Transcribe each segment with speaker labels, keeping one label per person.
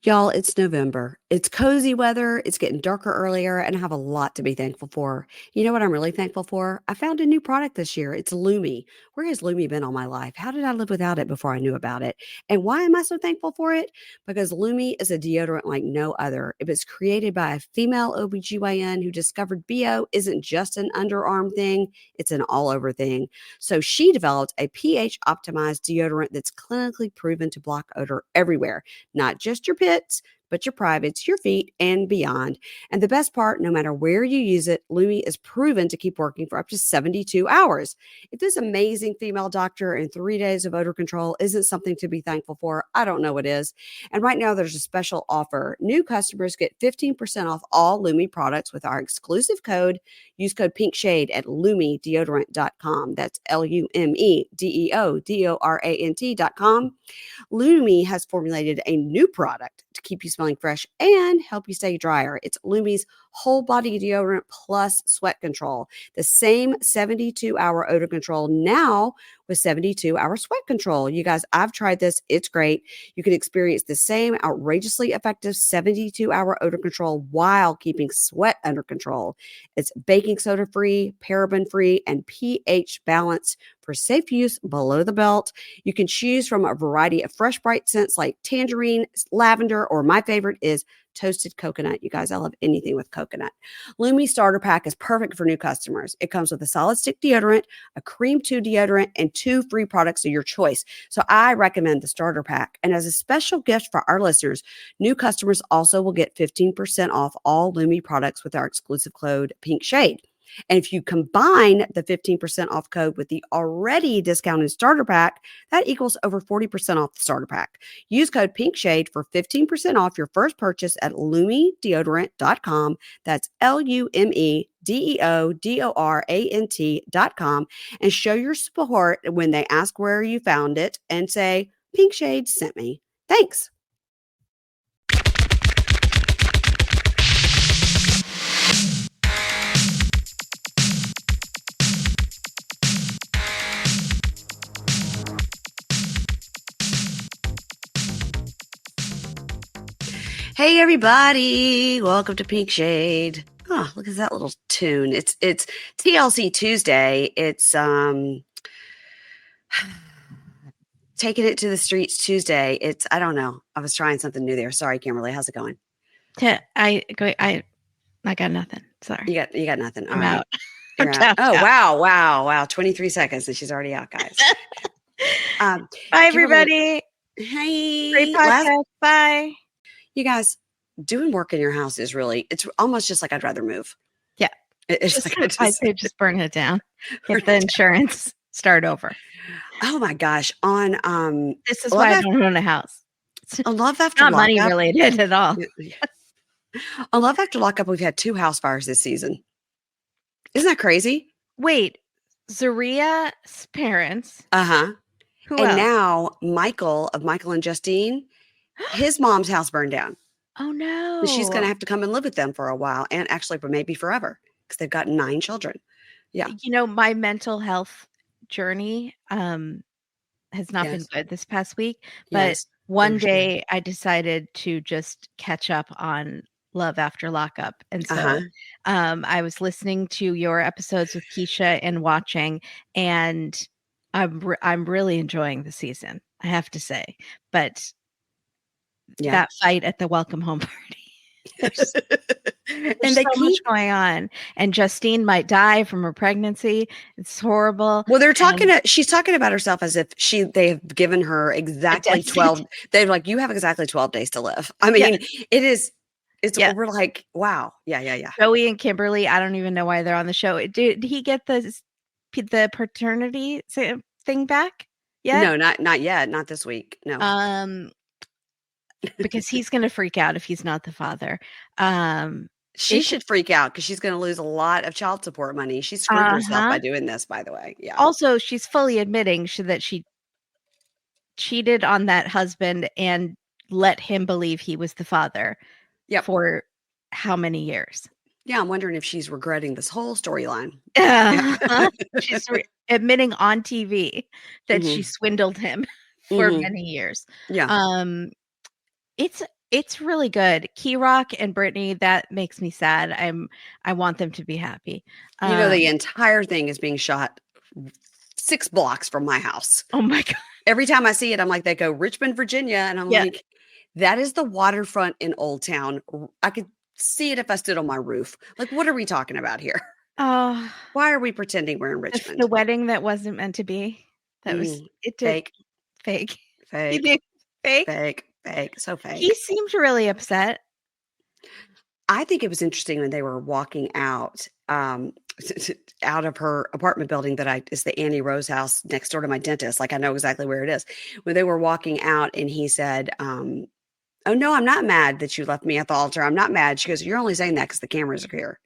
Speaker 1: Y'all, it's November. It's cozy weather. It's getting darker earlier, and I have a lot to be thankful for. You know what I'm really thankful for? I found a new product this year. It's Lumi. Where has Lumi been all my life? How did I live without it before I knew about it? And why am I so thankful for it? Because Lumi is a deodorant like no other. It was created by a female OBGYN who discovered BO isn't just an underarm thing, it's an all over thing. So she developed a pH optimized deodorant that's clinically proven to block odor everywhere, not just your pits, but your privates, your feet, and beyond. And the best part, no matter where you use it, Lumi is proven to keep working for up to 72 hours. If this amazing female doctor and 3 days of odor control isn't something to be thankful for, I don't know what is. And right now, there's a special offer. New customers get 15% off all Lumi products with our exclusive code. Use code PINKSHADE at lumideodorant.com. That's LUMEDEODORANT.com. Lumi has formulated a new product to keep you smelling fresh and help you stay drier. It's Lumi's whole body deodorant plus sweat control. The same 72-hour odor control now with 72-hour sweat control. You guys, I've tried this. It's great. You can experience the same outrageously effective 72-hour odor control while keeping sweat under control. It's baking soda free, paraben free, and pH balanced for safe use below the belt. You can choose from a variety of fresh, bright scents like tangerine, lavender, or my favorite is toasted coconut. You guys, I love anything with coconut. Lumi Starter Pack is perfect for new customers. It comes with a solid stick deodorant, a cream 2 deodorant, and 2 free products of your choice. So I recommend the Starter Pack. And as a special gift for our listeners, new customers also will get 15% off all Lumi products with our exclusive code PINKSHADE. And if you combine the 15% off code with the already discounted starter pack, that equals over 40% off the starter pack. Use code PINKSHADE for 15% off your first purchase at lumideodorant.com. That's LUMEDEODORANT.com. And show your support when they ask where you found it and say, Pink Shade sent me. Thanks. Hey everybody, welcome to Pink Shade. Oh, look at that little tune. It's TLC Tuesday. It's taking it to the streets Tuesday. I don't know. I was trying something new there. Sorry, Kimberly. How's it going?
Speaker 2: I got nothing. Sorry.
Speaker 1: You got nothing. All
Speaker 2: I'm
Speaker 1: right.
Speaker 2: out.
Speaker 1: You're out. Oh, wow. 23 seconds and she's already out, guys.
Speaker 2: Bye everybody.
Speaker 1: Hey.
Speaker 2: Great podcast. Bye.
Speaker 1: You guys, doing work in your house is it's almost just like I'd rather move.
Speaker 2: Yeah. I say just burn it down. Get the insurance, start over.
Speaker 1: Oh my gosh.
Speaker 2: This is why I don't own a house.
Speaker 1: On Love After
Speaker 2: Not
Speaker 1: Lockup,
Speaker 2: money related at all.
Speaker 1: On Love After Lockup, we've had 2 house fires this season. Isn't that crazy?
Speaker 2: Wait, Zaria's parents.
Speaker 1: Uh-huh.
Speaker 2: Who
Speaker 1: and
Speaker 2: else?
Speaker 1: Now Michael and Justine, his mom's house burned down.
Speaker 2: Oh no.
Speaker 1: So she's going to have to come and live with them for a while, and actually for maybe forever, because they've got 9 children. Yeah.
Speaker 2: You know, my mental health journey has not been good this past week, but one day I decided to just catch up on Love After Lockup. And so I was listening to your episodes with Keisha and watching, and I'm really enjoying the season, I have to say. But that fight at the welcome home party. There's so much going on, and Justine might die from her pregnancy. It's horrible.
Speaker 1: Well, they're talking. She's talking about herself as if they have given her exactly 12. They're like, you have exactly 12 days to live. I mean, it is. We're like, wow, yeah.
Speaker 2: Joey and Kimberly. I don't even know why they're on the show. Did he get the paternity thing back? Yeah.
Speaker 1: No, not yet. Not this week. No.
Speaker 2: Because he's going to freak out if he's not the father.
Speaker 1: She should freak out because she's going to lose a lot of child support money. She screwed herself by doing this, by the way. Yeah.
Speaker 2: Also, she's fully admitting that she cheated on that husband and let him believe he was the father for how many years?
Speaker 1: Yeah, I'm wondering if she's regretting this whole storyline.
Speaker 2: She's admitting on TV that she swindled him for many years.
Speaker 1: Yeah.
Speaker 2: It's really good. Key Rock and Brittany, that makes me sad. I want them to be happy.
Speaker 1: The entire thing is being shot 6 blocks from my house.
Speaker 2: Oh my God.
Speaker 1: Every time I see it, I'm like, they go Richmond, Virginia. And I'm like, that is the waterfront in Old Town. I could see it if I stood on my roof. Like, what are we talking about here?
Speaker 2: Oh,
Speaker 1: why are we pretending we're in Richmond?
Speaker 2: The wedding that wasn't meant to be. That was
Speaker 1: fake.
Speaker 2: Fake.
Speaker 1: Fake.
Speaker 2: Fake.
Speaker 1: Fake. Fake. So fake.
Speaker 2: He seemed really upset.
Speaker 1: I think it was interesting when they were walking out of her apartment building it's the Annie Rose house next door to my dentist. Like, I know exactly where it is. When they were walking out and he said, oh no, I'm not mad that you left me at the altar. I'm not mad. She goes, you're only saying that because the cameras are here.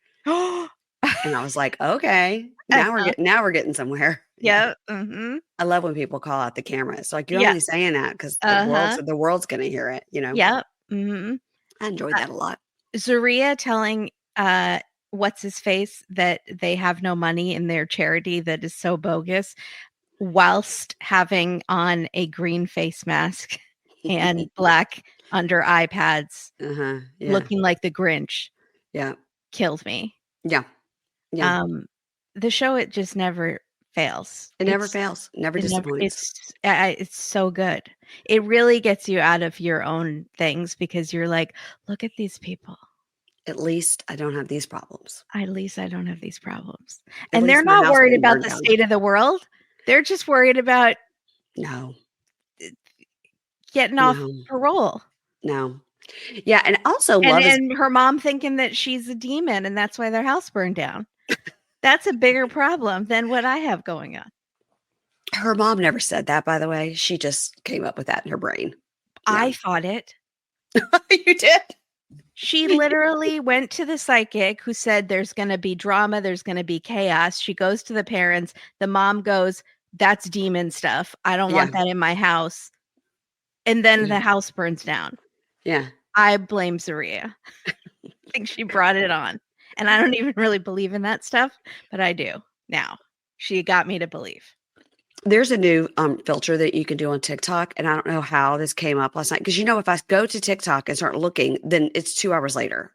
Speaker 1: And I was like, okay, now we're getting somewhere.
Speaker 2: Yeah. Mm-hmm.
Speaker 1: I love when people call out the cameras. Like, you're only saying that because the world's going to hear it,
Speaker 2: Yeah. Mm-hmm.
Speaker 1: I enjoyed that a lot.
Speaker 2: s7e11 telling what's his face that they have no money in their charity that is so bogus, whilst having on a green face mask and black under eye pads, looking like the Grinch.
Speaker 1: Yeah.
Speaker 2: Killed me.
Speaker 1: Yeah. Yeah.
Speaker 2: The show, it just never fails.
Speaker 1: It never fails. Never disappoints.
Speaker 2: It's so good. It really gets you out of your own things because you're like, look at these people.
Speaker 1: At least I don't have these problems.
Speaker 2: And they're not worried about the state of the world. They're just worried about getting off parole.
Speaker 1: No. Yeah. And also
Speaker 2: and her mom thinking that she's a demon and that's why their house burned down. That's a bigger problem than what I have going on.
Speaker 1: Her mom never said that, by the way. She just came up with that in her brain.
Speaker 2: I thought it.
Speaker 1: You did?
Speaker 2: She literally went to the psychic who said there's going to be drama, there's going to be chaos. She goes to the parents. The mom goes, that's demon stuff. I don't want that in my house. And then the house burns down.
Speaker 1: Yeah.
Speaker 2: I blame s7e11. I think she brought it on. And I don't even really believe in that stuff, but I do now. She got me to believe.
Speaker 1: There's a new filter that you can do on TikTok, and I don't know how this came up last night. Because if I go to TikTok and start looking, then it's 2 hours later.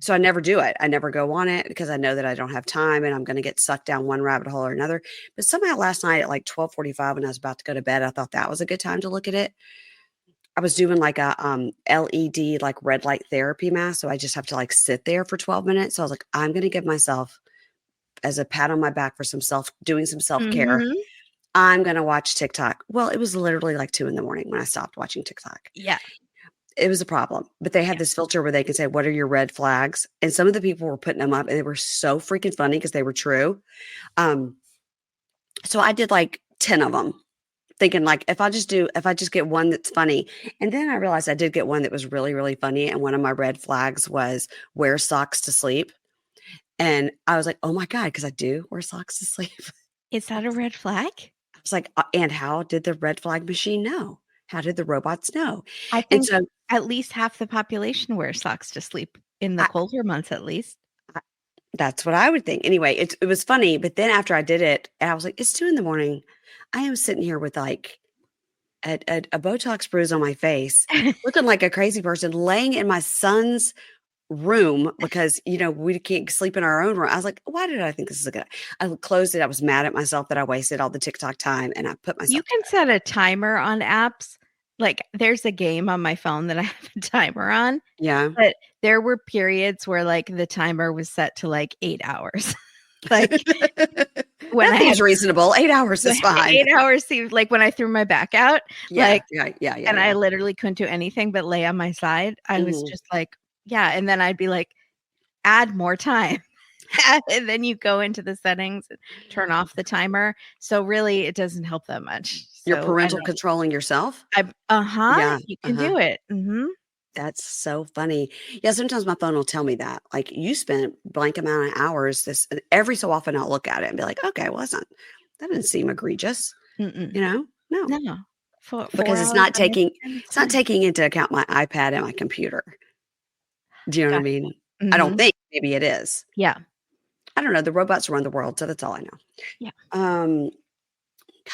Speaker 1: So I never do it. I never go on it because I know that I don't have time and I'm going to get sucked down one rabbit hole or another. But somehow last night at like 12:45 when I was about to go to bed, I thought that was a good time to look at it. I was doing like a LED like red light therapy mask, so I just have to like sit there for 12 minutes. So I was like, I'm going to give myself as a pat on my back for doing some self-care. Mm-hmm. I'm going to watch TikTok. Well, it was literally like 2 a.m. when I stopped watching TikTok.
Speaker 2: Yeah.
Speaker 1: It was a problem, but they had this filter where they could say, what are your red flags? And some of the people were putting them up and they were so freaking funny because they were true. So I did like 10 of them thinking like, if I just get one that's funny. And then I realized I did get one that was really, really funny. And one of my red flags was wear socks to sleep. And I was like, oh my God, because I do wear socks to sleep.
Speaker 2: Is that a red flag?
Speaker 1: I was like, and how did the red flag machine know? How did the robots know?
Speaker 2: I think at least half the population wears socks to sleep in the colder months, at least.
Speaker 1: That's what I would think. Anyway, it was funny. But then after I did it, and I was like, it's 2 a.m. I am sitting here with like a Botox bruise on my face, looking like a crazy person, laying in my son's room because, we can't sleep in our own room. I was like, why did I think this is a good idea? I closed it. I was mad at myself that I wasted all the TikTok time and I put myself.
Speaker 2: You can set a timer on apps. Like there's a game on my phone that I have a timer on.
Speaker 1: Yeah.
Speaker 2: But there were periods where like the timer was set to like 8 hours. Like
Speaker 1: when that seems reasonable. 8 hours is fine.
Speaker 2: 8 hours seems like when I threw my back out.
Speaker 1: Yeah.
Speaker 2: And I literally couldn't do anything but lay on my side. I was just like, yeah. And then I'd be like, add more time. And then you go into the settings and turn off the timer. So really it doesn't help that much.
Speaker 1: You're parental controlling yourself?
Speaker 2: Yeah, you can do it. Mm-hmm.
Speaker 1: That's so funny. Yeah, sometimes my phone will tell me that. Like, you spent blank amount of hours every so often I'll look at it and be like, okay, well, that didn't seem egregious. No. Because it's not taking into account my iPad and my computer. Do you know what I mean? Mm-hmm. I don't think. Maybe it is.
Speaker 2: Yeah.
Speaker 1: I don't know. The robots run the world, so that's all I know.
Speaker 2: Yeah.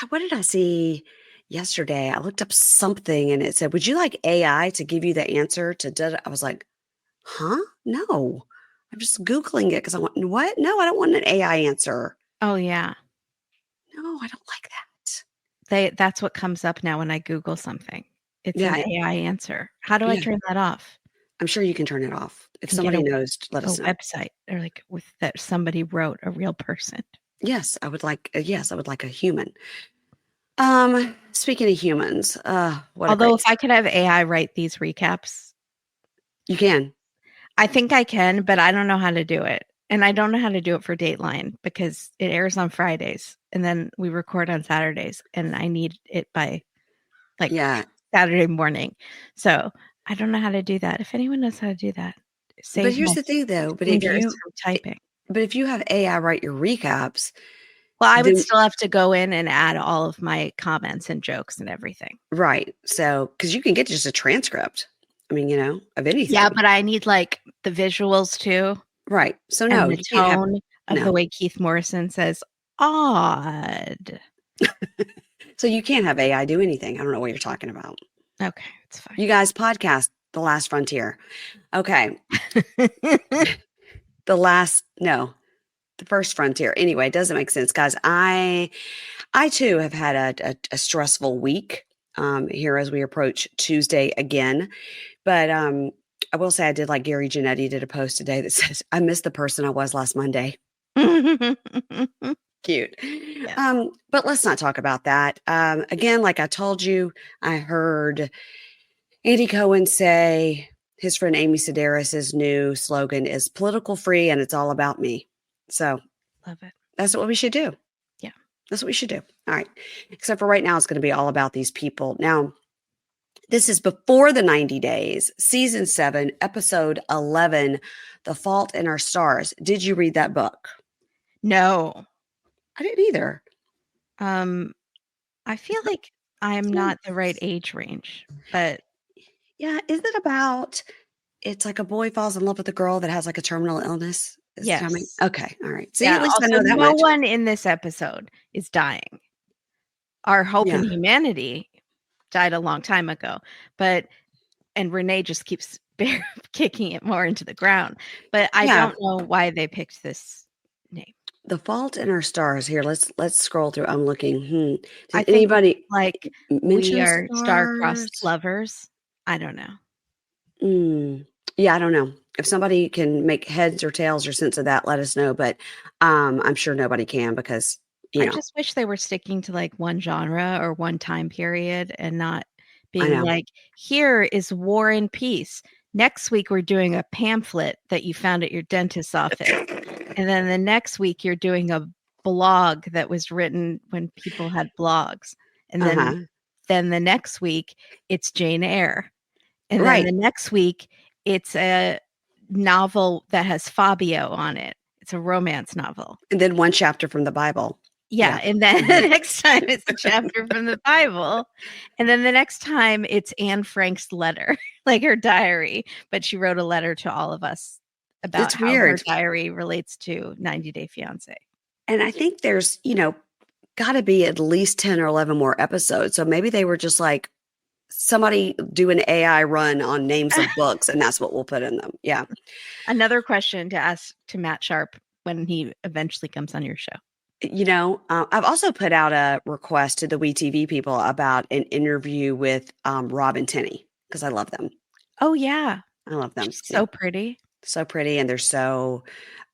Speaker 1: God, what did I see? yesterday. I looked up something and it said, "Would you like AI to give you the answer to?" I was like, "Huh? No." I'm just Googling it because I want what? No, I don't want an AI answer.
Speaker 2: Oh yeah.
Speaker 1: No, I don't like that.
Speaker 2: That's what comes up now when I Google something. It's
Speaker 1: Yeah,
Speaker 2: an AI answer. How do I
Speaker 1: yeah.
Speaker 2: turn that off?
Speaker 1: I'm sure you can turn it off. If
Speaker 2: And get
Speaker 1: somebody knows, let
Speaker 2: a
Speaker 1: us know.
Speaker 2: website or like with that somebody wrote, a real person.
Speaker 1: Yes, I would like. Yes, I would like a human. Speaking of humans, what a
Speaker 2: Although
Speaker 1: great.
Speaker 2: if I could have AI write these recaps,
Speaker 1: You can.
Speaker 2: I think I can, but I don't know how to do it. And I don't know how to do it for Dateline because it airs on Fridays and then we record on Saturdays and I need it by like
Speaker 1: Yeah,
Speaker 2: Saturday morning. So I don't know how to do that. If anyone knows how to do that,
Speaker 1: but
Speaker 2: save
Speaker 1: here's
Speaker 2: my
Speaker 1: the thing, though.
Speaker 2: fingers from typing.
Speaker 1: But if you have AI write your recaps,
Speaker 2: Well, I would
Speaker 1: then
Speaker 2: still have to go in and add all of my comments and jokes and everything.
Speaker 1: right. So, because you can get just a transcript. I mean, of anything.
Speaker 2: Yeah, but I need like the visuals too.
Speaker 1: Right. So
Speaker 2: And
Speaker 1: no,
Speaker 2: the
Speaker 1: you can't have
Speaker 2: tone of the
Speaker 1: no.
Speaker 2: way Keith Morrison says odd.
Speaker 1: So you can't have AI do anything. I don't know what you're talking about.
Speaker 2: Okay, it's fine.
Speaker 1: You guys podcast The Last Frontier. Okay. The first frontier. Anyway, it doesn't make sense, guys. I too have had a stressful week here as we approach Tuesday again. But I will say I did like Gary Janetti did a post today that says, "I miss the person I was last Monday." Cute.
Speaker 2: Yes.
Speaker 1: But let's not talk about that. Again, like I told you, I heard Andy Cohen say his friend Amy Sedaris's new slogan is political free and it's all about me. So
Speaker 2: Love it.
Speaker 1: that's what we should do.
Speaker 2: Yeah.
Speaker 1: That's what we should do. All right. Except for right now, it's going to be all about these people. Now, this is before the 90 days, season 7, episode 11, The Fault in Our Stars. Did you read that book?
Speaker 2: No.
Speaker 1: I didn't either.
Speaker 2: I feel like I'm not the right age range, but
Speaker 1: yeah, is it about it's like a boy falls in love with a girl that has like a terminal illness? Is it coming?
Speaker 2: yes.
Speaker 1: Okay. All right. See,
Speaker 2: Yeah.
Speaker 1: at least I
Speaker 2: Also,
Speaker 1: know that
Speaker 2: no
Speaker 1: much.
Speaker 2: one in this episode is dying. Our hope
Speaker 1: Yeah.
Speaker 2: in humanity died a long time ago, and Renee just keeps kicking it more into the ground. But I don't know why they picked this name.
Speaker 1: The Fault in Our Stars. Here, let's scroll through. I'm looking. Did
Speaker 2: I think
Speaker 1: anybody
Speaker 2: like
Speaker 1: mention
Speaker 2: we are
Speaker 1: stars?
Speaker 2: star-crossed lovers. I don't know.
Speaker 1: Yeah, I don't know. If somebody can make heads or tails or sense of that, let us know. But I'm sure nobody can because
Speaker 2: I just wish they were sticking to like one genre or one time period and not being like, here is War and Peace. Next week, we're doing a pamphlet that you found at your dentist's office. And then the next week, you're doing a blog that was written when people had blogs. And then the next week, it's Jane Eyre. And then the next week, it's a novel that has Fabio on it. It's a romance novel.
Speaker 1: And then one chapter from the Bible.
Speaker 2: Yeah. And then the next time it's a chapter from the Bible. And then the next time it's Anne Frank's letter, like her diary. But she wrote a letter to all of us about how her diary relates to 90 Day Fiancé.
Speaker 1: And I think there's, got to be at least 10 or 11 more episodes. So maybe they were just like, somebody do an AI run on names of books, and that's what we'll put in them. Yeah.
Speaker 2: Another question to ask to Matt Sharp when he eventually comes on your show.
Speaker 1: I've also put out a request to the WeTV people about an interview with Rob and Tenny because I love them.
Speaker 2: Oh, yeah.
Speaker 1: I love them.
Speaker 2: She's so pretty.
Speaker 1: So pretty. And they're so,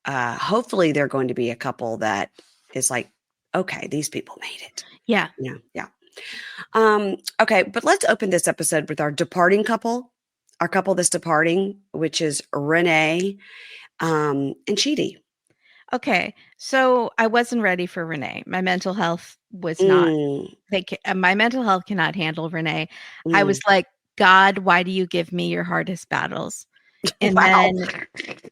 Speaker 1: hopefully they're going to be a couple that is like, okay, these people made it.
Speaker 2: Yeah.
Speaker 1: Yeah. Okay, but let's open this episode with our departing couple, our couple that's departing, which is Renee and Chidi.
Speaker 2: Okay, so I wasn't ready for Renee. My mental health was not. My mental health cannot handle Renee. I was like, God, why do you give me your hardest battles? And then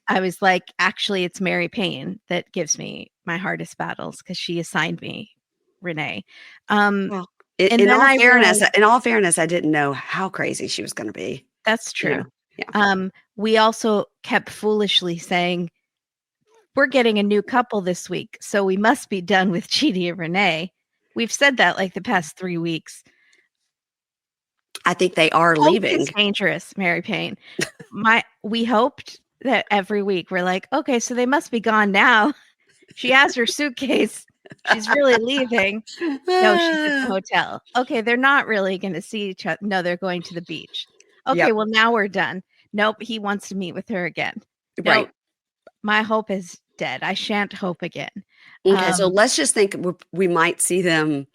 Speaker 2: I was like, actually, it's Mary Payne that gives me my hardest battles because she assigned me Renee.
Speaker 1: In all fairness, I didn't know how crazy she was going to be.
Speaker 2: That's true. Yeah. We also kept foolishly saying, we're getting a new couple this week, so we must be done with Chidi and Renee. We've said that like the past 3 weeks.
Speaker 1: I think they are
Speaker 2: Hope
Speaker 1: leaving.
Speaker 2: is dangerous, Mary Payne. We hoped that every week we're like, okay, so they must be gone now. She has her suitcase. She's really leaving. No, she's at the hotel. Okay, they're not really going to see each other. No, they're going to the beach. Okay,
Speaker 1: Yep.
Speaker 2: well, now we're done. Nope, he wants to meet with her again.
Speaker 1: Right.
Speaker 2: Nope, my hope is dead. I shan't hope again.
Speaker 1: Okay, so let's just think we might see them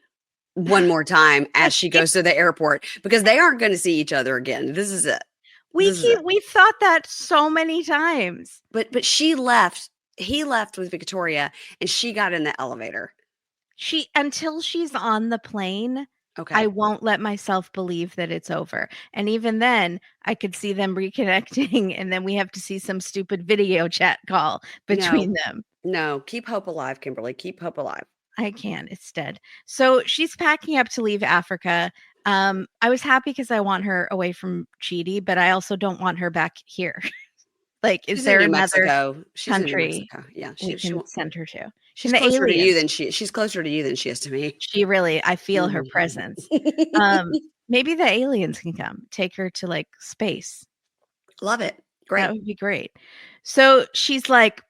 Speaker 1: one more time as she goes to the airport, because they aren't going to see each other again. This is it.
Speaker 2: We thought that so many times.
Speaker 1: But he left with Victoria and she got in the elevator.
Speaker 2: Until she's on the plane,
Speaker 1: okay,
Speaker 2: I won't let myself believe that it's over. And even then, I could see them reconnecting, and then we have to see some stupid video chat call between them.
Speaker 1: No, keep hope alive, Kimberly. Keep hope alive.
Speaker 2: I can. It's dead. So she's packing up to leave Africa. I was happy because I want her away from Chidi, but I also don't want her back here. Like, is there another country we can send her to?
Speaker 1: She's closer to you than she's closer to you than she is to me.
Speaker 2: She really, I feel her presence. Maybe the aliens can come, take her to like space.
Speaker 1: Love it. Great.
Speaker 2: That would be great. So she's like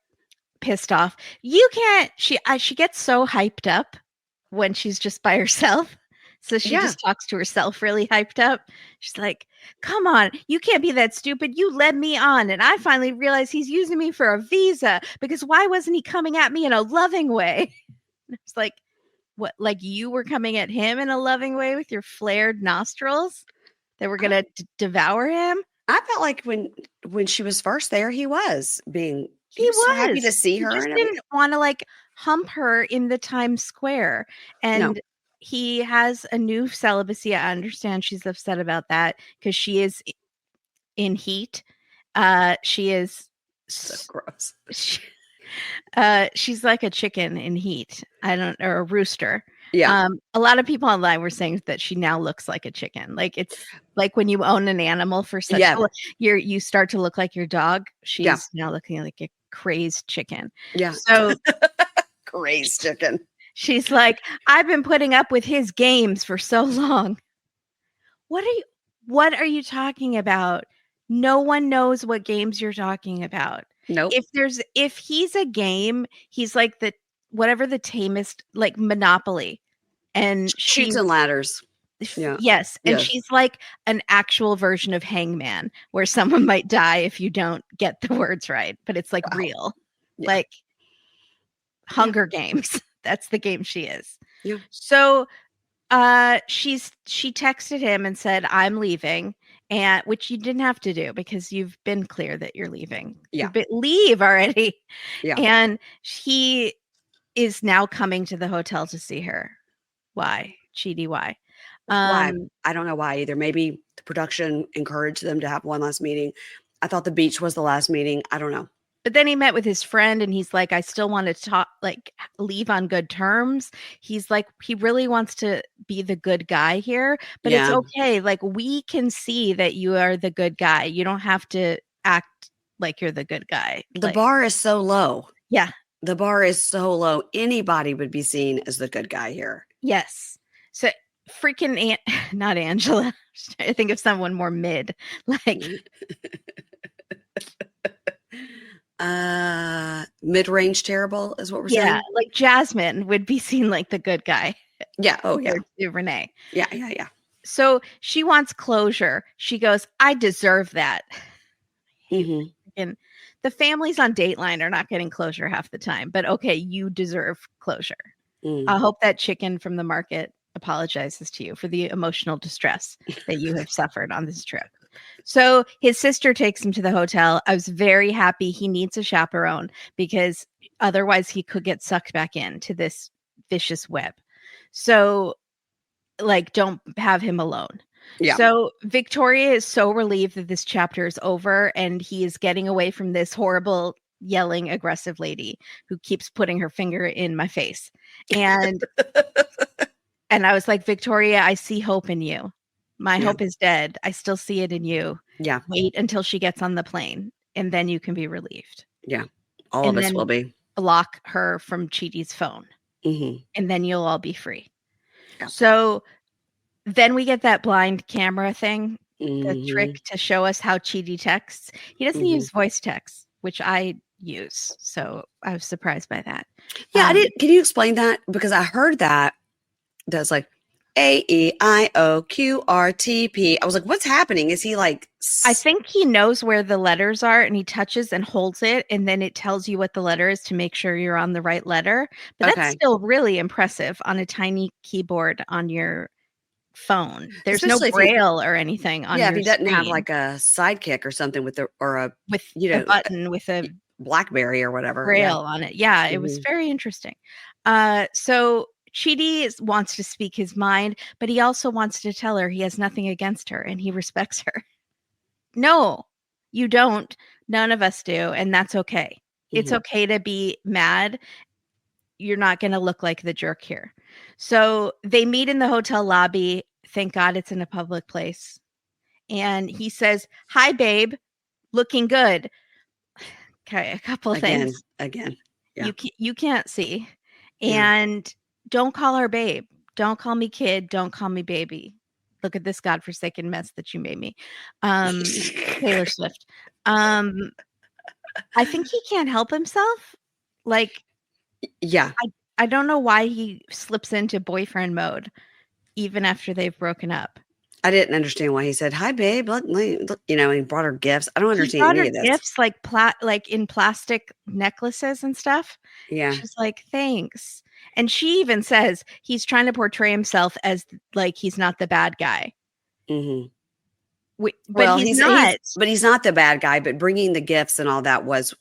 Speaker 2: pissed off. You can't. She gets so hyped up when she's just by herself. So she just talks to herself really hyped up. She's like, come on, you can't be that stupid. You led me on. And I finally realized he's using me for a visa, because why wasn't he coming at me in a loving way? It's like, what, like you were coming at him in a loving way with your flared nostrils that were going to devour him?
Speaker 1: I felt like when she was first there, he was being
Speaker 2: he was
Speaker 1: so happy to see her.
Speaker 2: He just didn't want to like hump her in the Times Square. And he has a new celibacy. I understand she's upset about that because she is in heat. She is
Speaker 1: so gross.
Speaker 2: She's like a chicken in heat. or a rooster.
Speaker 1: Yeah.
Speaker 2: A lot of people online were saying that she now looks like a chicken. Like, it's like when you own an animal for such you start to look like your dog. She's now looking like a crazed chicken.
Speaker 1: Yeah.
Speaker 2: So
Speaker 1: crazed chicken.
Speaker 2: She's like, I've been putting up with his games for so long. What are you talking about? No one knows what games you're talking about.
Speaker 1: Nope.
Speaker 2: If he's a game, he's like whatever the tamest, like Monopoly. And
Speaker 1: Shoots and ladders. Yeah.
Speaker 2: Yes. And she's like an actual version of Hangman, where someone might die if you don't get the words right, but it's like real. Yeah. Like Hunger Games. That's the game she is.
Speaker 1: Yeah.
Speaker 2: So she texted him and said, I'm leaving, and which you didn't have to do because you've been clear that you're leaving.
Speaker 1: Yeah.
Speaker 2: Leave already.
Speaker 1: Yeah.
Speaker 2: And he is now coming to the hotel to see her. Why? Chidi, why?
Speaker 1: Why? I don't know why either. Maybe the production encouraged them to have one last meeting. I thought the beach was the last meeting. I don't know.
Speaker 2: But then he met with his friend and he's like, I still want to talk, like leave on good terms. He's like, he really wants to be the good guy here, but it's okay. Like, we can see that you are the good guy. You don't have to act like you're the good guy.
Speaker 1: The bar is so low.
Speaker 2: Yeah.
Speaker 1: The bar is so low. Anybody would be seen as the good guy here.
Speaker 2: Yes. So freaking not Angela. I think of someone more mid, like
Speaker 1: mid-range terrible is what we're saying.
Speaker 2: Yeah, like Jasmine would be seen like the good guy.
Speaker 1: Yeah. Oh yeah.
Speaker 2: Renee.
Speaker 1: Yeah.
Speaker 2: So she wants closure. She goes, I deserve that.
Speaker 1: Mm-hmm.
Speaker 2: And the families on Dateline are not getting closure half the time, but okay, you deserve closure. I hope that chicken from the market apologizes to you for the emotional distress that you have suffered on this trip. So his sister takes him to the hotel. I was very happy. He needs a chaperone because otherwise he could get sucked back into this vicious web. So, like, don't have him alone.
Speaker 1: Yeah.
Speaker 2: So Victoria is so relieved that this chapter is over and he is getting away from this horrible, yelling, aggressive lady who keeps putting her finger in my face. And and I was like, Victoria, I see hope in you. My hope is dead. I still see it in you.
Speaker 1: Yeah.
Speaker 2: Wait until she gets on the plane and then you can be relieved.
Speaker 1: Yeah. All of us will be.
Speaker 2: Block her from Chidi's phone.
Speaker 1: Mm-hmm.
Speaker 2: And then you'll all be free.
Speaker 1: Yeah.
Speaker 2: So then we get that blind camera thing, the trick to show us how Chidi texts. He doesn't use voice text, which I use. So I was surprised by that.
Speaker 1: Yeah, can you explain that? Because I heard that's like AEIOQRTP. I was like, what's happening? Is he like?
Speaker 2: I think he knows where the letters are and he touches and holds it, and then it tells you what the letter is to make sure you're on the right letter. But that's still really impressive on a tiny keyboard on your phone. There's especially no braille or anything on your
Speaker 1: if he doesn't have like a sidekick or something with a
Speaker 2: button with a
Speaker 1: BlackBerry or whatever
Speaker 2: braille on it. Yeah, it was very interesting. So Chidi wants to speak his mind, but he also wants to tell her he has nothing against her and he respects her. No, you don't. None of us do, and that's okay. It's okay to be mad. You're not going to look like the jerk here. So they meet in the hotel lobby. Thank God it's in a public place. And he says, "Hi, babe. Looking good." Okay, a couple things.
Speaker 1: Again. Yeah.
Speaker 2: You can't see. And don't call her babe. Don't call me kid. Don't call me baby. Look at this godforsaken mess that you made me. Taylor Swift. I think he can't help himself. Like,
Speaker 1: yeah.
Speaker 2: I don't know why he slips into boyfriend mode even after they've broken up.
Speaker 1: I didn't understand why he said, "Hi, babe." Look, and he brought her gifts. I don't understand any of this.
Speaker 2: Gifts like in plastic necklaces and stuff.
Speaker 1: Yeah.
Speaker 2: She's like, "Thanks." And she even says he's trying to portray himself as like he's not the bad guy.
Speaker 1: Mm-hmm.
Speaker 2: But he's not.
Speaker 1: But he's not the bad guy. But bringing the gifts and all that was,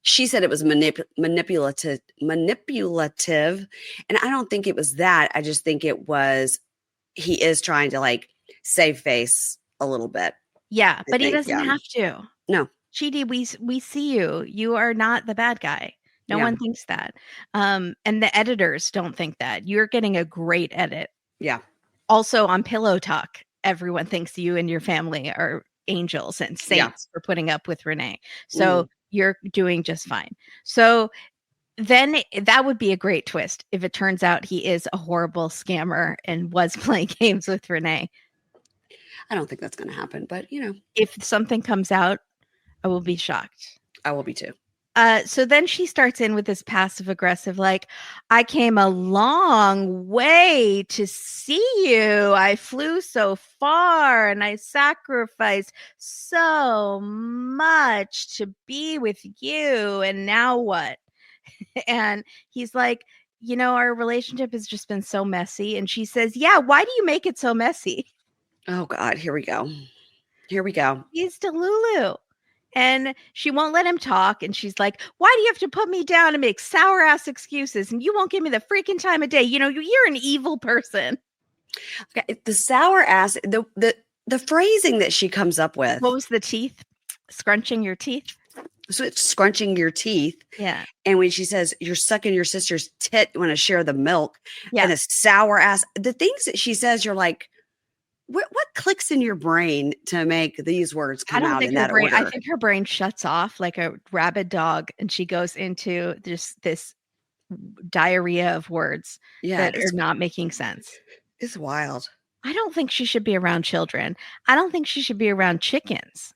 Speaker 1: she said it was manipulative. And I don't think it was that. I just think it was, he is trying to like save face a little bit.
Speaker 2: Yeah, but he doesn't have to.
Speaker 1: No.
Speaker 2: Chidi, we see you. You are not the bad guy. No one thinks that. And the editors don't think that. You're getting a great edit.
Speaker 1: Yeah.
Speaker 2: Also on Pillow Talk, everyone thinks you and your family are angels and saints for putting up with Renee. So you're doing just fine. So then that would be a great twist if it turns out he is a horrible scammer and was playing games with Renee.
Speaker 1: I don't think that's going to happen, but
Speaker 2: if something comes out, I will be shocked.
Speaker 1: I will be too.
Speaker 2: So then she starts in with this passive aggressive, like, "I came a long way to see you. I flew so far and I sacrificed so much to be with you. And now what?" And he's like, "Our relationship has just been so messy." And she says, "Yeah, why do you make it so messy?"
Speaker 1: Oh God, here we go.
Speaker 2: He's Delulu. And she won't let him talk. And she's like, "Why do you have to put me down and make sour ass excuses? And you won't give me the freaking time of day. You're an evil person."
Speaker 1: Okay, the sour ass, the phrasing that she comes up with.
Speaker 2: What was the teeth? Scrunching your teeth?
Speaker 1: So it's scrunching your teeth.
Speaker 2: Yeah.
Speaker 1: And when she says you're sucking your sister's tit, you want to share the milk.
Speaker 2: Yeah.
Speaker 1: And the sour ass, the things that she says, you're like, what clicks in your brain to make these words come out in that order?
Speaker 2: I think her brain shuts off like a rabid dog, and she goes into this diarrhea of words that are not making sense.
Speaker 1: It's wild.
Speaker 2: I don't think she should be around children. I don't think she should be around chickens.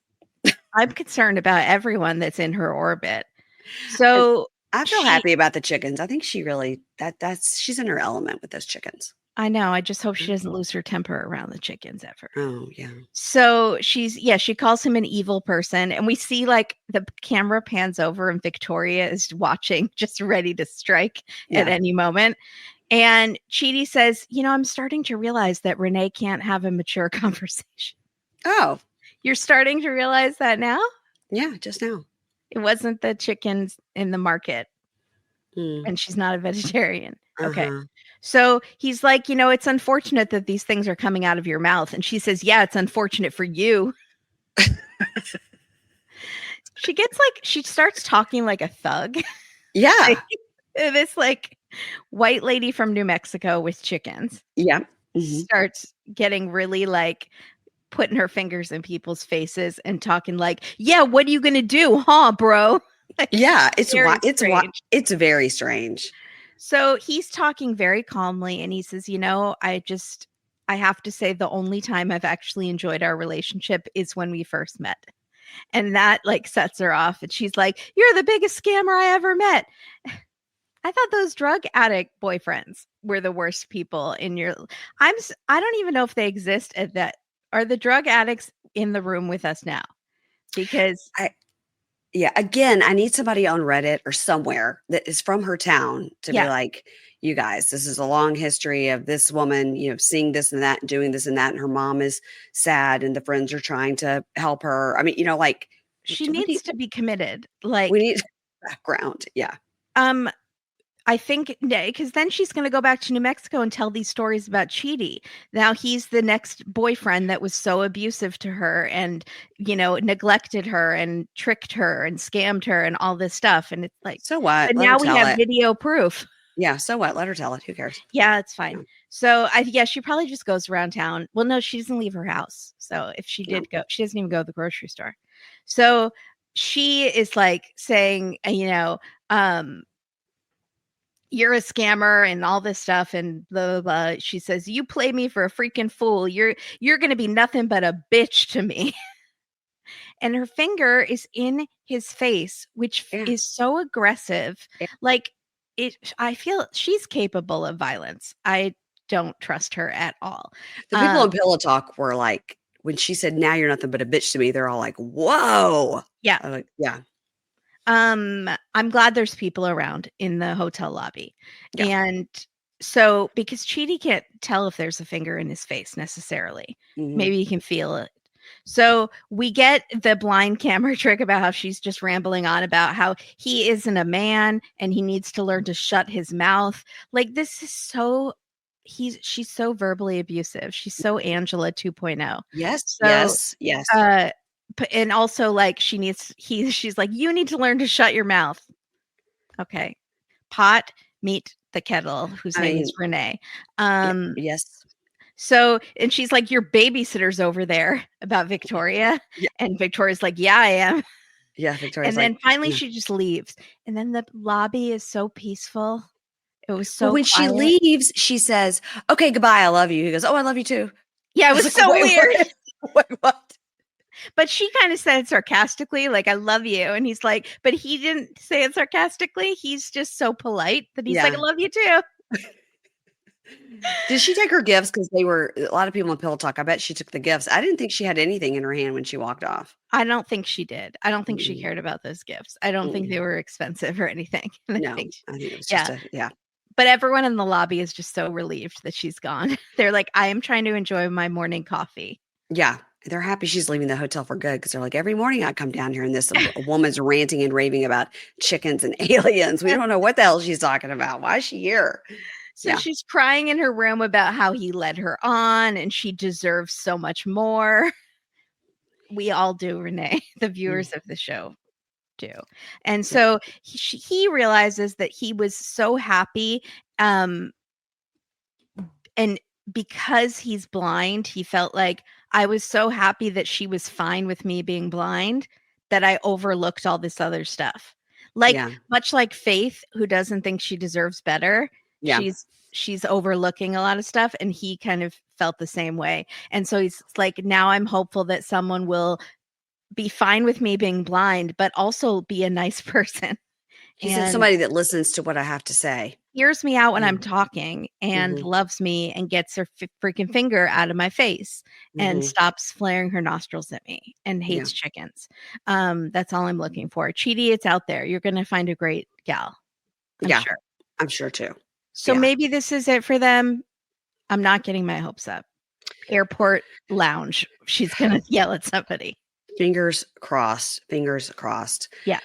Speaker 2: I'm concerned about everyone that's in her orbit. So
Speaker 1: I feel happy about the chickens. I think she really she's in her element with those chickens.
Speaker 2: I know. I just hope she doesn't lose her temper around the chickens ever.
Speaker 1: Oh, yeah.
Speaker 2: So she calls him an evil person. And we see like the camera pans over and Victoria is watching, just ready to strike at any moment. And Chidi says, "I'm starting to realize that Renee can't have a mature conversation."
Speaker 1: Oh.
Speaker 2: You're starting to realize that now?
Speaker 1: Yeah, just now.
Speaker 2: It wasn't the chickens in the market. And she's not a vegetarian. Okay. So he's like, "It's unfortunate that these things are coming out of your mouth." And she says, "Yeah, it's unfortunate for you." She starts talking like a thug.
Speaker 1: Yeah.
Speaker 2: This like white lady from New Mexico with chickens.
Speaker 1: Yeah.
Speaker 2: Starts getting really like putting her fingers in people's faces and talking like, "Yeah, what are you going to do? Huh, bro?"
Speaker 1: Yeah. It's very strange.
Speaker 2: So he's talking very calmly and he says, "I I have to say the only time I've actually enjoyed our relationship is when we first met. And that like sets her off. And she's like, "You're the biggest scammer I ever met." I thought those drug addict boyfriends were the worst people in your. I don't even know if they exist at that. Are the drug addicts in the room with us now? Because
Speaker 1: yeah, again, I need somebody on Reddit or somewhere that is from her town to be like, you guys, this is a long history of this woman, seeing this and that and doing this and that. And her mom is sad and the friends are trying to help her. I mean, like
Speaker 2: she needs to be committed. Like
Speaker 1: we need background. Yeah.
Speaker 2: I think because then she's going to go back to New Mexico and tell these stories about Chidi. Now he's the next boyfriend that was so abusive to her and, neglected her and tricked her and scammed her and all this stuff. And it's like,
Speaker 1: so what?
Speaker 2: But now we have video proof.
Speaker 1: Yeah. So what? Let her tell it. Who cares?
Speaker 2: Yeah, it's fine. Yeah. So she probably just goes around town. Well, no, she doesn't leave her house. So if she did go, she doesn't even go to the grocery store. So she is like saying, you're a scammer and all this stuff and blah, blah, blah. She says, "You play me for a freaking fool. You're going to be nothing but a bitch to me." And her finger is in his face, which is so aggressive. Yeah. Like I feel she's capable of violence. I don't trust her at all.
Speaker 1: The people on Pillow Talk were like, when she said, "Now you're nothing but a bitch to me," they're all like, "Whoa."
Speaker 2: Yeah.
Speaker 1: Like, yeah.
Speaker 2: I'm glad there's people around in the hotel lobby. Yeah. And so because Chidi can't tell if there's a finger in his face necessarily. Mm-hmm. Maybe he can feel it. So we get the blind camera trick about how she's just rambling on about how he isn't a man and he needs to learn to shut his mouth. Like this is so she's so verbally abusive. She's so Angela 2.0.
Speaker 1: Yes.
Speaker 2: So,
Speaker 1: yes.
Speaker 2: And also like she's like, "You need to learn to shut your mouth." Okay. Pot, meet the kettle, whose name is Renee.
Speaker 1: Yes.
Speaker 2: So, and she's like, "Your babysitter's over there," about Victoria. Yeah. And Victoria's like, "Yeah, I am."
Speaker 1: Yeah, Victoria's
Speaker 2: and then finally she just leaves. And then the lobby is so peaceful. It was so
Speaker 1: when quiet. She leaves, she says, "Okay, goodbye. I love you." He goes, "Oh, I love you too."
Speaker 2: Yeah, it was so weird.
Speaker 1: Wait, what?
Speaker 2: But she kind of said it sarcastically, like, "I love you." And he's like, but he didn't say it sarcastically. He's just so polite that he's like, "I love you too."
Speaker 1: Did she take her gifts? Because they were a lot of people on Pillow Talk. I bet she took the gifts. I didn't think she had anything in her hand when she walked off.
Speaker 2: I don't think she did. I don't think she cared about those gifts. I don't think they were expensive or anything.
Speaker 1: No, I think it was just
Speaker 2: But everyone in the lobby is just so relieved that she's gone. They're like, "I am trying to enjoy my morning coffee."
Speaker 1: Yeah. They're happy she's leaving the hotel for good because they're like, every morning I come down here and this woman's ranting and raving about chickens and aliens. We don't know what the hell she's talking about. Why is she here?
Speaker 2: So she's crying in her room about how he led her on and she deserves so much more. We all do, Renee. The viewers of the show do. And so he realizes that he was so happy. And because he's blind, he felt like, I was so happy that she was fine with me being blind that I overlooked all this other stuff. Like much like Faith, who doesn't think she deserves better. Yeah. She's overlooking a lot of stuff, and he kind of felt the same way. And so he's like, now I'm hopeful that someone will be fine with me being blind, but also be a nice person.
Speaker 1: He's somebody that listens to what I have to say.
Speaker 2: Hears me out when I'm talking and loves me and gets her freaking finger out of my face and stops flaring her nostrils at me and hates chickens. That's all I'm looking for. Chidi, it's out there. You're going to find a great gal.
Speaker 1: I'm sure too.
Speaker 2: So maybe this is it for them. I'm not getting my hopes up. Airport lounge. She's going to yell at somebody.
Speaker 1: Fingers crossed.
Speaker 2: Yeah.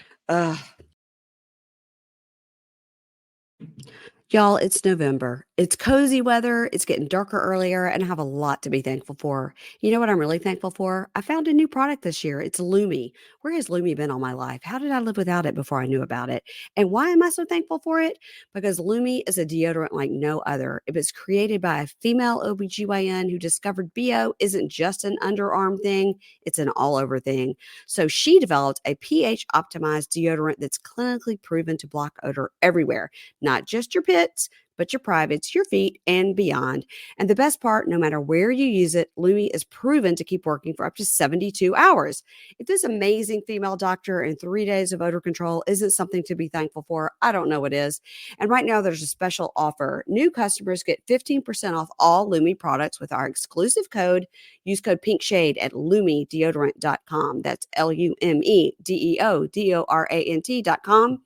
Speaker 1: Y'all, it's November. It's cozy weather. It's getting darker earlier, and I have a lot to be thankful for. You know what I'm really thankful for? I found a new product this year. It's Lumi. Where has Lumi been all my life? How did I live without it before I knew about it? And why am I so thankful for it? Because Lumi is a deodorant like no other. It was created by a female OBGYN who discovered BO isn't just an underarm thing, it's an all-over thing. So she developed a pH-optimized deodorant that's clinically proven to block odor everywhere, not just your pits, but your privates, your feet, and beyond. And the best part, no matter where you use it, Lumi is proven to keep working for up to 72 hours. If this amazing female doctor and 3 days of odor control isn't something to be thankful for, I don't know what is. And right now, there's a special offer. New customers get 15% off all Lumi products with our exclusive code. Use code PINKSHADE at LumiDeodorant.com. That's LumiDeodorant.com.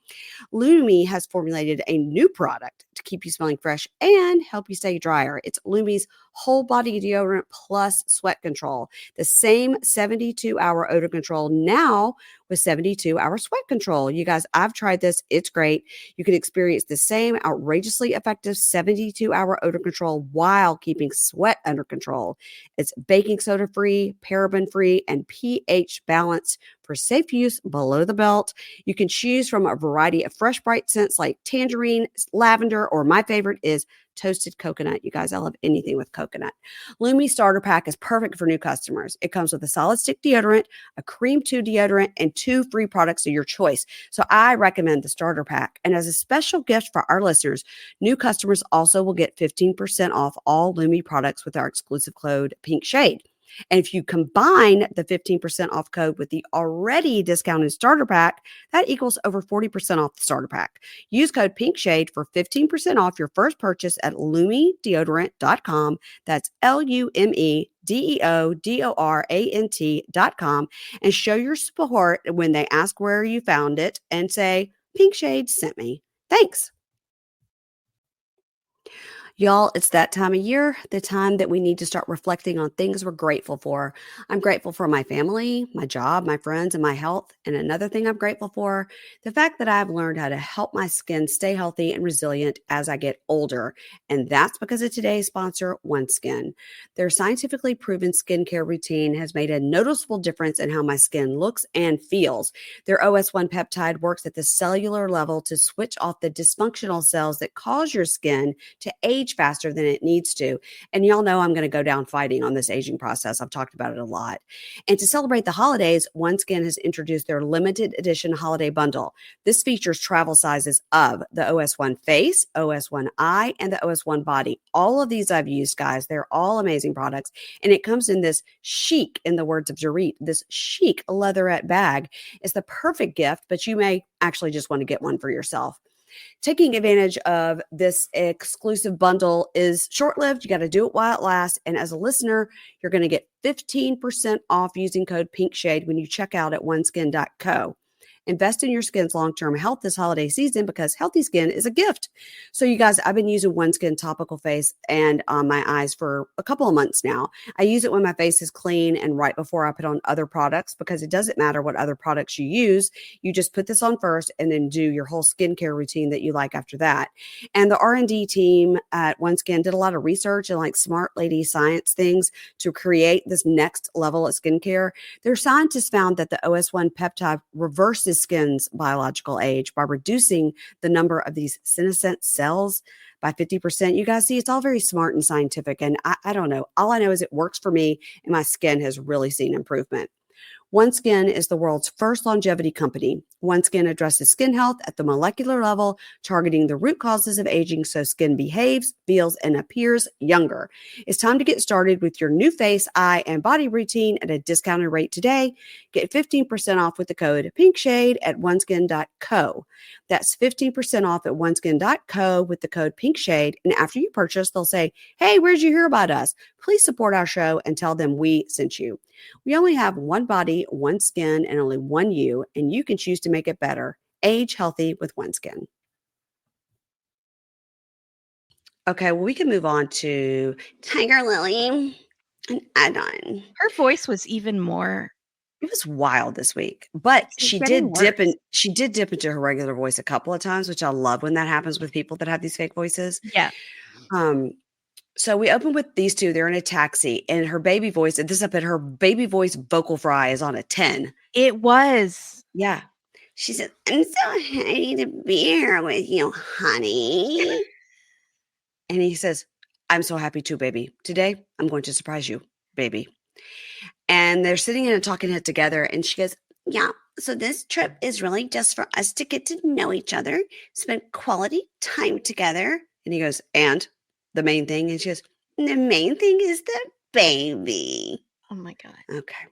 Speaker 1: Lumi has formulated a new product to keep you smelling fresh and help you stay drier. It's Lumi's whole body deodorant plus sweat control. The same 72-hour odor control now with 72-hour sweat control. You guys, I've tried this. It's great. You can experience the same outrageously effective 72-hour odor control while keeping sweat under control. It's baking soda free, paraben free, and pH balanced for safe use below the belt. You can choose from a variety of fresh, bright scents like tangerine, lavender, or my favorite is toasted coconut. You guys, I love anything with coconut. Lumi Starter Pack is perfect for new customers. It comes with a solid stick deodorant, a cream 2 deodorant, and 2 free products of your choice. So I recommend the Starter Pack. And as a special gift for our listeners, new customers also will get 15% off all Lumi products with our exclusive code PINKSHADE. And if you combine the 15% off code with the already discounted starter pack, that equals over 40% off the starter pack. Use code PINKSHADE for 15% off your first purchase at LumiDeodorant.com. That's LumiDeodorant.com. And show your support when they ask where you found it and say, PINKSHADE sent me. Thanks. Y'all, it's that time of year, the time that we need to start reflecting on things we're grateful for. I'm grateful for my family, my job, my friends, and my health. And another thing I'm grateful for, the fact that I've learned how to help my skin stay healthy and resilient as I get older. And that's because of today's sponsor, OneSkin. Their scientifically proven skincare routine has made a noticeable difference in how my skin looks and feels. Their OS1 peptide works at the cellular level to switch off the dysfunctional cells that cause your skin to age faster than it needs to. And y'all know I'm going to go down fighting on this aging process. I've talked about it a lot. And to celebrate the holidays, OneSkin has introduced their limited edition holiday bundle. This features travel sizes of the OS1 face, OS1 eye, and the OS1 body. All of these I've used, guys. They're all amazing products. And it comes in this chic, in the words of Jarit, this chic leatherette bag. It's the perfect gift, but you may actually just want to get one for yourself. Taking advantage of this exclusive bundle is short-lived. You got to do it while it lasts. And as a listener, you're going to get 15% off using code PINKSHADE when you check out at oneskin.co. Invest in your skin's long-term health this holiday season because healthy skin is a gift. So you guys, I've been using OneSkin topical face and on my eyes for a couple of months now. I use it when my face is clean and right before I put on other products because it doesn't matter what other products you use. You just put this on first and then do your whole skincare routine that you like after that. And the R&D team at OneSkin did a lot of research and like smart lady science things to create this next level of skincare. Their scientists found that the OS1 peptide reverses skin's biological age by reducing the number of these senescent cells by 50%. You guys see, it's all very smart and scientific. And I don't know. All I know is it works for me and my skin has really seen improvement. OneSkin is the world's first longevity company. OneSkin addresses skin health at the molecular level, targeting the root causes of aging so skin behaves, feels, and appears younger. It's time to get started with your new face, eye, and body routine at a discounted rate today. Get 15% off with the code PINKSHADE at oneskin.co. That's 15% off at oneskin.co with the code PINKSHADE. And after you purchase, they'll say, hey, where'd you hear about us? Please support our show and tell them we sent you. We only have one body, one skin, and only one you, and you can choose to make it better. Age healthy with OneSkin. Okay, well, we can move on to Tigerlily and Adnan.
Speaker 2: Her voice was even more.
Speaker 1: It was wild this week, but she did dip into her regular voice a couple of times, which I love when that happens with people that have these fake voices.
Speaker 2: Yeah.
Speaker 1: So we open with these two. They're in a taxi, and her baby voice, her baby voice vocal fry is on a 10.
Speaker 2: It was.
Speaker 1: Yeah. She said, I'm so happy to be here with you, honey. And he says, I'm so happy too, baby. Today, I'm going to surprise you, baby. And they're sitting in a talking head together, and she goes, yeah, so this trip is really just for us to get to know each other, spend quality time together. And he goes, and the main thing? And she goes, the main thing is the baby.
Speaker 2: Oh my God.
Speaker 1: Okay.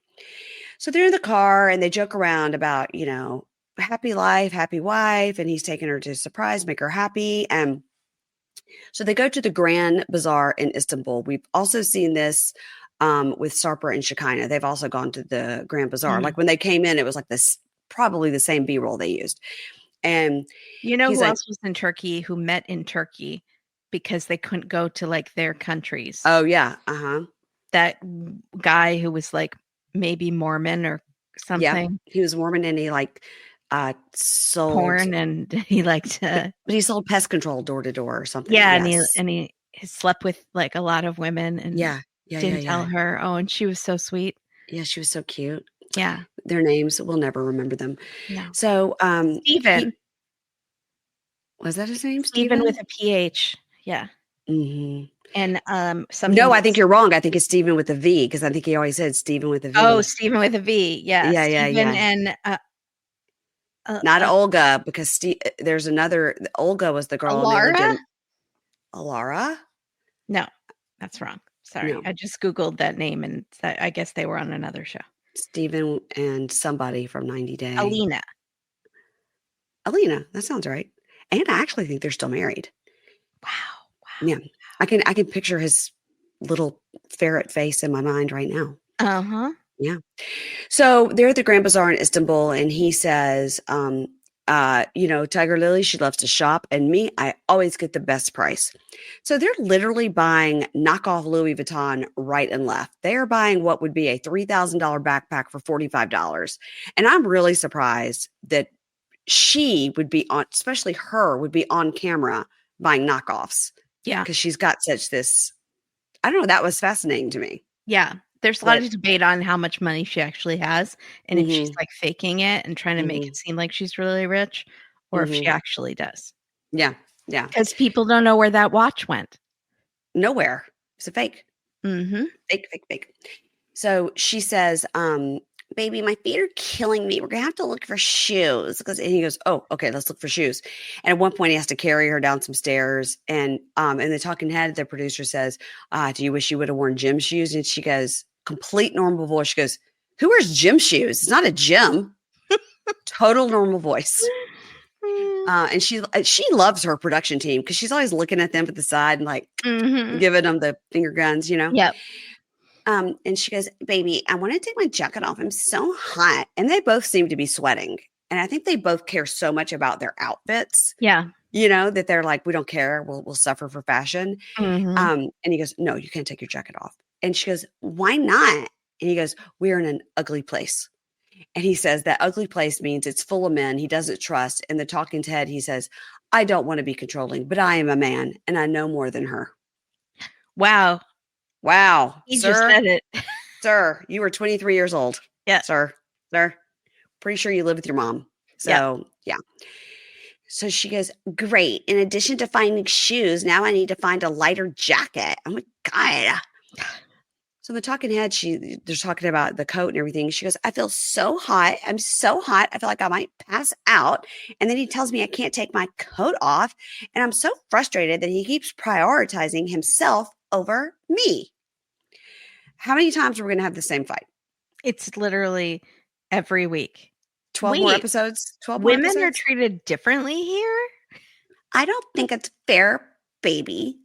Speaker 1: So they're in the car and they joke around about, happy life, happy wife. And he's taking her to surprise, make her happy. And so they go to the Grand Bazaar in Istanbul. We've also seen this with Sarper and Shekinah. They've also gone to the Grand Bazaar.
Speaker 2: Mm-hmm.
Speaker 1: Like when they came in, it was like this, probably the same B-roll they used. And
Speaker 2: who else was in Turkey who met in Turkey because they couldn't go to like their countries?
Speaker 1: Oh yeah. Uh-huh.
Speaker 2: That guy who was like maybe Mormon or something.
Speaker 1: Yeah, he was Mormon and he like sold
Speaker 2: porn and he liked
Speaker 1: but he sold pest control door to door or something.
Speaker 2: Yeah,
Speaker 1: yes.
Speaker 2: and he slept with like a lot of women and didn't tell her. Oh, and she was so sweet.
Speaker 1: Yeah, she was so cute.
Speaker 2: Yeah.
Speaker 1: Their names, we'll never remember them.
Speaker 2: No.
Speaker 1: So
Speaker 2: Stephen.
Speaker 1: Was that his name?
Speaker 2: Stephen with a PH. Yeah.
Speaker 1: Mm-hmm.
Speaker 2: And
Speaker 1: no, I think you're wrong. I think it's Stephen with a V because I think he always said Stephen with a V.
Speaker 2: Oh, Stephen with a V. Yeah. Stephen and
Speaker 1: not Olga because there's another. Olga was the girl.
Speaker 2: Alara?
Speaker 1: Alara?
Speaker 2: No, that's wrong. Sorry. No. I just Googled that name and I guess they were on another show.
Speaker 1: Stephen and somebody from 90 Day.
Speaker 2: Alina.
Speaker 1: That sounds right. And I actually think they're still married.
Speaker 2: Wow.
Speaker 1: Yeah. I can picture his little ferret face in my mind right now.
Speaker 2: Uh-huh.
Speaker 1: Yeah. So they're at the Grand Bazaar in Istanbul and he says, Tigerlily, she loves to shop and me, I always get the best price. So they're literally buying knockoff Louis Vuitton right and left. They are buying what would be a $3,000 backpack for $45. And I'm really surprised that she would be on, especially her would be on camera buying knockoffs.
Speaker 2: Yeah.
Speaker 1: Because she's got such this, I don't know, that was fascinating to me.
Speaker 2: Yeah. There's a lot of debate on how much money she actually has and if she's like faking it and trying to make it seem like she's really rich or if she actually does.
Speaker 1: Yeah. Yeah.
Speaker 2: Because people don't know where that watch went.
Speaker 1: Nowhere. It's a fake.
Speaker 2: Mm-hmm.
Speaker 1: Fake. So she says, baby, my feet are killing me. We're going to have to look for shoes. And he goes, oh, okay, let's look for shoes. And at one point he has to carry her down some stairs. And in the talking head, the producer says, do you wish you would have worn gym shoes? And she goes, complete normal voice. She goes, who wears gym shoes? It's not a gym. Total normal voice. And she loves her production team because she's always looking at them at the side and like giving them the finger guns,
Speaker 2: Yep.
Speaker 1: And she goes, baby, I want to take my jacket off. I'm so hot. And they both seem to be sweating. And I think they both care so much about their outfits.
Speaker 2: Yeah.
Speaker 1: That they're like, we don't care. We'll suffer for fashion.
Speaker 2: Mm-hmm.
Speaker 1: And he goes, no, you can't take your jacket off. And she goes, why not? And he goes, we're in an ugly place. And he says that ugly place means it's full of men he doesn't trust. And the talking head, he says, I don't want to be controlling, but I am a man and I know more than her.
Speaker 2: Wow.
Speaker 1: He
Speaker 2: just said it.
Speaker 1: Sir, you were 23 years old.
Speaker 2: Yeah.
Speaker 1: Sir. Pretty sure you live with your mom. So, yeah. So she goes, great. In addition to finding shoes, now I need to find a lighter jacket. Oh my God. So the talking head, they're talking about the coat and everything. She goes, I feel so hot. I'm so hot. I feel like I might pass out. And then he tells me I can't take my coat off. And I'm so frustrated that he keeps prioritizing himself over me. How many times are we going to have the same fight?
Speaker 2: It's literally every week.
Speaker 1: 12 more episodes? 12
Speaker 2: women
Speaker 1: more episodes?
Speaker 2: are treated differently here?
Speaker 1: I don't think it's fair, baby.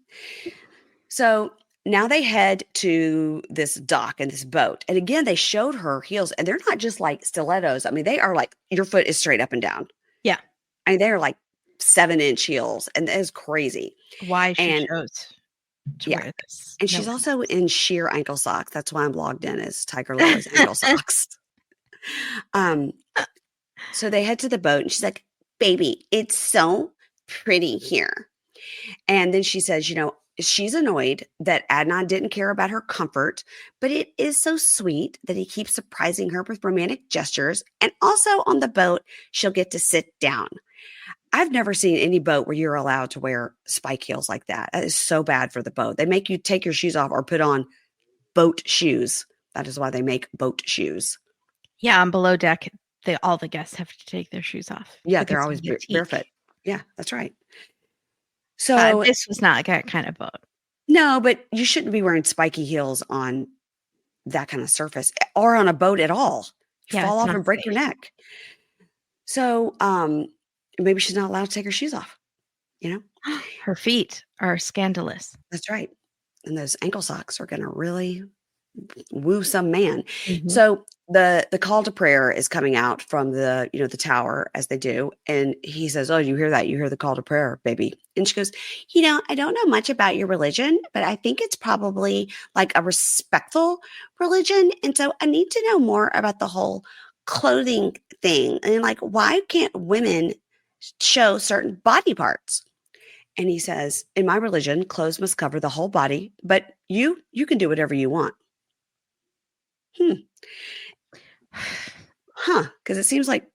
Speaker 1: So now they head to this dock and this boat. And again, they showed her heels. And they're not just like stilettos. I mean, they are like, your foot is straight up and down.
Speaker 2: Yeah.
Speaker 1: I mean, they're like 7-inch heels. And that is crazy.
Speaker 2: Why she chose to wear this.
Speaker 1: And she's also in sheer ankle socks. That's why I'm logged in as Tigerlily's ankle socks. So they head to the boat and she's like, baby, it's so pretty here. And then she says, she's annoyed that Adnan didn't care about her comfort, but it is so sweet that he keeps surprising her with romantic gestures. And also on the boat, she'll get to sit down. I've never seen any boat where you're allowed to wear spike heels like that. That is so bad for the boat. They make you take your shoes off or put on boat shoes. That is why they make boat shoes.
Speaker 2: Yeah, on below deck, all the guests have to take their shoes off.
Speaker 1: Yeah, they're always barefoot. Yeah, that's right. So
Speaker 2: this was not that kind of boat.
Speaker 1: No, but you shouldn't be wearing spiky heels on that kind of surface or on a boat at all. You
Speaker 2: Yeah,
Speaker 1: fall
Speaker 2: it's
Speaker 1: off
Speaker 2: not
Speaker 1: and break your
Speaker 2: safe.
Speaker 1: neck. So, maybe she's not allowed to take her shoes off, you know?
Speaker 2: Her feet are scandalous.
Speaker 1: That's right. And those ankle socks are gonna really woo some man.
Speaker 2: Mhm.
Speaker 1: So the call to prayer is coming out from the, the tower as they do. And he says, "Oh, you hear that? You hear the call to prayer, baby." And she goes, "I don't know much about your religion, but I think it's probably like a respectful religion. And so I need to know more about the whole clothing thing. And like, why can't women show certain body parts?" And he says, "In my religion, clothes must cover the whole body, but you can do whatever you want." Hmm. Huh, because it seems like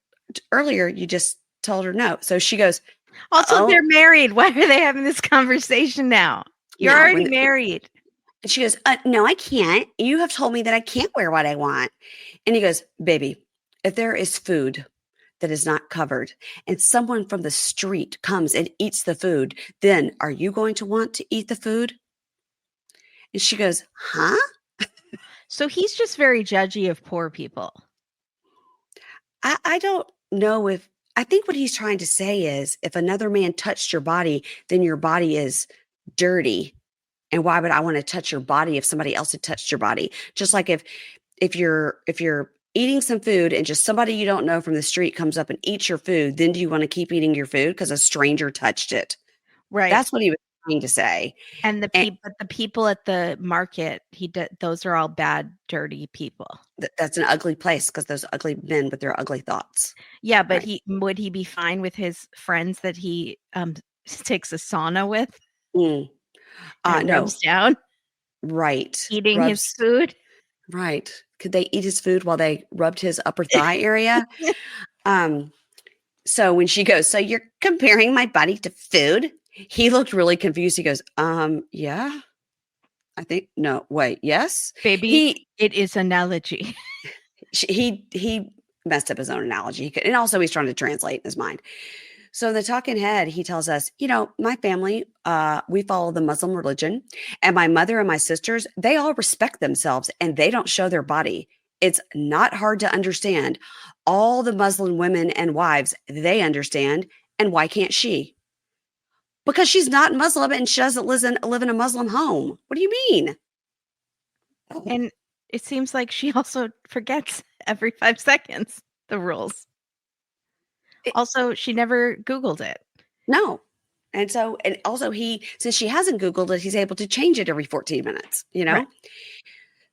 Speaker 1: earlier you just told her no. So she goes,
Speaker 2: Also,
Speaker 1: "Oh,
Speaker 2: they're married. Why are they having this conversation now? You're
Speaker 1: no."
Speaker 2: already married.
Speaker 1: And she goes, "No, I can't. You have told me that I can't wear what I want." And he goes, "Baby, if there is food that is not covered and someone from the street comes and eats the food, then are you going to want to eat the food?" And she goes, "Huh?"
Speaker 2: So he's just very judgy of poor people.
Speaker 1: I don't know if I think what he's trying to say is if another man touched your body, then your body is dirty. And why would I want to touch your body if somebody else had touched your body? Just like if you're eating some food and just somebody you don't know from the street comes up and eats your food, then do you want to keep eating your food because a stranger touched it?
Speaker 2: Right.
Speaker 1: That's what he was trying to say.
Speaker 2: And
Speaker 1: And
Speaker 2: the people at the market, those are all bad, dirty people.
Speaker 1: that's an ugly place because those ugly men with their ugly thoughts.
Speaker 2: Yeah, but
Speaker 1: Right.
Speaker 2: would he be fine with his friends that he takes a sauna with
Speaker 1: Mm.
Speaker 2: and
Speaker 1: No.
Speaker 2: rubs down,
Speaker 1: Right.
Speaker 2: eating his
Speaker 1: Rubs.
Speaker 2: food?
Speaker 1: Right. Could they eat his food while they rubbed his upper thigh area? Um, so when she goes, "So you're comparing my body to food?" He looked really confused. He goes, yeah, I think, no, wait, yes.
Speaker 2: Baby,
Speaker 1: He,
Speaker 2: it is analogy.
Speaker 1: he messed up his own analogy. And also he's trying to translate in his mind. So in the talking head, he tells us, "My family, we follow the Muslim religion, and my mother and my sisters, they all respect themselves and they don't show their body. It's not hard to understand. All the Muslim women and wives, they understand. And why can't she?" Because she's not Muslim and she doesn't live in a Muslim home. What do you mean?
Speaker 2: And it seems like she also forgets every 5 seconds the rules.
Speaker 1: It-
Speaker 2: Also, she never Googled it.
Speaker 1: no. And also since she hasn't Googled it, he's able to change it every 14 minutes, you
Speaker 2: Right.
Speaker 1: know?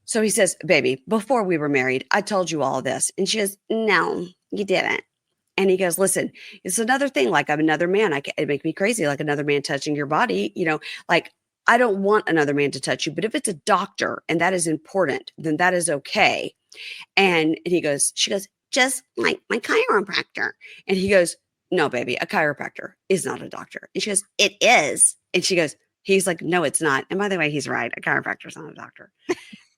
Speaker 1: So he says, "Baby, before we were married, I told you all this." And she goes, "No, you didn't." And he goes, "Listen, it's another thing. Like I'm another man. It make me crazy. Like another man touching your body, like I don't want another man to touch you. But if it's a doctor and that is important, then that is okay." And she goes, "Just like my chiropractor." And he goes, "No, baby, a chiropractor is not a doctor." And she goes, "It is." And he's like, "No, it's not." And by the way, he's right. A chiropractor is not a doctor.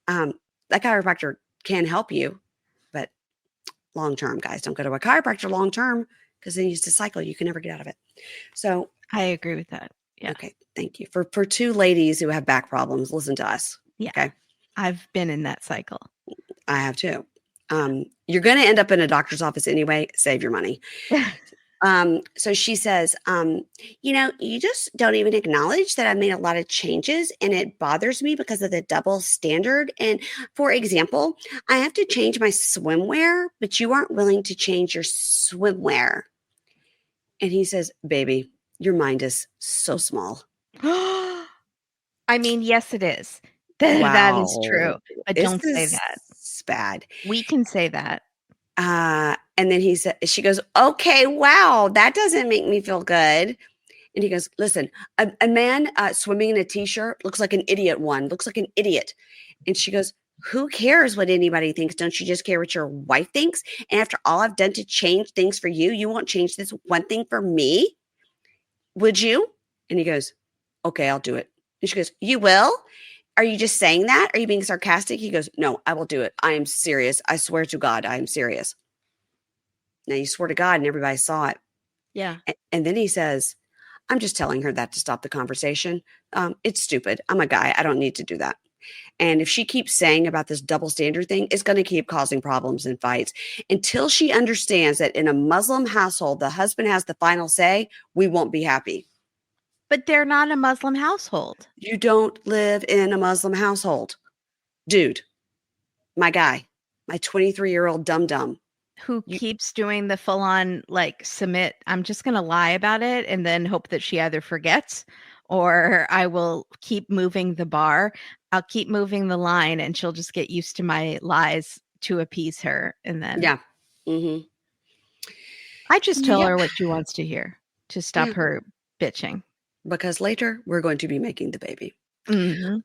Speaker 1: Um, that chiropractor can help you, but long term, guys, don't go to a chiropractor long term because then it's a cycle. You can never get out of it. So,
Speaker 2: I agree with that. Yeah.
Speaker 1: okay, thank you. For two ladies who have back problems, listen to us.
Speaker 2: Yeah.
Speaker 1: Okay.
Speaker 2: I've been in that cycle.
Speaker 1: I have too. You're going to end up in a doctor's office anyway. Save your money. So she says, "You just don't even acknowledge that I made a lot of changes and it bothers me because of the double standard. And for example, I have to change my swimwear, but you aren't willing to change your swimwear." And he says, "Baby, your mind is so small."
Speaker 2: I mean, yes, it is. That is true,
Speaker 1: Wow.
Speaker 2: but
Speaker 1: This
Speaker 2: don't say
Speaker 1: is
Speaker 2: that.
Speaker 1: bad.
Speaker 2: We can say that.
Speaker 1: And then she goes, "Okay, wow, that doesn't make me feel good." And he goes, "Listen, a man swimming in a t-shirt looks like an idiot looks like an idiot." And she goes, "Who cares what anybody thinks? Don't you just care what your wife thinks? And after all I've done to change things for you, you won't change this one thing for me? Would you?" And he goes, "Okay, I'll do it." And she goes, "You will? Are you just saying that? Are you being sarcastic?" He goes, "No, I will do it. I am serious. I swear to God, I am serious." Now you swear to God and everybody saw it.
Speaker 2: Yeah.
Speaker 1: And then he says, I'm just telling her that to stop the conversation. It's stupid. I'm a guy. I don't need to do that. And if she keeps saying about this double standard thing, it's going to keep causing problems and fights until she understands that in a Muslim household, the husband has the final say. We won't be happy.
Speaker 2: But they're not a Muslim household.
Speaker 1: You don't live in a Muslim household. Dude, my guy, my 23-year-old dum-dum.
Speaker 2: Who keeps doing the full-on, like, submit, I'm just going to lie about it and then hope that she either forgets or I will keep moving the bar. I'll keep moving the line and she'll just get used to my lies to appease her. And then
Speaker 1: yeah. Mm-hmm.
Speaker 2: I just tell her what she wants to hear to stop her bitching.
Speaker 1: Because later we're going to be making the baby.
Speaker 2: Mm-hmm.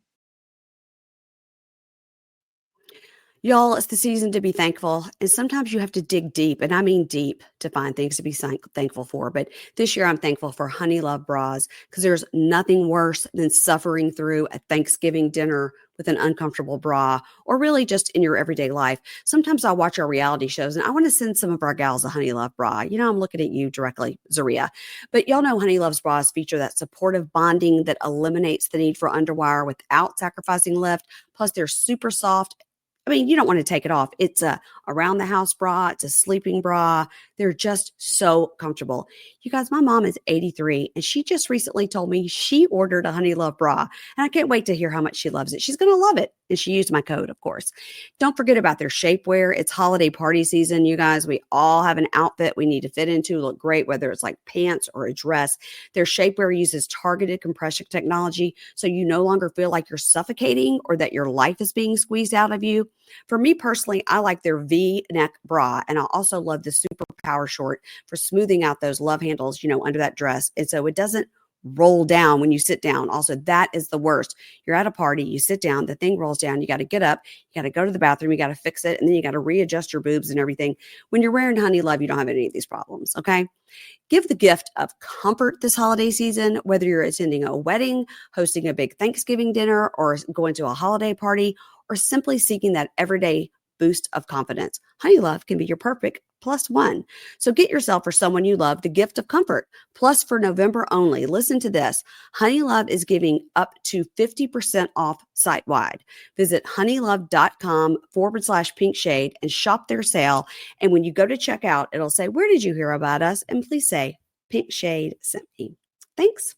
Speaker 1: Y'all, it's the season to be thankful. And sometimes you have to dig deep, and I mean deep, to find things to be thankful for. But this year I'm thankful for Honey Love bras because there's nothing worse than suffering through a Thanksgiving dinner with an uncomfortable bra, or really just in your everyday life. Sometimes I'll watch our reality shows and I want to send some of our gals a Honey Love bra. You know, I'm looking at you directly, Zaria. But y'all know Honey Love's bras feature that supportive bonding that eliminates the need for underwire without sacrificing lift. Plus, they're super soft. I mean, you don't want to take it off. It's a around the house bra. It's a sleeping bra. They're just so comfortable. You guys, my mom is 83 and she just recently told me she ordered a Honey Love bra and I can't wait to hear how much she loves it. She's going to love it. And she used my code, of course. Don't forget about their shapewear. It's holiday party season, you guys. We all have an outfit we need to fit into, look great, whether it's like pants or a dress. Their shapewear uses targeted compression technology, so you no longer feel like you're suffocating or that your life is being squeezed out of you. For me personally, I like their V-neck bra, and I also love the Super Power Short for smoothing out those love handles, under that dress. And so it doesn't roll down when you sit down. Also, that is the worst. You're at a party, you sit down, the thing rolls down, you got to get up, you got to go to the bathroom, you got to fix it, and then you got to readjust your boobs and everything. When you're wearing Honey Love, you don't have any of these problems, okay? Give the gift of comfort this holiday season, whether you're attending a wedding, hosting a big Thanksgiving dinner, or going to a holiday party, or simply seeking that everyday boost of confidence. Honey Love can be your perfect +1. So get yourself or someone you love the gift of comfort. Plus, for November only, listen to this. Honey Love is giving up to 50% off site-wide. Visit honeylove.com/pink shade and shop their sale. And when you go to checkout, it'll say, "Where did you hear about us?" And please say, "Pink Shade sent me." Thanks.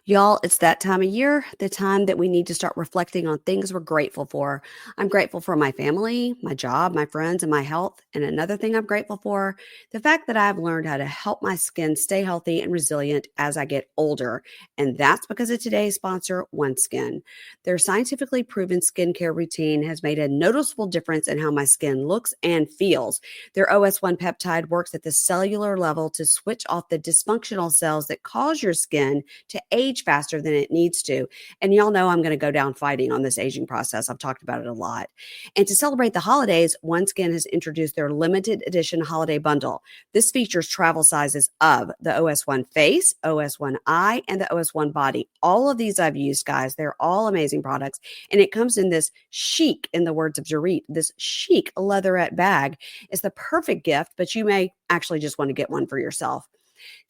Speaker 1: Y'all, it's that time of year, the time that we need to start reflecting on things we're grateful for. I'm grateful for my family, my job, my friends, and my health. And another thing I'm grateful for, the fact that I've learned how to help my skin stay healthy and resilient as I get older. And that's because of today's sponsor, OneSkin. Their scientifically proven skincare routine has made a noticeable difference in how my skin looks and feels. Their OS1 peptide works at the cellular level to switch off the dysfunctional cells that cause your skin to age faster than it needs to. And y'all know I'm going to go down fighting on this aging process. I've talked about it a lot. And to celebrate the holidays, OneSkin has introduced their limited edition holiday bundle. This features travel sizes of the OS1 face, OS1 eye, and the OS1 body. All of these I've used, guys. They're all amazing products. And it comes in this chic, in the words of Jarit, this chic leatherette bag. It's the perfect gift, but you may actually just want to get one for yourself.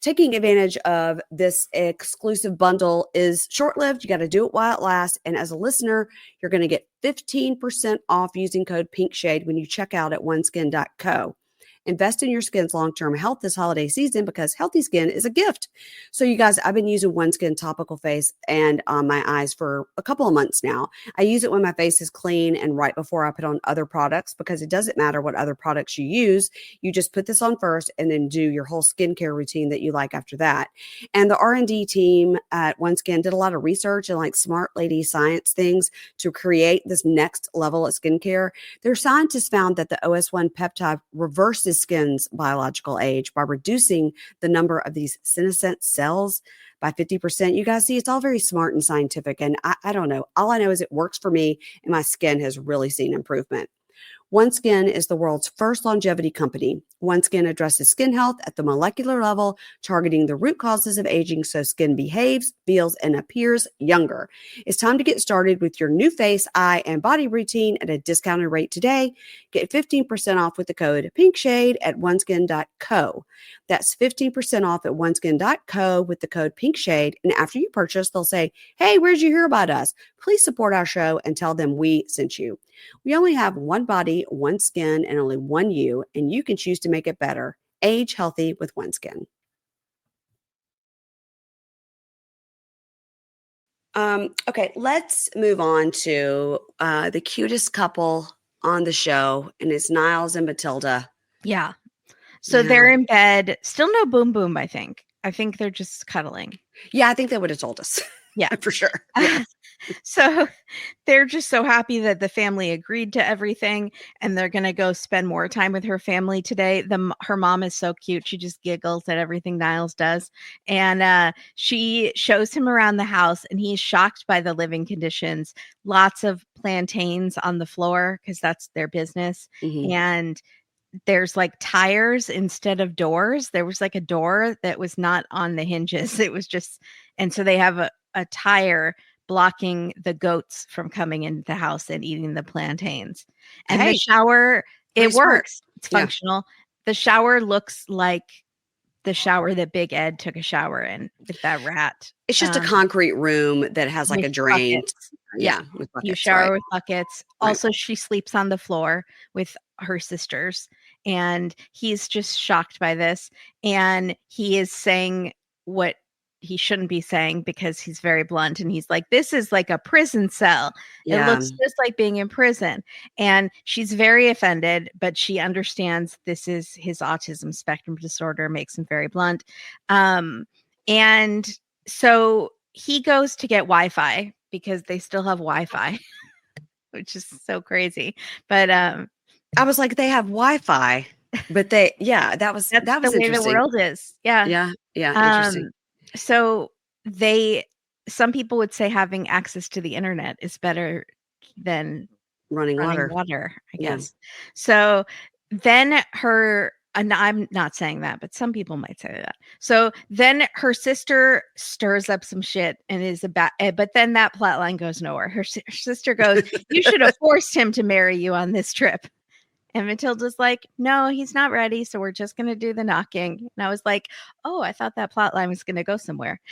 Speaker 1: Taking advantage of this exclusive bundle is short-lived. You got to do it while it lasts. And as a listener, you're going to get 15% off using code PINKSHADE when you check out at oneskin.co. Invest in your skin's long-term health this holiday season because healthy skin is a gift. So you guys, I've been using OneSkin topical face and on my eyes for a couple of months now. I use it when my face is clean and right before I put on other products because it doesn't matter what other products you use. You just put this on first and then do your whole skincare routine that you like after that. And the R&D team at OneSkin did a lot of research and like smart lady science things to create this next level of skincare. Their scientists found that the OS1 peptide reverses skin's biological age by reducing the number of these senescent cells by 50%. You guys see, it's all very smart and scientific. And I don't know. All I know is it works for me and my skin has really seen improvement. OneSkin is the world's first longevity company. OneSkin addresses skin health at the molecular level, targeting the root causes of aging so skin behaves, feels, and appears younger. It's time to get started with your new face, eye, and body routine at a discounted rate today. Get 15% off with the code PINKSHADE at oneskin.co. That's 15% off at oneskin.co with the code PINKSHADE. And after you purchase, they'll say, hey, where'd you hear about us? Please support our show and tell them we sent you. We only have one body, one skin, and only one you, and you can choose to make it better. Age healthy with OneSkin. Okay, let's move on to the cutest couple on the show, and it's Niles and Matilda.
Speaker 2: Yeah. So they're in bed. Still no boom boom, I think. I think they're just cuddling.
Speaker 1: Yeah, I think they would have told us.
Speaker 2: Yeah.
Speaker 1: For sure. Yeah.
Speaker 2: So they're just so happy that the family agreed to everything, and they're going to go spend more time with her family today. Her mom is so cute. She just giggles at everything Niles does. And she shows him around the house, and he's shocked by the living conditions. Lots of plantains on the floor because that's their business. Mm-hmm. And there's like tires instead of doors. There was like a door that was not on the hinges. It was just, and so they have a tire blocking the goats from coming into the house and eating the plantains. And the shower, it works. It's functional. The shower looks like the shower that Big Ed took a shower in with that rat.
Speaker 1: It's just a concrete room that has like a drain.
Speaker 2: Buckets. Yeah. With buckets, you shower with buckets. Right. Also, she sleeps on the floor with her sisters, and he's just shocked by this. And he is saying what he shouldn't be saying because he's very blunt, and he's like, this is like a prison cell. Yeah. It looks just like being in prison. And she's very offended, but she understands this is his autism spectrum disorder, makes him very blunt. And so he goes to get Wi-Fi because they still have Wi-Fi, which is so crazy. But
Speaker 1: I was like, they have Wi-Fi, but that was
Speaker 2: the way the world is. Yeah.
Speaker 1: Interesting.
Speaker 2: So some people would say having access to the internet is better than running water, I guess. So then and I'm not saying that, but some people might say that. So then her sister stirs up some shit and is but then that plot line goes nowhere. Her sister goes, you should have forced him to marry you on this trip. And Matilda's like, no, he's not ready. So we're just going to do the knocking. And I was like, oh, I thought that plot line was going to go somewhere.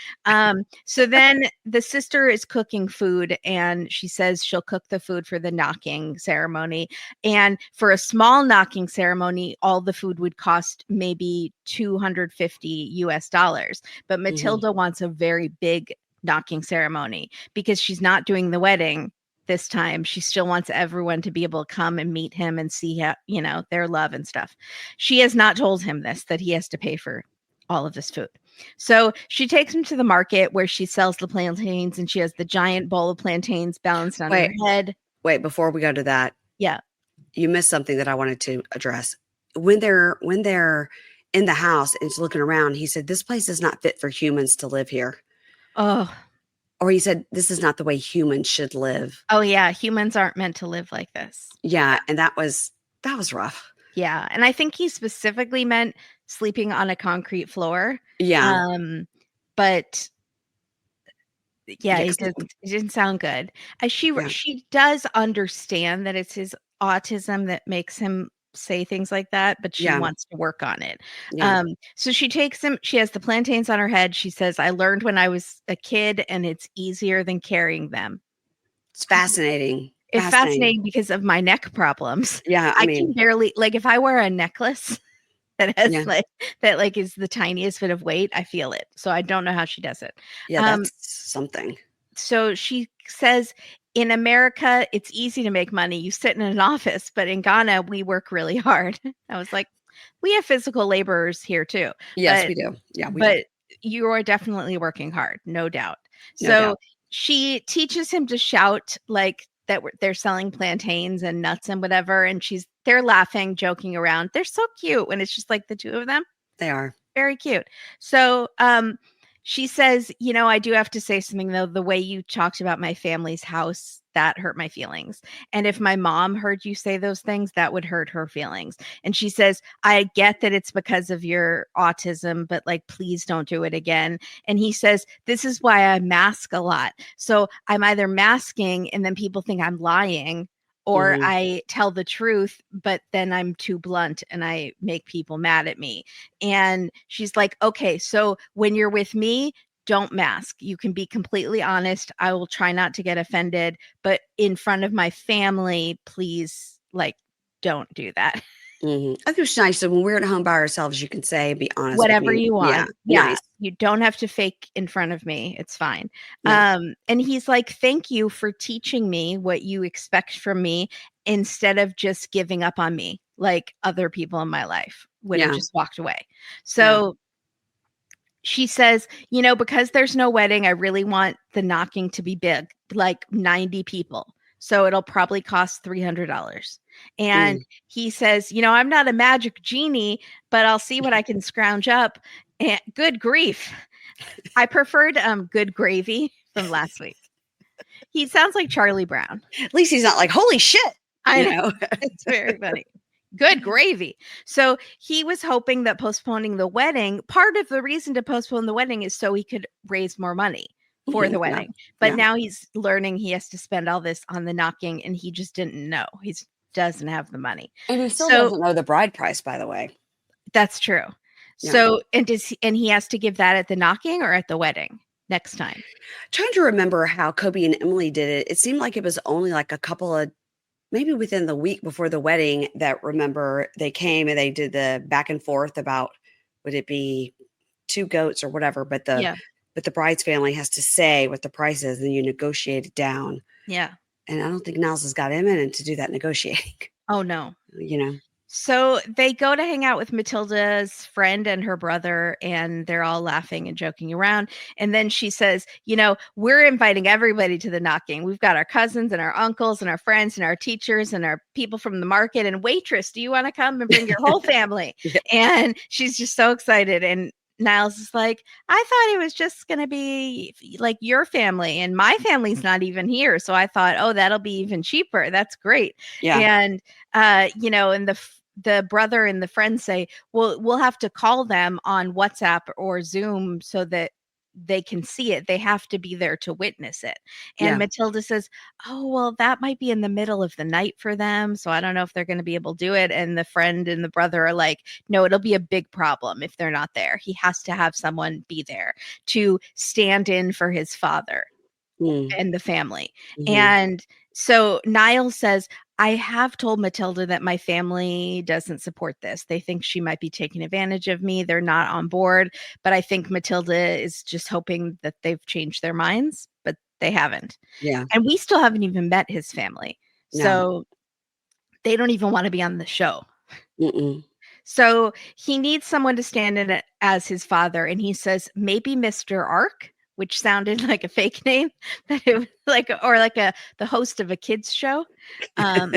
Speaker 2: So then the sister is cooking food, and she says she'll cook the food for the knocking ceremony. And for a small knocking ceremony, all the food would cost maybe $250 US. But Matilda wants a very big knocking ceremony because she's not doing the wedding this time. She still wants everyone to be able to come and meet him and see how, their love and stuff. She has not told him this, that he has to pay for all of this food. So she takes him to the market where she sells the plantains, and she has the giant bowl of plantains balanced on her head.
Speaker 1: Wait, before we go to that.
Speaker 2: Yeah.
Speaker 1: You missed something that I wanted to address. When they're in the house and he's looking around, he said, this place is not fit for humans to live here.
Speaker 2: Oh,
Speaker 1: or he said, this is not the way humans should live.
Speaker 2: Oh, yeah. Humans aren't meant to live like this.
Speaker 1: Yeah. And that was rough.
Speaker 2: Yeah. And I think he specifically meant sleeping on a concrete floor.
Speaker 1: Yeah.
Speaker 2: But yeah, it didn't sound good. She does understand that it's his autism that makes him say things like that, but she wants to work on it. So she takes him, she has the plantains on her head. She says, I learned when I was a kid, and it's easier than carrying them.
Speaker 1: It's fascinating.
Speaker 2: It's fascinating because of my neck problems.
Speaker 1: Yeah.
Speaker 2: I can barely, like, if I wear a necklace that has that is the tiniest bit of weight, I feel it. So I don't know how she does it.
Speaker 1: Yeah, that's something.
Speaker 2: So she says, in America, it's easy to make money. You sit in an office, but in Ghana, we work really hard. I was like, we have physical laborers here too.
Speaker 1: Yes, we do. Yeah,
Speaker 2: but you are definitely working hard, no doubt. So she teaches him to shout like that they're selling plantains and nuts and whatever. And they're laughing, joking around. They're so cute when it's just like the two of them.
Speaker 1: They are.
Speaker 2: Very cute. So, she says, I do have to say something, though. The way you talked about my family's house that hurt my feelings. And if my mom heard you say those things, that would hurt her feelings. And she says, I get that it's because of your autism, but like, please don't do it again. And he says, this is why I mask a lot. So I'm either masking and then people think I'm lying, or I tell the truth, but then I'm too blunt and I make people mad at me. And she's like, okay, so when you're with me, don't mask. You can be completely honest. I will try not to get offended, but in front of my family, please, like, don't do that.
Speaker 1: I think it's nice. So when we're at home by ourselves, you can say, be honest
Speaker 2: whatever
Speaker 1: with me.
Speaker 2: you want.
Speaker 1: Yeah. Nice.
Speaker 2: You don't have to fake in front of me. It's fine. Yeah. And he's like, thank you for teaching me what you expect from me instead of just giving up on me like other people in my life would have just walked away. So she says, you know, because there's no wedding, I really want the knocking to be big, like 90 people. So it'll probably cost $300. And he says, you know, I'm not a magic genie, but I'll see what I can scrounge up. And good grief. I preferred good gravy from last week. He sounds like Charlie Brown.
Speaker 1: At least he's not like, holy shit.
Speaker 2: I know. It's very funny. Good gravy. So he was hoping that postponing the wedding, part of the reason to postpone the wedding is so he could raise more money for the wedding. But now he's learning he has to spend all this on the knocking, and he just didn't know. He doesn't have the money.
Speaker 1: And he still doesn't know the bride price, by the way.
Speaker 2: That's true. Yeah. So, and he has to give that at the knocking or at the wedding next time?
Speaker 1: Trying to remember how Kobe and Emily did it. It seemed like it was only like a couple of, maybe within the week before the wedding, that remember they came and they did the back and forth about, would it be 2 goats or whatever, but the bride's family has to say what the price is, and you negotiate it down.
Speaker 2: Yeah.
Speaker 1: And I don't think Niles has got him in to do that negotiating.
Speaker 2: Oh, no.
Speaker 1: You know.
Speaker 2: So they go to hang out with Matilda's friend and her brother, and they're all laughing and joking around. And then she says, you know, we're inviting everybody to the knocking. We've got our cousins and our uncles and our friends and our teachers and our people from the market and waitress. Do you want to come and bring your whole family? And she's just so excited. And Niles is like, I thought it was just going to be like your family, and my family's not even here. So I thought, oh, that'll be even cheaper. That's great. Yeah. And, you know, and the brother and the friend say, well, we'll have to call them on WhatsApp or Zoom so that they can see it. They have to be there to witness it. And Matilda says, oh, well, that might be in the middle of the night for them. So I don't know if they're going to be able to do it. And the friend and the brother are like, no, it'll be a big problem if they're not there. He has to have someone be there to stand in for his father and the family. And so Niles says, I have told Matilda that my family doesn't support this. They think she might be taking advantage of me. They're not on board. But I think Matilda is just hoping that they've changed their minds, but they haven't. Yeah. And we still haven't even met his family. No. So they don't even want to be on the show. So he needs someone to stand in as his father. And he says, maybe Mr. Ark, which sounded like a fake name, that it was like, or like the host of a kids show. But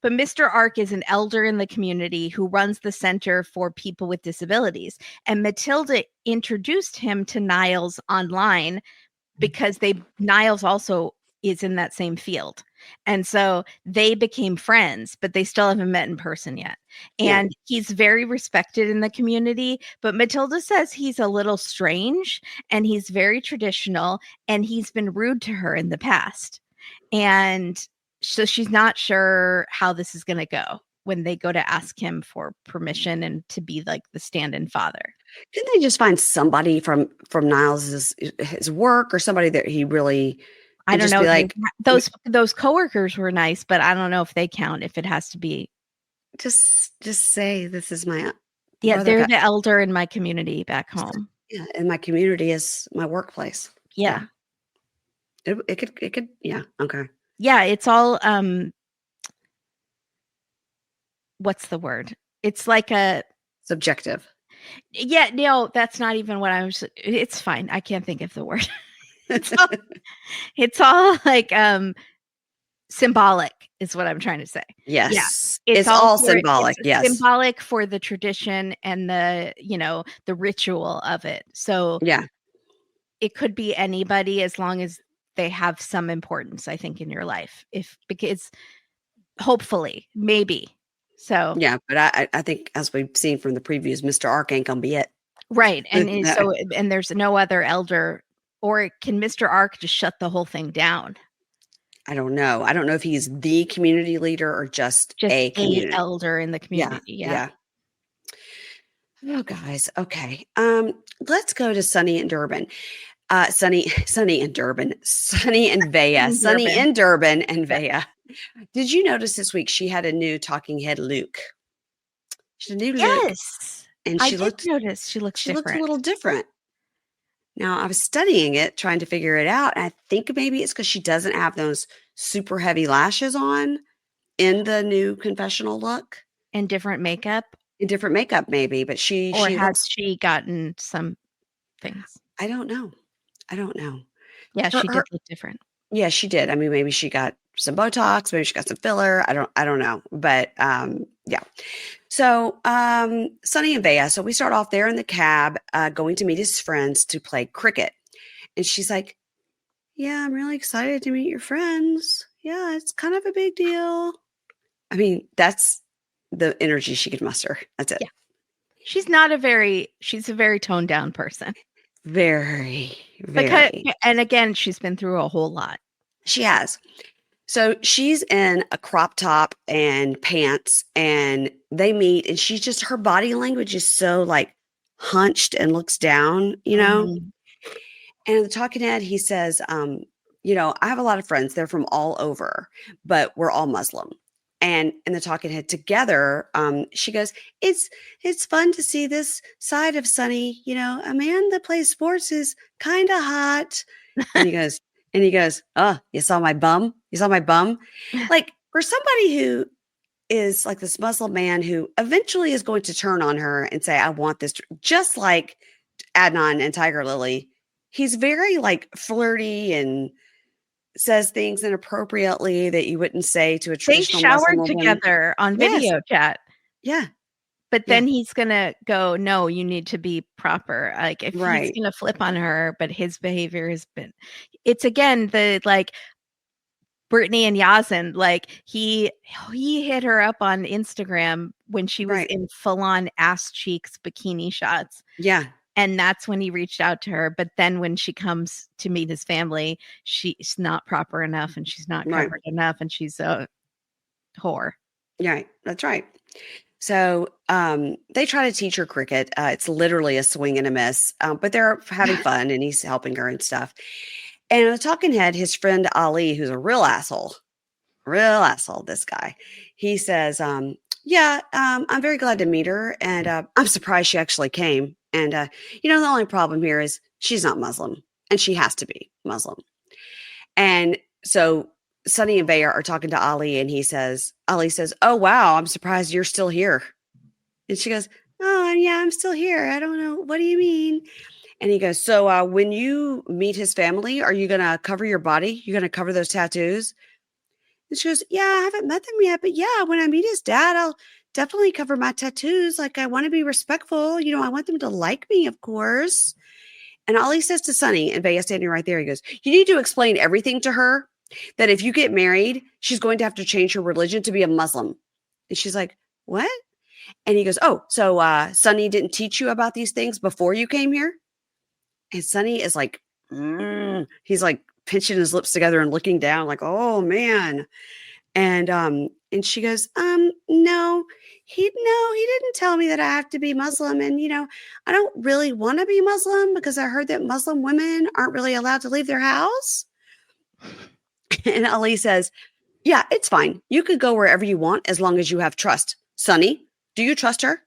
Speaker 2: Mr. Ark is an elder in the community who runs the center for people with disabilities. And Matilda introduced him to Niles online because Niles also is in that same field. And so they became friends, but they still haven't met in person yet. And he's very respected in the community, but Matilda says he's a little strange and he's very traditional and he's been rude to her in the past. And so she's not sure how this is going to go when they go to ask him for permission and to be like the stand-in father.
Speaker 1: Didn't they just find somebody from Niles' his work, or somebody that he really...
Speaker 2: I don't know. Like, those coworkers were nice, but I don't know if they count. If it has to be,
Speaker 1: just say this is my
Speaker 2: they're the elder in my community back home.
Speaker 1: Yeah, and my community is my workplace.
Speaker 2: Yeah,
Speaker 1: it could. Yeah, okay.
Speaker 2: Yeah, it's all what's the word? It's like a
Speaker 1: subjective.
Speaker 2: Yeah, no, that's not even what I was. It's fine. I can't think of the word. It's all like symbolic is what I'm trying to say.
Speaker 1: Yes. Yeah. It's all symbolic. Yes.
Speaker 2: Symbolic for the tradition and the, you know, the ritual of it. So yeah, it could be anybody as long as they have some importance, I think, in your life. Because hopefully, maybe. So
Speaker 1: yeah, but I think as we've seen from the previews, Mr. Ark ain't gonna be it.
Speaker 2: right. And there's no other elder, or can Mr. Ark just shut the whole thing down?
Speaker 1: I don't know. I don't know if he's the community leader or just a community
Speaker 2: elder in the community. Yeah.
Speaker 1: Oh, guys. Okay. Let's go to Sunny and Durban. Sunny and Durban. Sunny and Veah. Sunny in Durban and Veah. Did you notice this week she had a new talking head Luke? She had a new Luke.
Speaker 2: Yes.
Speaker 1: And
Speaker 2: I did notice she looked
Speaker 1: a little different. Now, I was studying it, trying to figure it out. And I think maybe it's because she doesn't have those super heavy lashes on in the new confessional look.
Speaker 2: And different makeup.
Speaker 1: In different makeup, maybe. But she
Speaker 2: has she gotten some things?
Speaker 1: I don't know.
Speaker 2: Yeah, she did look different.
Speaker 1: Yeah, she did. I mean, maybe she got some Botox, maybe she got some filler. I don't know. But yeah. So Sunny and Veah. So we start off there in the cab, going to meet his friends to play cricket. And she's like, yeah, I'm really excited to meet your friends. Yeah, it's kind of a big deal. I mean, that's the energy she could muster. That's it.
Speaker 2: Yeah. She's a very toned down person.
Speaker 1: Very.
Speaker 2: And again, she's been through a whole lot.
Speaker 1: She has. So she's in a crop top and pants, and they meet, and her body language is so like hunched and looks down, you know? Mm-hmm. And the talking head, he says, you know, I have a lot of friends. They're from all over, but we're all Muslim. And in the talking head together, she goes, it's fun to see this side of Sunny. You know, a man that plays sports is kind of hot. And he goes, oh, you saw my bum? Like, for somebody who is like this Muslim man who eventually is going to turn on her and say, I want this, just like Adnan and Tigerlily, he's very like flirty and says things inappropriately that you wouldn't say to a traditional Muslim woman.
Speaker 2: They showered together on video chat.
Speaker 1: Yeah.
Speaker 2: But then he's going to go, no, you need to be proper. Like if he's going to flip on her, but his behavior has been, it's again, the like Brittany and Yazin, like he hit her up on Instagram when she was in full on ass cheeks bikini shots.
Speaker 1: Yeah.
Speaker 2: And that's when he reached out to her. But then when she comes to meet his family, she's not proper enough and she's not covered enough and she's a whore.
Speaker 1: Yeah, that's right. So they try to teach her cricket. It's literally a swing and a miss, but they're having fun and he's helping her and stuff. And on the talking head, his friend Ali, who's a real asshole, this guy, he says, I'm very glad to meet her. And I'm surprised she actually came. And, you know, the only problem here is she's not Muslim and she has to be Muslim. And so Sunny and Veah are talking to Ali and Ali says, oh, wow, I'm surprised you're still here. And she goes, oh, yeah, I'm still here. I don't know. What do you mean? And he goes, so when you meet his family, are you going to cover your body? You're going to cover those tattoos? And she goes, yeah, I haven't met them yet. But yeah, when I meet his dad, I'll definitely cover my tattoos. Like, I want to be respectful. You know, I want them to like me, of course. And Ali says to Sunny, and Veah standing right there, he goes, you need to explain everything to her, that if you get married, she's going to have to change her religion to be a Muslim. And she's like, what? And he goes, oh, so Sunny didn't teach you about these things before you came here? And Sunny is like, he's like pinching his lips together and looking down like, oh, man. And she goes, no, he didn't tell me that I have to be Muslim. And, you know, I don't really want to be Muslim because I heard that Muslim women aren't really allowed to leave their house. And Ali says, yeah, it's fine. You could go wherever you want as long as you have trust. Sunny, do you trust her?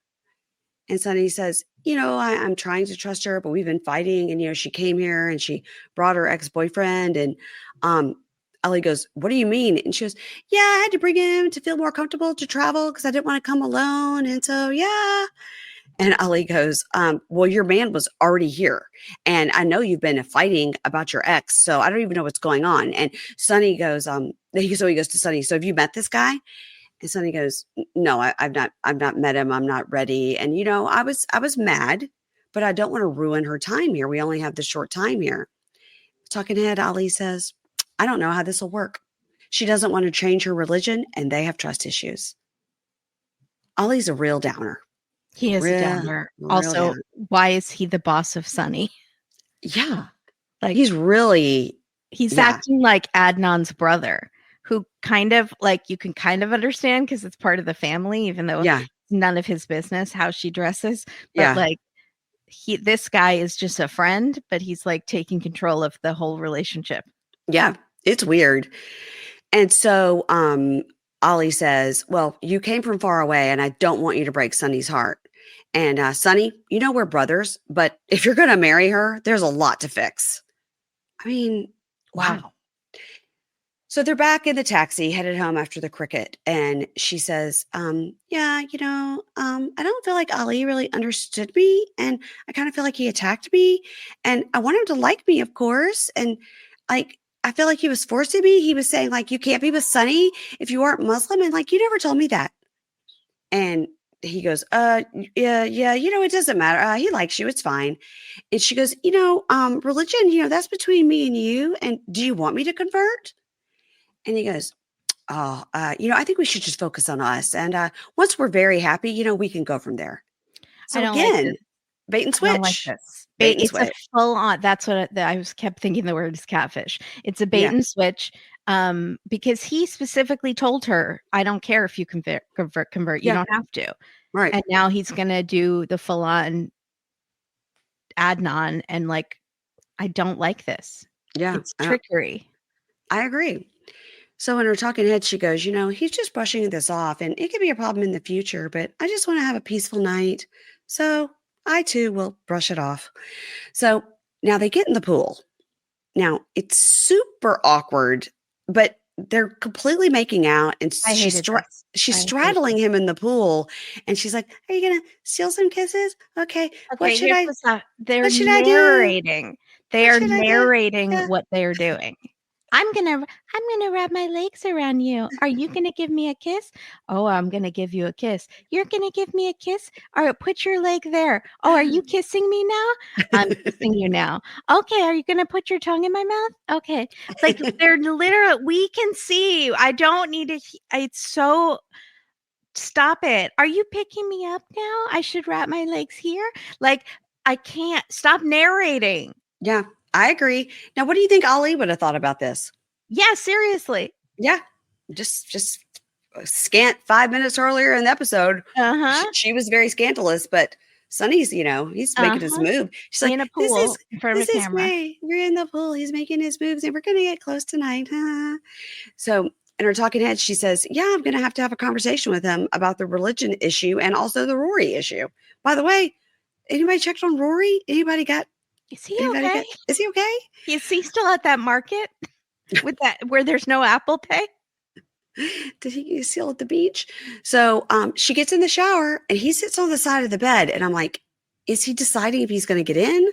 Speaker 1: And Sunny says, you know, I'm trying to trust her, but we've been fighting. And, you know, she came here and she brought her ex-boyfriend. And Ali goes, what do you mean? And she goes, yeah, I had to bring him to feel more comfortable to travel because I didn't want to come alone. And so, yeah. And Ali goes, well, your man was already here. And I know you've been fighting about your ex. So I don't even know what's going on. And Sunny goes, so he goes to Sunny, so have you met this guy? And Sunny goes, no, I've not met him. I'm not ready. And, you know, I was mad, but I don't want to ruin her time here. We only have this short time here. talking head, Ali says, I don't know how this will work. She doesn't want to change her religion, and they have trust issues. Ali's a real downer.
Speaker 2: He is a downer. Also, why is he the boss of Sunny?
Speaker 1: Yeah. Like, he's really...
Speaker 2: He's acting like Adnan's brother, who kind of, like, you can kind of understand because it's part of the family, even though it's none of his business how she dresses. But, like, this guy is just a friend, but he's, like, taking control of the whole relationship.
Speaker 1: Yeah, it's weird. And so Ali says, well, you came from far away, and I don't want you to break Sunny's heart. And Sunny, you know we're brothers, but if you're going to marry her, there's a lot to fix. I mean, wow. So they're back in the taxi, headed home after the cricket. And she says, I don't feel like Ali really understood me. And I kind of feel like he attacked me. And I want him to like me, of course. And like, I feel like he was forcing me. He was saying, like, you can't be with Sunny if you aren't Muslim. And like, you never told me that. And he goes, it doesn't matter. He likes you. It's fine. And she goes, religion, that's between me and you. And do you want me to convert? And he goes, I think we should just focus on us. And once we're very happy, we can go from there. So again, bait and switch. I don't like
Speaker 2: this. It's a full on. That's what I kept thinking. The word is catfish. It's a bait and switch. Because he specifically told her, I don't care if you convert. You don't have to.
Speaker 1: Right.
Speaker 2: And now he's going to do the full on Adnan. And like, I don't like this.
Speaker 1: Yeah.
Speaker 2: It's trickery.
Speaker 1: I agree. So in her talking head, she goes, he's just brushing this off, and it could be a problem in the future, but I just want to have a peaceful night. So I too will brush it off. So now they get in the pool. Now it's super awkward, but they're completely making out, and she's straddling him in the pool, and she's like, "Are you gonna steal some kisses? Okay. What should I?
Speaker 2: They're narrating. They are narrating what they're doing. I'm gonna wrap my legs around you. Are you gonna give me a kiss? Oh, I'm gonna give you a kiss. You're gonna give me a kiss? All right, put your leg there. Oh, are you kissing me now? I'm kissing you now. Okay, are you gonna put your tongue in my mouth? Okay. Like, they're literally, we can see. I don't need to. It's so. Stop it. Are you picking me up now? I should wrap my legs here. Like, I can't stop narrating.
Speaker 1: Yeah. I agree. Now, what do you think Ali would have thought about this?
Speaker 2: Yeah, seriously.
Speaker 1: Yeah. Just scant 5 minutes earlier in the episode. She was very scandalous, but Sunny's, he's making his move. She's like,
Speaker 2: in a pool in front of a camera.
Speaker 1: We're in the pool. He's making his moves, and we're going to get close tonight. So in her talking head, she says, yeah, I'm going to have a conversation with him about the religion issue and also the Rory issue. By the way, anybody checked on Rory? Anybody got...
Speaker 2: Is he okay?
Speaker 1: Is he okay?
Speaker 2: Is he still at that market with that where there's no Apple Pay?
Speaker 1: Did he still at the beach? So she gets in the shower, and he sits on the side of the bed, and I'm like, is he deciding if he's going to get in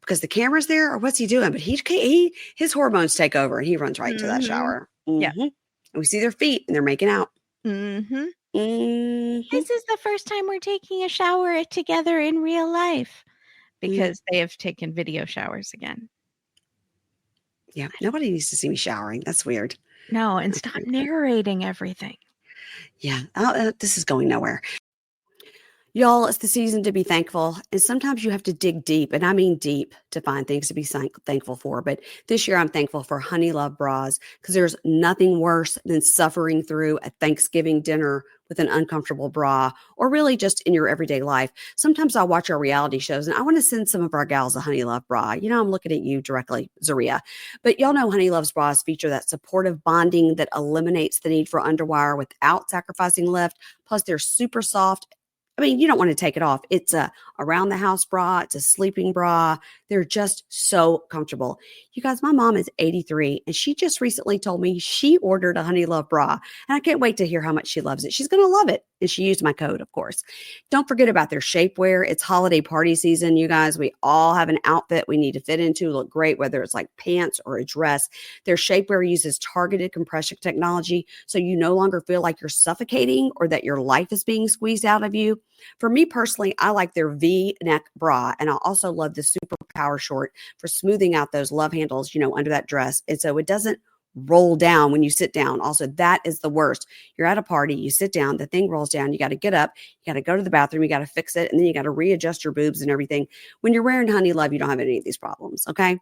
Speaker 1: because the camera's there, or what's he doing? But his hormones take over, and he runs right into that shower.
Speaker 2: Yeah,
Speaker 1: and we see their feet, and they're making out.
Speaker 2: This is the first time we're taking a shower together in real life. Because they have taken video showers again.
Speaker 1: Yeah, nobody needs to see me showering. That's weird.
Speaker 2: No, and stop narrating everything.
Speaker 1: Yeah, this is going nowhere. Y'all, it's the season to be thankful. And sometimes you have to dig deep, and I mean deep, to find things to be thankful for. But this year I'm thankful for Honey Love bras, because there's nothing worse than suffering through a Thanksgiving dinner with an uncomfortable bra, or really just in your everyday life. Sometimes I'll watch our reality shows, and I want to send some of our gals a Honey Love bra. I'm looking at you directly, Zaria. But y'all know Honey Love's bras feature that supportive bonding that eliminates the need for underwire without sacrificing lift. Plus, they're super soft. I mean, you don't want to take it off. It's a around the house bra. It's a sleeping bra. They're just so comfortable. You guys, my mom is 83, and she just recently told me she ordered a Honey Love bra, and I can't wait to hear how much she loves it. She's going to love it. And she used my code, of course. Don't forget about their shapewear. It's holiday party season, you guys. We all have an outfit we need to fit into, look great, whether it's like pants or a dress. Their shapewear uses targeted compression technology, so you no longer feel like you're suffocating or that your life is being squeezed out of you. For me personally, I like their V-neck bra, and I also love the Super Power Short for smoothing out those love handles, under that dress. And so it doesn't roll down when you sit down. Also, that is the worst. You're at a party, you sit down, the thing rolls down, you got to get up, you got to go to the bathroom, you got to fix it, and then you got to readjust your boobs and everything. When you're wearing Honey Love, you don't have any of these problems, okay?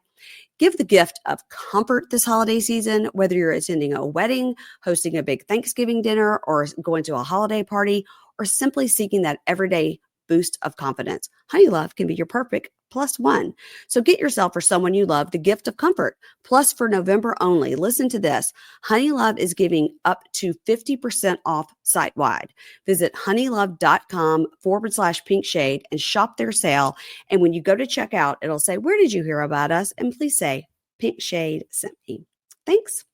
Speaker 1: Give the gift of comfort this holiday season, whether you're attending a wedding, hosting a big Thanksgiving dinner, or going to a holiday party, or simply seeking that everyday boost of confidence. Honey Love can be your perfect +1. So get yourself or someone you love the gift of comfort. Plus, for November only, listen to this. Honey Love is giving up to 50% off site-wide. Visit honeylove.com/pink shade and shop their sale. And when you go to checkout, it'll say, "Where did you hear about us?" And please say, "Pink Shade sent me." Thanks.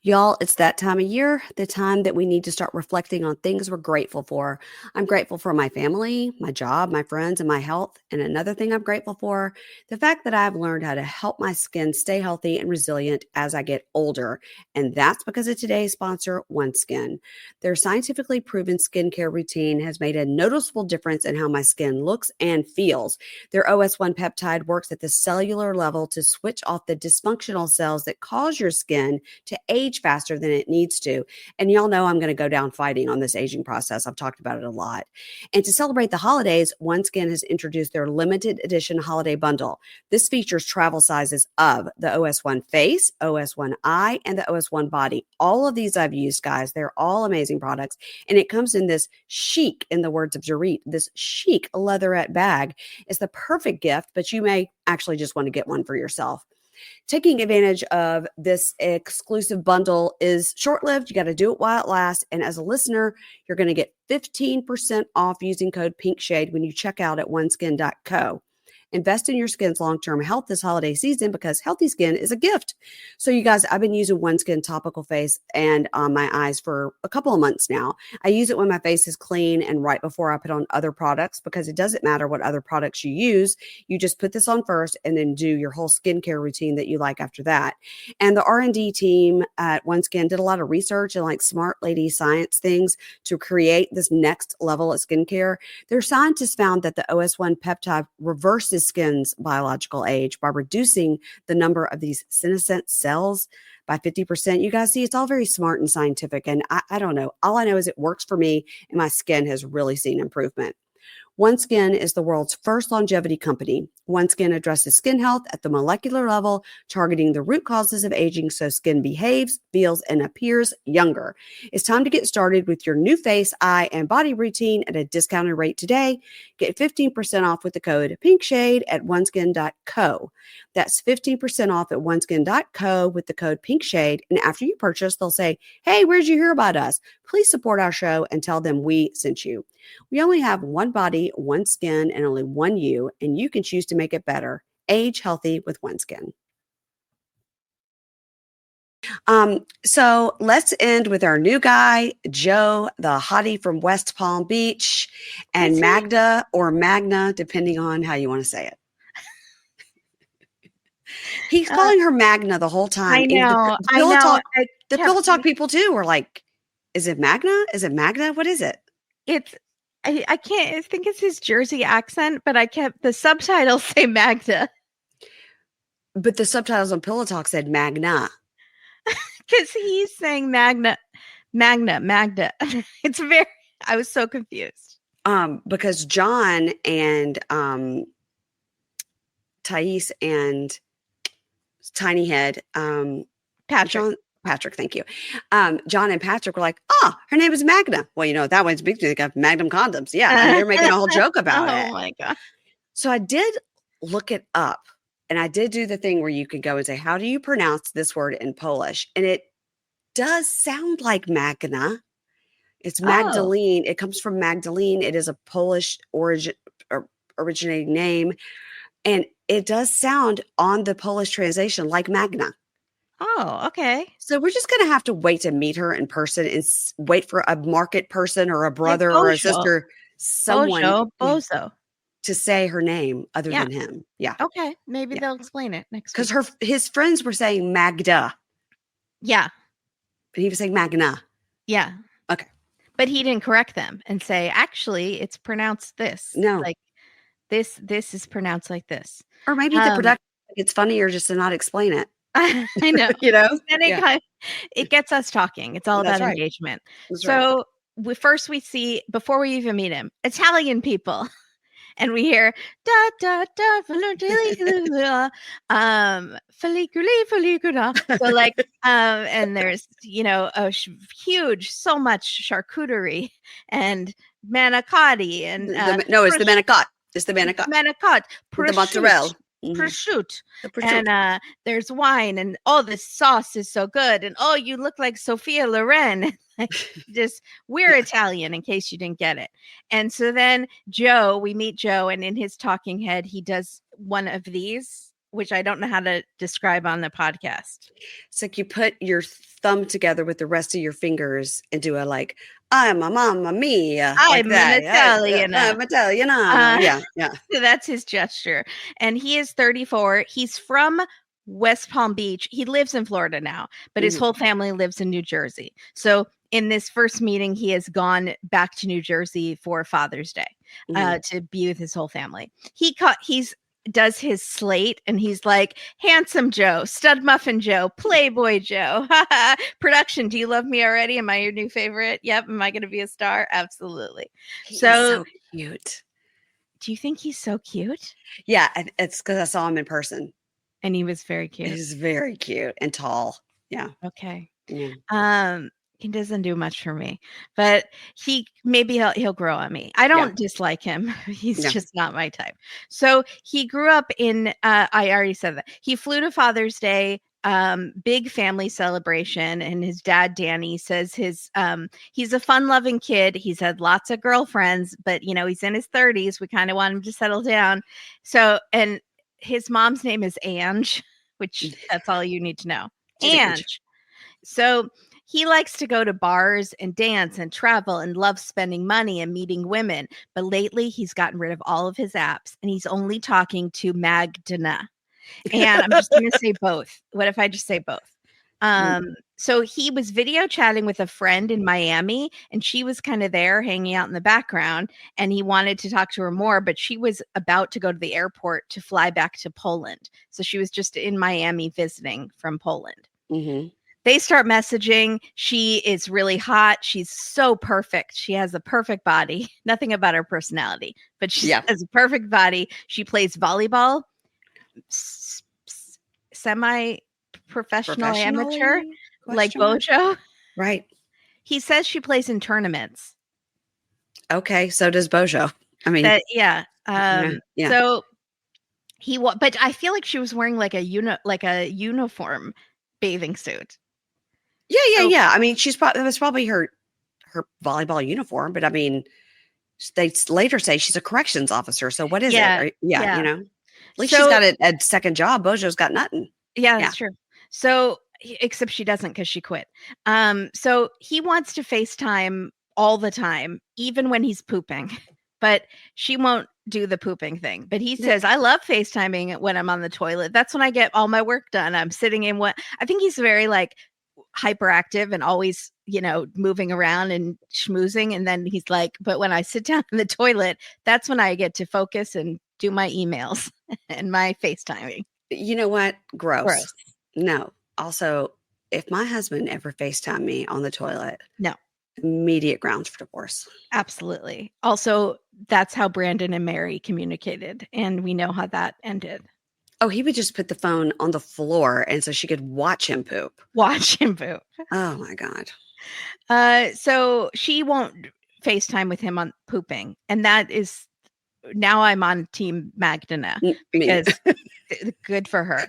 Speaker 1: Y'all, it's that time of year, the time that we need to start reflecting on things we're grateful for. I'm grateful for my family, my job, my friends, and my health. And another thing I'm grateful for, the fact that I've learned how to help my skin stay healthy and resilient as I get older. And that's because of today's sponsor, OneSkin. Their scientifically proven skincare routine has made a noticeable difference in how my skin looks and feels. Their OS1 peptide works at the cellular level to switch off the dysfunctional cells that cause your skin to age faster than it needs to. And y'all know I'm going to go down fighting on this aging process. I've talked about it a lot. And to celebrate the holidays, OneSkin has introduced their limited edition holiday bundle. This features travel sizes of the OS1 face, OS1 eye, and the OS1 body. All of these I've used, guys. They're all amazing products. And it comes in this chic, in the words of Jarit, this chic leatherette bag. It's the perfect gift, but you may actually just want to get one for yourself. Taking advantage of this exclusive bundle is short-lived. You got to do it while it lasts. And as a listener, you're going to get 15% off using code PINKSHADE when you check out at oneskin.co. Invest in your skin's long-term health this holiday season because healthy skin is a gift. So you guys, I've been using OneSkin topical face and on my eyes for a couple of months now. I use it when my face is clean and right before I put on other products because it doesn't matter what other products you use. You just put this on first and then do your whole skincare routine that you like after that. And the R&D team at OneSkin did a lot of research and like smart lady science things to create this next level of skincare. Their scientists found that the OS1 peptide reverses skin's biological age by reducing the number of these senescent cells by 50%. You guys see, it's all very smart and scientific. And I don't know. All I know is it works for me and my skin has really seen improvement. OneSkin is the world's first longevity company. OneSkin addresses skin health at the molecular level, targeting the root causes of aging so skin behaves, feels, and appears younger. It's time to get started with your new face, eye, and body routine at a discounted rate today. Get 15% off with the code PINKSHADE at oneskin.co. That's 15% off at oneskin.co with the code PINKSHADE. And after you purchase, they'll say, "Hey, where'd you hear about us? Please support our show and tell them we sent you." We only have one body, one skin, and only one you, and you can choose to make it better. Age healthy with OneSkin. So let's end with our new guy, Joe, the hottie from West Palm Beach, and Magda or Magna, depending on how you want to say it. He's calling her Magna the whole time.
Speaker 2: I know.
Speaker 1: The Pillow Talk people too were like, "Is it Magna? Is it Magna? What is it?"
Speaker 2: I can't. I think it's his Jersey accent, but the subtitles say Magda.
Speaker 1: But the subtitles on Pillow Talk said Magna.
Speaker 2: Because he's saying Magda. It's I was so confused.
Speaker 1: Because John and Thais and Tiny Head, Patrick, thank you. John and Patrick were like, her name is Magna. Well, that one's big. They got Magnum condoms. Yeah. And they're making a whole joke about it.
Speaker 2: Oh my God.
Speaker 1: So I did look it up and I did do the thing where you could go and say, how do you pronounce this word in Polish? And it does sound like Magna. It's Magdalene. It comes from Magdalene. It is a Polish originating name. And it does sound on the Polish translation like Magna.
Speaker 2: Oh, okay.
Speaker 1: So we're just going to have to wait to meet her in person and wait for a market person or a
Speaker 2: Like
Speaker 1: brother or a
Speaker 2: Bojo.
Speaker 1: sister, someone
Speaker 2: Bozo.
Speaker 1: to say her name other
Speaker 2: Yeah.
Speaker 1: than him. Yeah.
Speaker 2: Okay. Maybe
Speaker 1: Yeah.
Speaker 2: they'll explain it next week.
Speaker 1: Because his friends were saying Magda.
Speaker 2: Yeah.
Speaker 1: And he was saying Magna.
Speaker 2: Yeah.
Speaker 1: Okay.
Speaker 2: But he didn't correct them and say, actually, it's pronounced this.
Speaker 1: No.
Speaker 2: Like this is pronounced like this.
Speaker 1: Or maybe the production, it's funnier just to not explain it.
Speaker 2: I know.
Speaker 1: You know?
Speaker 2: Then it gets us talking. It's all about engagement.
Speaker 1: That's
Speaker 2: so we see, before we even meet him, Italian people. And we hear da da da faligula, faligula. So like and there's huge, so much charcuterie and manicotti and
Speaker 1: no, it's the manicotti. It's the manicotti.
Speaker 2: Manicotti,
Speaker 1: the mozzarella.
Speaker 2: Prosciutto. And there's wine, and this sauce is so good, and you look like Sophia Loren. We're Italian, in case you didn't get it. And so then we meet Joe, and in his talking head, he does one of these, which I don't know how to describe on the podcast.
Speaker 1: It's like you put your thumb together with the rest of your fingers and do a I'm a mamma mia.
Speaker 2: I'm an Italian.
Speaker 1: I'm Italian. Yeah.
Speaker 2: So that's his gesture. And he is 34. He's from West Palm Beach. He lives in Florida now, but his whole family lives in New Jersey. So in this first meeting, he has gone back to New Jersey for Father's Day to be with his whole family. He's does his slate, and he's like, handsome Joe, stud muffin Joe, playboy Joe. Production, do you love me already? Am I your new favorite? Yep. Am I going to be a star? Absolutely.
Speaker 1: He's so cute.
Speaker 2: Do you think he's so cute?
Speaker 1: Yeah, it's because I saw him in person.
Speaker 2: And he was very cute.
Speaker 1: He's very cute and tall. Yeah.
Speaker 2: Okay.
Speaker 1: Yeah.
Speaker 2: He doesn't do much for me, but he'll grow on me. I don't dislike him. He's just not my type. So he grew up in, I already said that. He flew to Father's Day, big family celebration. And his dad, Danny, says he's a fun-loving kid. He's had lots of girlfriends, but he's in his 30s. We kind of want him to settle down. So, and his mom's name is Ange, which that's all you need to know. Ange. So he likes to go to bars and dance and travel and loves spending money and meeting women. But lately he's gotten rid of all of his apps and he's only talking to Magda. And I'm just going to say both. What if I just say both? So he was video chatting with a friend in Miami, and she was kind of there hanging out in the background, and he wanted to talk to her more, but she was about to go to the airport to fly back to Poland. So she was just in Miami visiting from Poland.
Speaker 1: Mm-hmm.
Speaker 2: They start messaging. She is really hot. She's so perfect. She has a perfect body. Nothing about her personality, but she has a perfect body. She plays volleyball, semi-professional amateur, like Bojo.
Speaker 1: Right.
Speaker 2: He says she plays in tournaments.
Speaker 1: Okay, so does Bojo. I mean,
Speaker 2: So but I feel like she was wearing like a uniform bathing suit.
Speaker 1: Yeah. I mean, that was probably her volleyball uniform, but I mean, they later say she's a corrections officer. So what is it? At least she's got a second job. Bojo's got nothing.
Speaker 2: Yeah, that's true. So, except she doesn't because she quit. So he wants to FaceTime all the time, even when he's pooping, but she won't do the pooping thing. But he says, I love FaceTiming when I'm on the toilet. That's when I get all my work done. I'm sitting in I think he's very hyperactive and always, moving around and schmoozing. And then he's like, but when I sit down in the toilet, that's when I get to focus and do my emails and my FaceTiming.
Speaker 1: You know what? Gross. No. Also, if my husband ever FaceTimed me on the toilet,
Speaker 2: no.
Speaker 1: Immediate grounds for divorce.
Speaker 2: Absolutely. Also, that's how Brandon and Mary communicated. And we know how that ended.
Speaker 1: Oh, he would just put the phone on the floor and so she could watch him poop.
Speaker 2: Oh
Speaker 1: my God.
Speaker 2: So she won't FaceTime with him on pooping. And that is, now I'm on team Magna because good for her.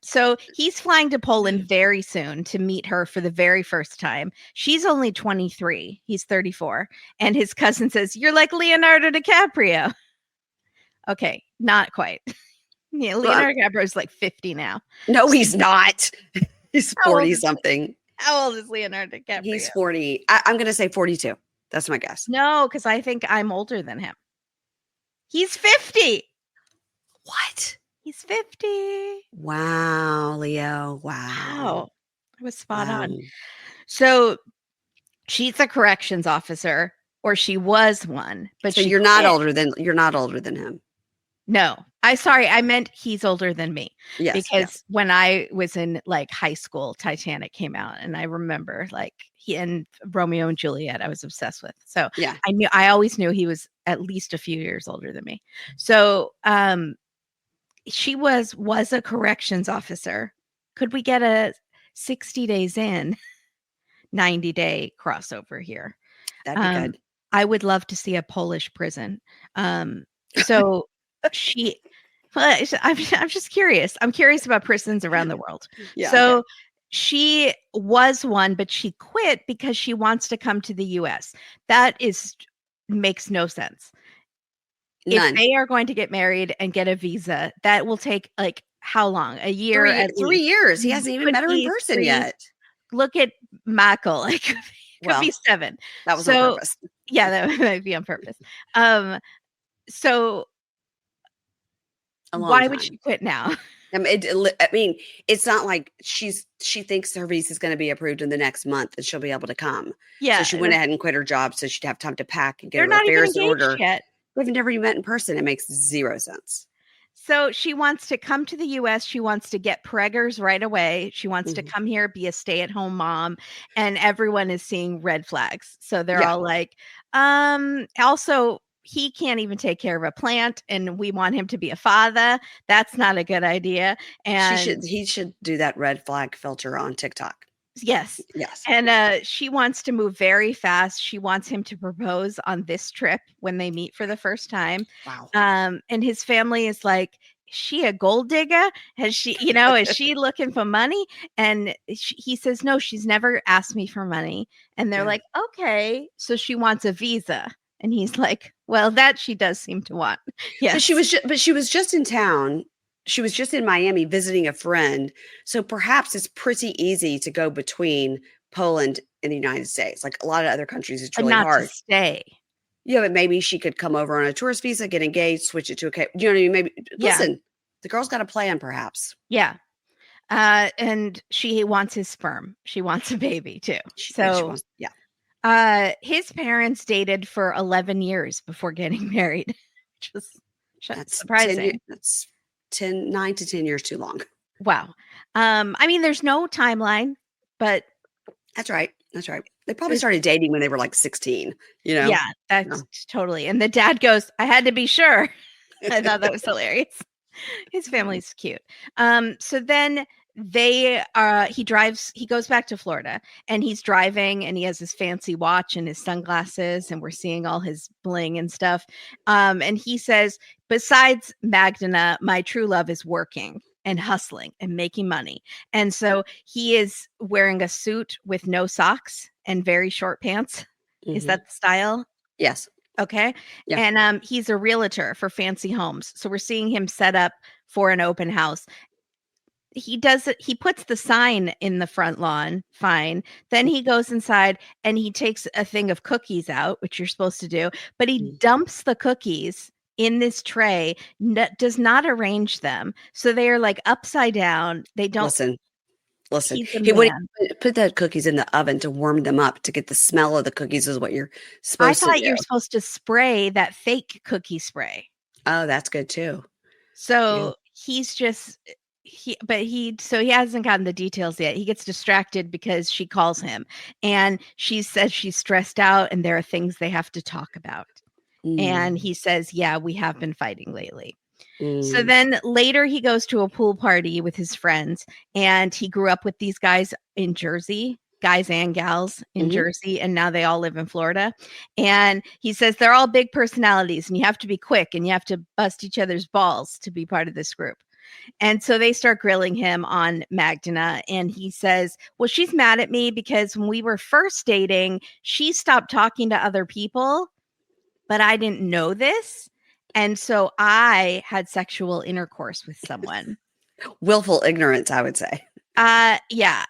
Speaker 2: So he's flying to Poland very soon to meet her for the very first time. She's only 23. He's 34. And his cousin says, you're like Leonardo DiCaprio. Okay, not quite. Yeah, Leonardo DiCaprio is like 50 now.
Speaker 1: No, he's not. He's 40 something.
Speaker 2: How old is Leonardo DiCaprio?
Speaker 1: He's 40. I'm going to say 42. That's my guess.
Speaker 2: No, because I think I'm older than him. He's 50.
Speaker 1: What?
Speaker 2: He's 50.
Speaker 1: Wow, Leo. Wow.
Speaker 2: I was spot on. So she's a corrections officer, or she was one, but
Speaker 1: so you're not older than him.
Speaker 2: No, I meant he's older than me.
Speaker 1: Yes.
Speaker 2: Because when I was in like high school, Titanic came out, and I remember like he and Romeo and Juliet, I was obsessed with. So
Speaker 1: yeah,
Speaker 2: I always knew he was at least a few years older than me. So she was a corrections officer. Could we get a 60 days in, 90-day crossover here?
Speaker 1: That'd be good.
Speaker 2: I would love to see a Polish prison. So I'm just curious. I'm curious about prisons around the world. Yeah, so she was one, but she quit because she wants to come to the US. That makes no sense. None. If they are going to get married and get a visa, that will take like how long? A year?
Speaker 1: 3 years. He hasn't even met her in person yet.
Speaker 2: Look at Michael. Like, could be 7.
Speaker 1: That was on purpose.
Speaker 2: Yeah, that might be on purpose. So why would she quit now?
Speaker 1: I mean, it's not like she thinks her visa is going to be approved in the next month and she'll be able to come. Yeah. So she went ahead and quit her job so she'd have time to pack and get her affairs in order. Yet. We've never even met in person. It makes zero sense.
Speaker 2: So she wants to come to the U.S. She wants to get preggers right away. She wants to come here, be a stay-at-home mom, and everyone is seeing red flags. So they're all like, also, he can't even take care of a plant, and we want him to be a father. That's not a good idea. And
Speaker 1: he should do that red flag filter on TikTok.
Speaker 2: Yes. And she wants to move very fast. She wants him to propose on this trip when they meet for the first time.
Speaker 1: Wow.
Speaker 2: And his family is like, is she a gold digger? Has she, is she looking for money? And he says, no, she's never asked me for money. And they're like, okay. So she wants a visa. And he's like, well, that she does seem to want. Yes.
Speaker 1: But she was just in town. She was just in Miami visiting a friend. So perhaps it's pretty easy to go between Poland and the United States. Like a lot of other countries, it's really hard
Speaker 2: to stay.
Speaker 1: Yeah, but maybe she could come over on a tourist visa, get engaged, switch it to you know what I mean? Maybe listen, the girl's got a plan perhaps.
Speaker 2: Yeah. And she wants his sperm. She wants a baby too. His parents dated for 11 years before getting married, which was surprising.
Speaker 1: That's 9 to 10 years too long.
Speaker 2: Wow. I mean, there's no timeline, but
Speaker 1: that's right. They probably started dating when they were like 16,
Speaker 2: Yeah, that's totally. And the dad goes, I had to be sure. I thought that was hilarious. His family's cute. So then he goes back to Florida and he's driving and he has his fancy watch and his sunglasses and we're seeing all his bling and stuff. And he says, besides Magna, my true love is working and hustling and making money. And so he is wearing a suit with no socks and very short pants. Is that the style?
Speaker 1: Yes.
Speaker 2: Okay. Yeah. And he's a realtor for fancy homes. So we're seeing him set up for an open house. He puts the sign in the front lawn. Fine. Then he goes inside and he takes a thing of cookies out, which you're supposed to do, but he dumps the cookies in this tray, does not arrange them. So they are like upside down. They don't
Speaker 1: listen. He would put the cookies in the oven to warm them up to get the smell of the cookies is what you're supposed to do. I thought
Speaker 2: you're supposed to spray that fake cookie spray.
Speaker 1: Oh, that's good too.
Speaker 2: So he's just he hasn't gotten the details yet. He gets distracted because she calls him and she says she's stressed out and there are things they have to talk about. And he says, yeah, we have been fighting lately. So then later he goes to a pool party with his friends and he grew up with these guys in Jersey, guys and gals in Jersey. And now they all live in Florida. And he says they're all big personalities and you have to be quick and you have to bust each other's balls to be part of this group. And so they start grilling him on Magda. And he says, well, she's mad at me because when we were first dating, she stopped talking to other people, but I didn't know this. And so I had sexual intercourse with someone.
Speaker 1: Willful ignorance, I would say.
Speaker 2: Yeah.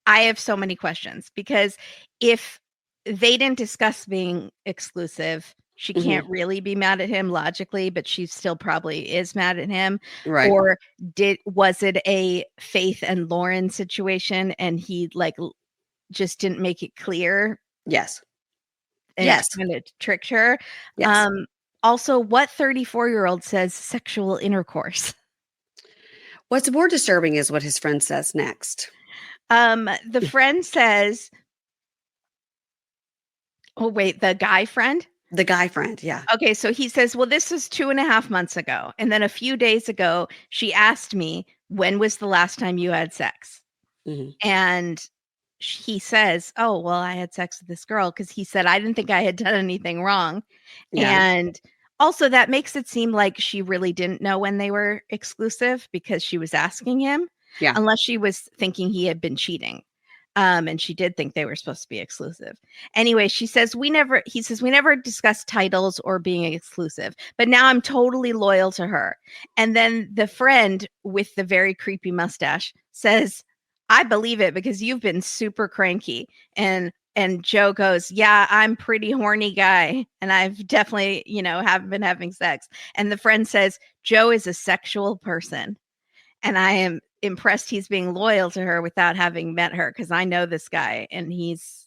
Speaker 2: I have so many questions because if they didn't discuss being exclusive, she can't really be mad at him logically, but she still probably is mad at him.
Speaker 1: Right.
Speaker 2: Or was it a Faith and Lauren situation and he like just didn't make it clear?
Speaker 1: Yes.
Speaker 2: And
Speaker 1: Yes.
Speaker 2: kind of tricked her.
Speaker 1: Yes.
Speaker 2: Also, what 34-year-old says sexual intercourse?
Speaker 1: What's more disturbing is what his friend says next.
Speaker 2: The friend says, oh, wait, the guy friend?
Speaker 1: The guy friend, yeah.
Speaker 2: Okay, so he says, well, this was 2.5 months ago. And then a few days ago, she asked me, when was the last time you had sex? And he says, oh, well, I had sex with this girl because he said, I didn't think I had done anything wrong. Yeah. And also that makes it seem like she really didn't know when they were exclusive because she was asking him. Yeah. Unless she was thinking he had been cheating. And she did think they were supposed to be exclusive. Anyway, he says, we never discussed titles or being exclusive, but now I'm totally loyal to her. And then the friend with the very creepy mustache says, I believe it because you've been super cranky. And Joe goes, yeah, I'm pretty horny guy. And I've definitely, haven't been having sex. And the friend says, Joe is a sexual person. And I am impressed he's being loyal to her without having met her because I know this guy and he's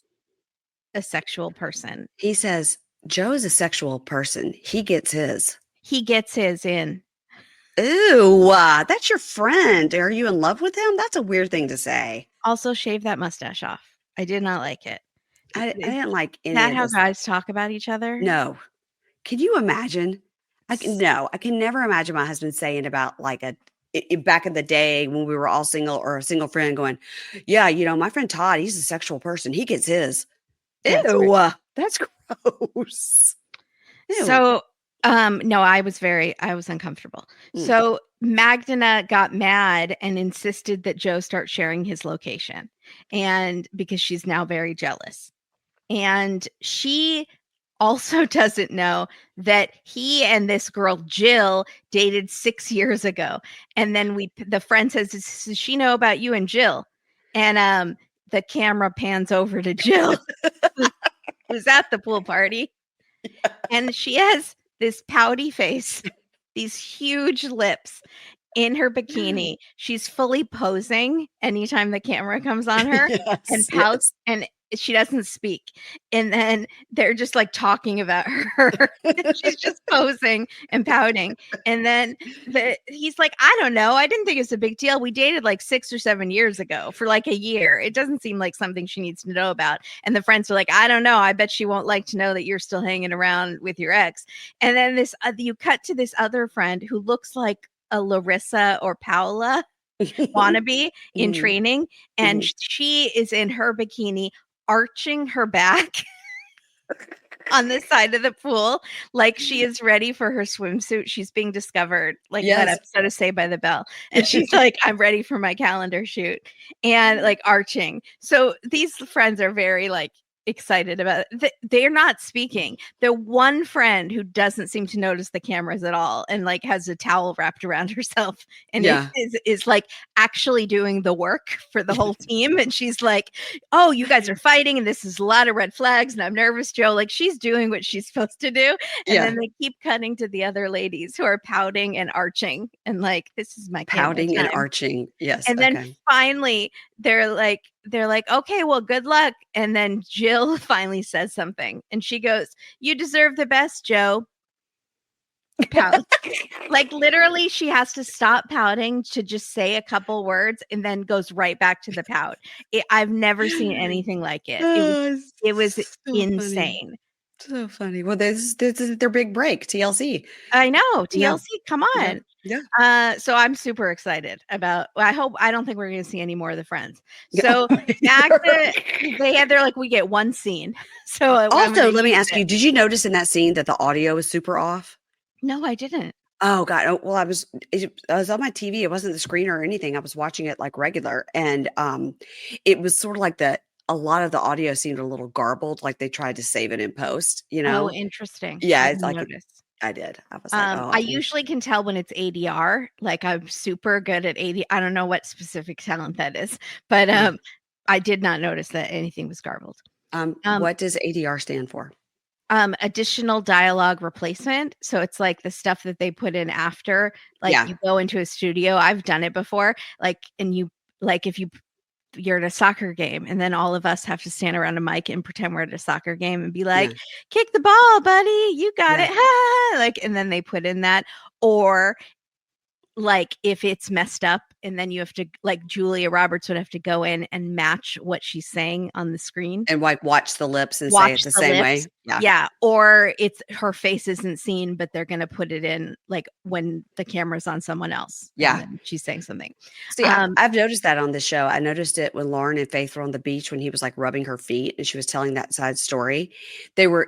Speaker 2: a sexual person.
Speaker 1: He says, Joe is a sexual person. He gets his.
Speaker 2: He gets his in.
Speaker 1: Ooh, that's your friend. Are you in love with him? That's a weird thing to say.
Speaker 2: Also, shave that mustache off. I did not like it.
Speaker 1: I didn't like any
Speaker 2: of that.
Speaker 1: Is
Speaker 2: how guys talk about each other?
Speaker 1: No. Can you imagine? I can never imagine my husband saying about like back in the day when we were all single or a single friend going, yeah, my friend Todd, he's a sexual person. He gets his. Ew, that's gross. Ew.
Speaker 2: So, no, I was uncomfortable. So Magda got mad and insisted that Joe start sharing his location, and because she's now very jealous. And she also doesn't know that he and this girl, Jill, dated 6 years ago. And then the friend says, does she know about you and Jill? And the camera pans over to Jill, who's at the pool party. Yeah. And she has this pouty face, these huge lips in her bikini. She's fully posing anytime the camera comes on her and pouts. And she doesn't speak. And then they're just like talking about her. She's just posing and pouting. And then he's like, I don't know. I didn't think it's a big deal. We dated like 6 or 7 years ago for like a year. It doesn't seem like something she needs to know about. And the friends are like, I don't know. I bet she won't like to know that you're still hanging around with your ex. And then you cut to this other friend who looks like a Larissa or Paola wannabe in training. And she is in her bikini arching her back on the side of the pool like she is ready for her swimsuit. She's being discovered, like that episode of Saved by the Bell. And she's like, I'm ready for my calendar shoot, and like arching. So these friends are very like excited about it. They're not speaking. The one friend who doesn't seem to notice the cameras at all and like has a towel wrapped around herself and is like actually doing the work for the whole team. And she's like, oh, you guys are fighting and this is a lot of red flags and I'm nervous, Joe. Like she's doing what she's supposed to do. And then they keep cutting to the other ladies who are pouting and arching and like, this is my
Speaker 1: pouting
Speaker 2: time.
Speaker 1: and arching. Yes.
Speaker 2: And then finally they're like, okay, well, good luck. And then Jill finally says something and she goes, you deserve the best, Joe. Pout. Like literally she has to stop pouting to just say a couple words and then goes right back to the pout. I've never seen anything like it. It was so insane.
Speaker 1: Funny. So funny. Well, this is their big break, TLC.
Speaker 2: I know. TLC, come on.
Speaker 1: Yeah.
Speaker 2: So I'm super excited about, I don't think we're going to see any more of the friends. So Magda, they're like, we get one scene. So
Speaker 1: also, let me ask you, did you notice in that scene that the audio was super off?
Speaker 2: No, I didn't.
Speaker 1: Oh God. Oh, well, I was on my TV. It wasn't the screen or anything. I was watching it like regular. And it was sort of like a lot of the audio seemed a little garbled, like they tried to save it in post,
Speaker 2: Oh, interesting.
Speaker 1: Yeah, it's like I did. I was like, oh.
Speaker 2: I usually can tell when it's ADR. Like I'm super good at ADR. I don't know what specific talent that is, but I did not notice that anything was garbled.
Speaker 1: What does ADR stand for?
Speaker 2: Additional dialogue replacement. So it's like the stuff that they put in after, like you go into a studio. I've done it before. Like, and you, like, if you're at a soccer game and then all of us have to stand around a mic and pretend we're at a soccer game and be like, kick the ball, buddy. You got it. Like, and then they put in that, or like if it's messed up and then you have to, like Julia Roberts would have to go in and match what she's saying on the screen
Speaker 1: and like watch the lips and say it the same way.
Speaker 2: Yeah. Or it's her face isn't seen, but they're going to put it in like when the camera's on someone else.
Speaker 1: Yeah.
Speaker 2: And she's saying something.
Speaker 1: See, I've noticed that on the show. I noticed it when Lauren and Faith were on the beach when he was like rubbing her feet and she was telling that side story.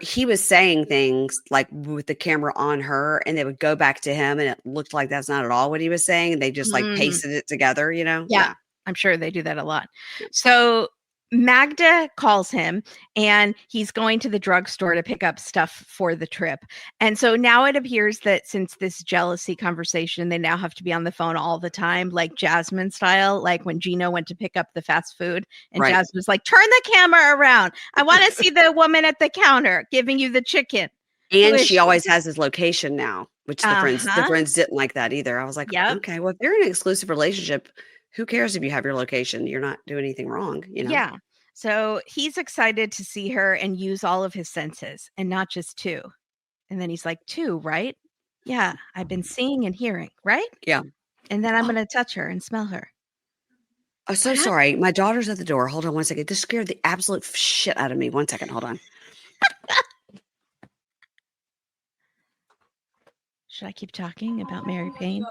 Speaker 1: He was saying things like with the camera on her and they would go back to him and it looked like that's not at all what he was saying. And they just like pasted it together, you know?
Speaker 2: Yeah. I'm sure they do that a lot. So Magda calls him and he's going to the drugstore to pick up stuff for the trip. And so now it appears that since this jealousy conversation, they now have to be on the phone all the time, like Jasmine style, like when Gino went to pick up the fast food and Jasmine was like, turn the camera around. I want to see the woman at the counter giving you the chicken.
Speaker 1: And she always has his location now, which the friends didn't like that either. I was like, okay, well, if they're in an exclusive relationship, who cares if you have your location? You're not doing anything wrong, you know?
Speaker 2: Yeah. So he's excited to see her and use all of his senses and not just two. And then he's like, two, right? Yeah. I've been seeing and hearing, right?
Speaker 1: Yeah.
Speaker 2: And then I'm going to touch her and smell her.
Speaker 1: Oh, so sorry. My daughter's at the door. Hold on one second. This scared the absolute shit out of me. 1 second. Hold on.
Speaker 2: Should I keep talking about Mary Payne?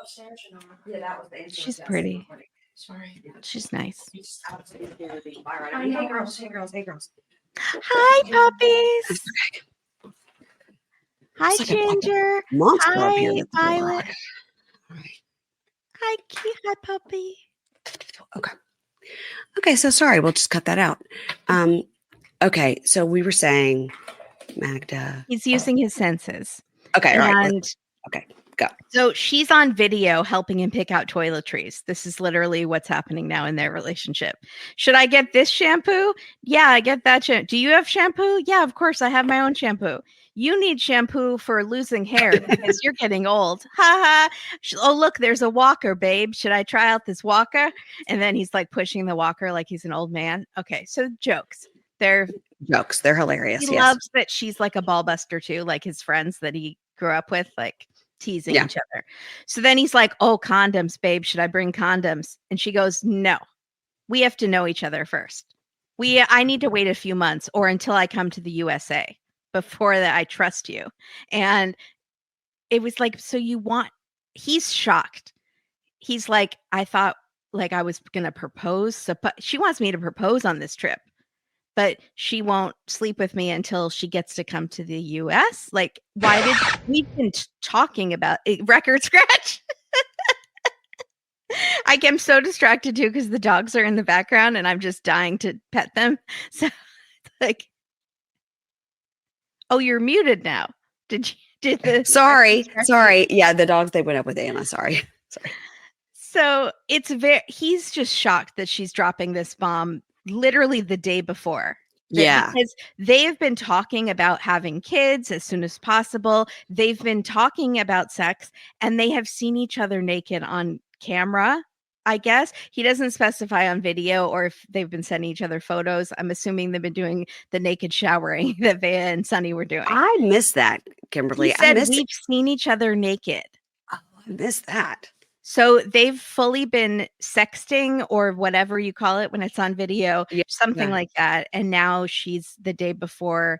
Speaker 1: Yeah, that was the answer.
Speaker 2: She's pretty.
Speaker 1: Sorry.
Speaker 2: She's nice.
Speaker 1: Hey, girls. Hey, girls. Hey, girls.
Speaker 2: Hi, puppies. Hi, Ginger. Hi, Violet. Hi, cute. Hi, puppy.
Speaker 1: Okay. Okay, so sorry. We'll just cut that out. Okay, so we were saying Magda.
Speaker 2: He's using his senses.
Speaker 1: Okay, all right. Okay, go.
Speaker 2: So she's on video helping him pick out toiletries. This is literally what's happening now in their relationship. Should I get this shampoo? Yeah, I get that shampoo. Do you have shampoo? Yeah, of course. I have my own shampoo. You need shampoo for losing hair because you're getting old. Ha ha. Oh, look, there's a walker, babe. Should I try out this walker? And then he's like pushing the walker like he's an old man. Okay, so jokes. They're
Speaker 1: hilarious.
Speaker 2: He loves that she's like a ball buster too, like his friends that he grew up with, like teasing each other. So then he's like, oh, condoms, babe. Should I bring condoms? And she goes, no, we have to know each other first. I need to wait a few months or until I come to the USA before that I trust you. And it was like, so he's shocked. He's like, I thought like I was going to propose. So she wants me to propose on this trip, but she won't sleep with me until she gets to come to the US. Like, why did we've been talking about it? Record scratch? I am so distracted too because the dogs are in the background and I'm just dying to pet them. So, like, oh, you're muted now. Did the
Speaker 1: sorry. Yeah, the dogs, they went up with Anna. Sorry.
Speaker 2: So he's just shocked that she's dropping this bomb literally the day before.
Speaker 1: Yeah.
Speaker 2: Because they have been talking about having kids as soon as possible. They've been talking about sex and they have seen each other naked on camera. I guess he doesn't specify on video or if they've been sending each other photos. I'm assuming they've been doing the naked showering that Veah and Sunny were doing.
Speaker 1: I missed that, Kimberly.
Speaker 2: He said we've seen each other naked.
Speaker 1: Oh, I missed that.
Speaker 2: So they've fully been sexting or whatever you call it when it's on video, something like that. And now she's the day before.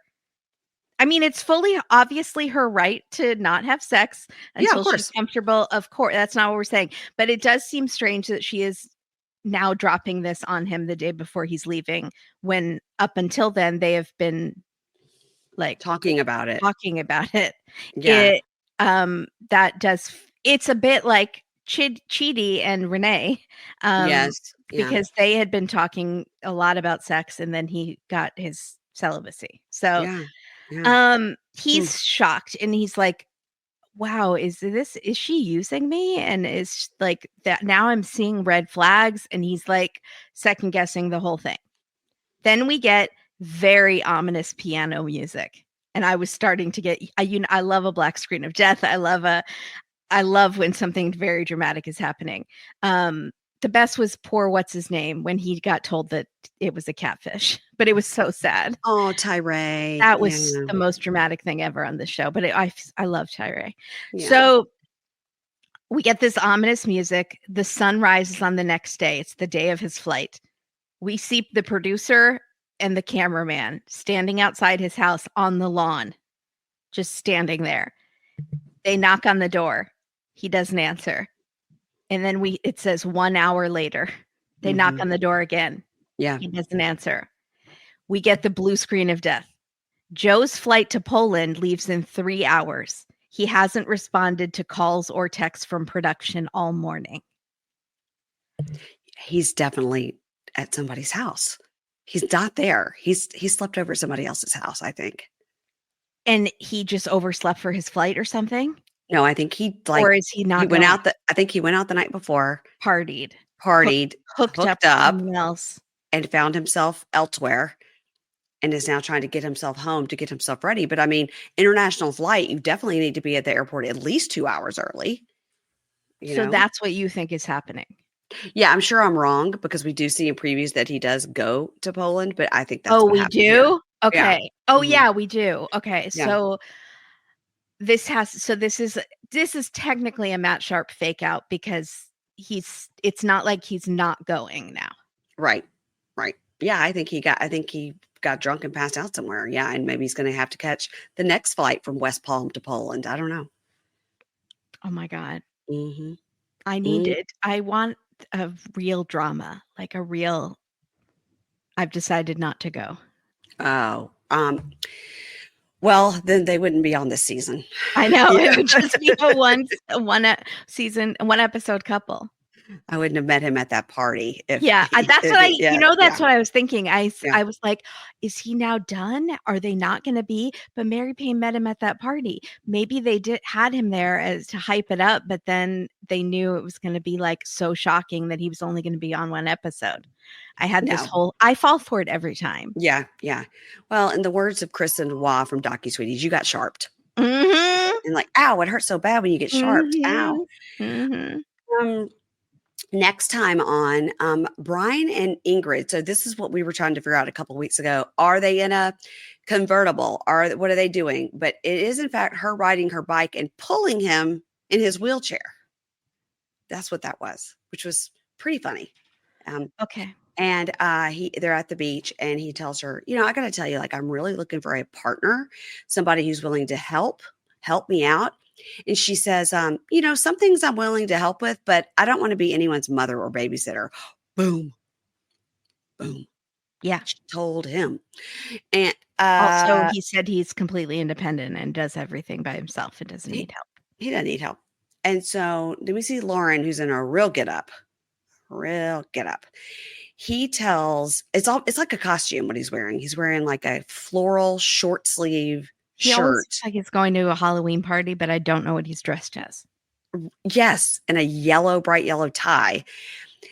Speaker 2: I mean, it's fully obviously her right to not have sex until she's comfortable. Of course, that's not what we're saying. But it does seem strange that she is now dropping this on him the day before he's leaving, when up until then they have been like
Speaker 1: talking about it.
Speaker 2: Yeah. It's a bit like Chidi and Renee. Because they had been talking a lot about sex and then he got his celibacy. So he's shocked and he's like, wow, is she using me? And is like that now I'm seeing red flags, and he's like second guessing the whole thing. Then we get very ominous piano music. And I was starting to get, I love a black screen of death. I love when something very dramatic is happening. The best was poor what's his name when he got told that it was a catfish, but it was so sad.
Speaker 1: Oh, Tyree.
Speaker 2: That was the most dramatic thing ever on the show, but I love Tyree.
Speaker 1: Yeah.
Speaker 2: So we get this ominous music. The sun rises on the next day. It's the day of his flight. We see the producer and the cameraman standing outside his house on the lawn, just standing there. They knock on the door. He doesn't answer. And then it says 1 hour later, they knock on the door again.
Speaker 1: Yeah.
Speaker 2: He doesn't answer. We get the blue screen of death. Joe's flight to Poland leaves in 3 hours. He hasn't responded to calls or texts from production all morning.
Speaker 1: He's definitely at somebody's house. He's not there. He slept over at somebody else's house, I think.
Speaker 2: And he just overslept for his flight or something?
Speaker 1: No, I think he
Speaker 2: or is he not?
Speaker 1: He went out. I think he went out the night before.
Speaker 2: Partied,
Speaker 1: hooked up,
Speaker 2: something else,
Speaker 1: and found himself elsewhere, and is now trying to get himself home to get himself ready. But I mean, international flight, you definitely need to be at the airport at least 2 hours early.
Speaker 2: So that's what you think is happening?
Speaker 1: Yeah, I'm sure I'm wrong because we do see in previews that he does go to Poland, but I think that's
Speaker 2: what
Speaker 1: we
Speaker 2: do?
Speaker 1: Here.
Speaker 2: Okay. Yeah. Oh yeah, we do. Okay.
Speaker 1: Yeah.
Speaker 2: So this is technically a Matt Sharp fake out because it's not like he's not going now.
Speaker 1: Right. Yeah, I think he got drunk and passed out somewhere. Yeah, and maybe he's going to have to catch the next flight from West Palm to Poland. I don't know.
Speaker 2: Oh my God.
Speaker 1: Mm-hmm.
Speaker 2: I need it. I want a real drama, like a real. I've decided not to go.
Speaker 1: Oh, well, then they wouldn't be on this season.
Speaker 2: I know. It would just be a one season, one episode couple.
Speaker 1: I wouldn't have met him at that party.
Speaker 2: That's what I was thinking. I was like, is he now done? Are they not going to be? But Mary Payne met him at that party. Maybe they had him there as to hype it up, but then they knew it was going to be like so shocking that he was only going to be on one episode. I had I fall for it every time.
Speaker 1: Yeah. Well, in the words of Chris and Wah from DocuSweeties, you got sharped.
Speaker 2: Mm-hmm.
Speaker 1: And like, ow, it hurts so bad when you get sharped. Ow.
Speaker 2: Mm-hmm.
Speaker 1: Next time on Brian and Ingrid. So this is what we were trying to figure out a couple of weeks ago. Are they in a convertible? What are they doing? But it is in fact her riding her bike and pulling him in his wheelchair. That's what that was, which was pretty funny.
Speaker 2: Okay.
Speaker 1: And they're at the beach and he tells her, I got to tell you, like, I'm really looking for a partner, somebody who's willing to help me out. And she says, some things I'm willing to help with, but I don't want to be anyone's mother or babysitter. Boom.
Speaker 2: Yeah.
Speaker 1: She told him. And
Speaker 2: also he said he's completely independent and does everything by himself and doesn't need help.
Speaker 1: He doesn't need help. And so then we see Lauren, who's in a real get up. He tells, it's like a costume what he's wearing. He's wearing like a floral short sleeve shirt.
Speaker 2: Looks like he's going to a Halloween party, but I don't know what he's dressed as.
Speaker 1: Yes, and a bright yellow tie.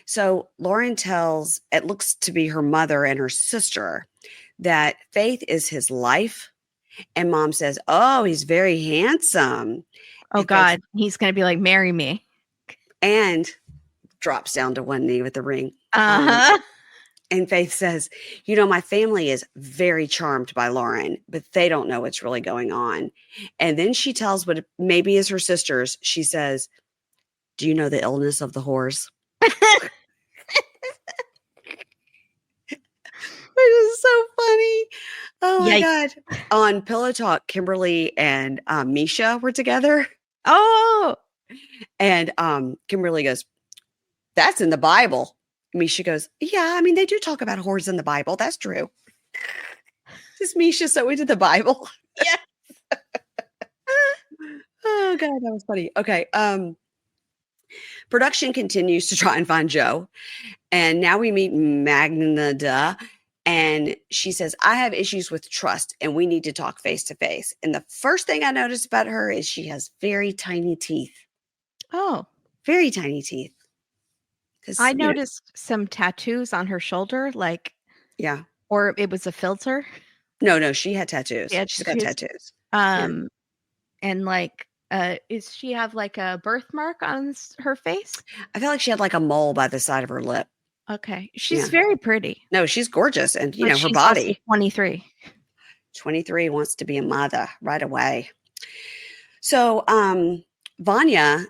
Speaker 1: So Lauren tells, it looks to be her mother and her sister, that Faith is his life. And Mom says, oh, he's very handsome.
Speaker 2: Oh, God. He's going to be like, marry me.
Speaker 1: And drops down to one knee with the ring. And Faith says, my family is very charmed by Lauren, but they don't know what's really going on. And then she tells what maybe is her sisters. She says, do you know the illness of the whores? It is so funny. Oh, my God. On Pillow Talk, Kimberly and Misha were together.
Speaker 2: Oh.
Speaker 1: And Kimberly goes, that's in the Bible. Misha goes, yeah, I mean, they do talk about whores in the Bible. That's true. Is Misha so into the Bible?
Speaker 2: Yes.
Speaker 1: Oh, God, that was funny. Okay. Production continues to try and find Joe. And now we meet Magna, And she says, I have issues with trust and we need to talk face to face. And the first thing I noticed about her is she has very tiny teeth.
Speaker 2: Oh.
Speaker 1: Very tiny teeth.
Speaker 2: I noticed some tattoos on her shoulder, like,
Speaker 1: yeah.
Speaker 2: Or it was a filter.
Speaker 1: No, she had tattoos. She's got tattoos.
Speaker 2: And like, does she have like a birthmark on her face?
Speaker 1: I feel like she had like a mole by the side of her lip.
Speaker 2: Okay. She's very pretty.
Speaker 1: No, she's gorgeous. And,
Speaker 2: but
Speaker 1: her
Speaker 2: she's
Speaker 1: body.
Speaker 2: Also 23.
Speaker 1: 23 wants to be a mother right away. So, Vanya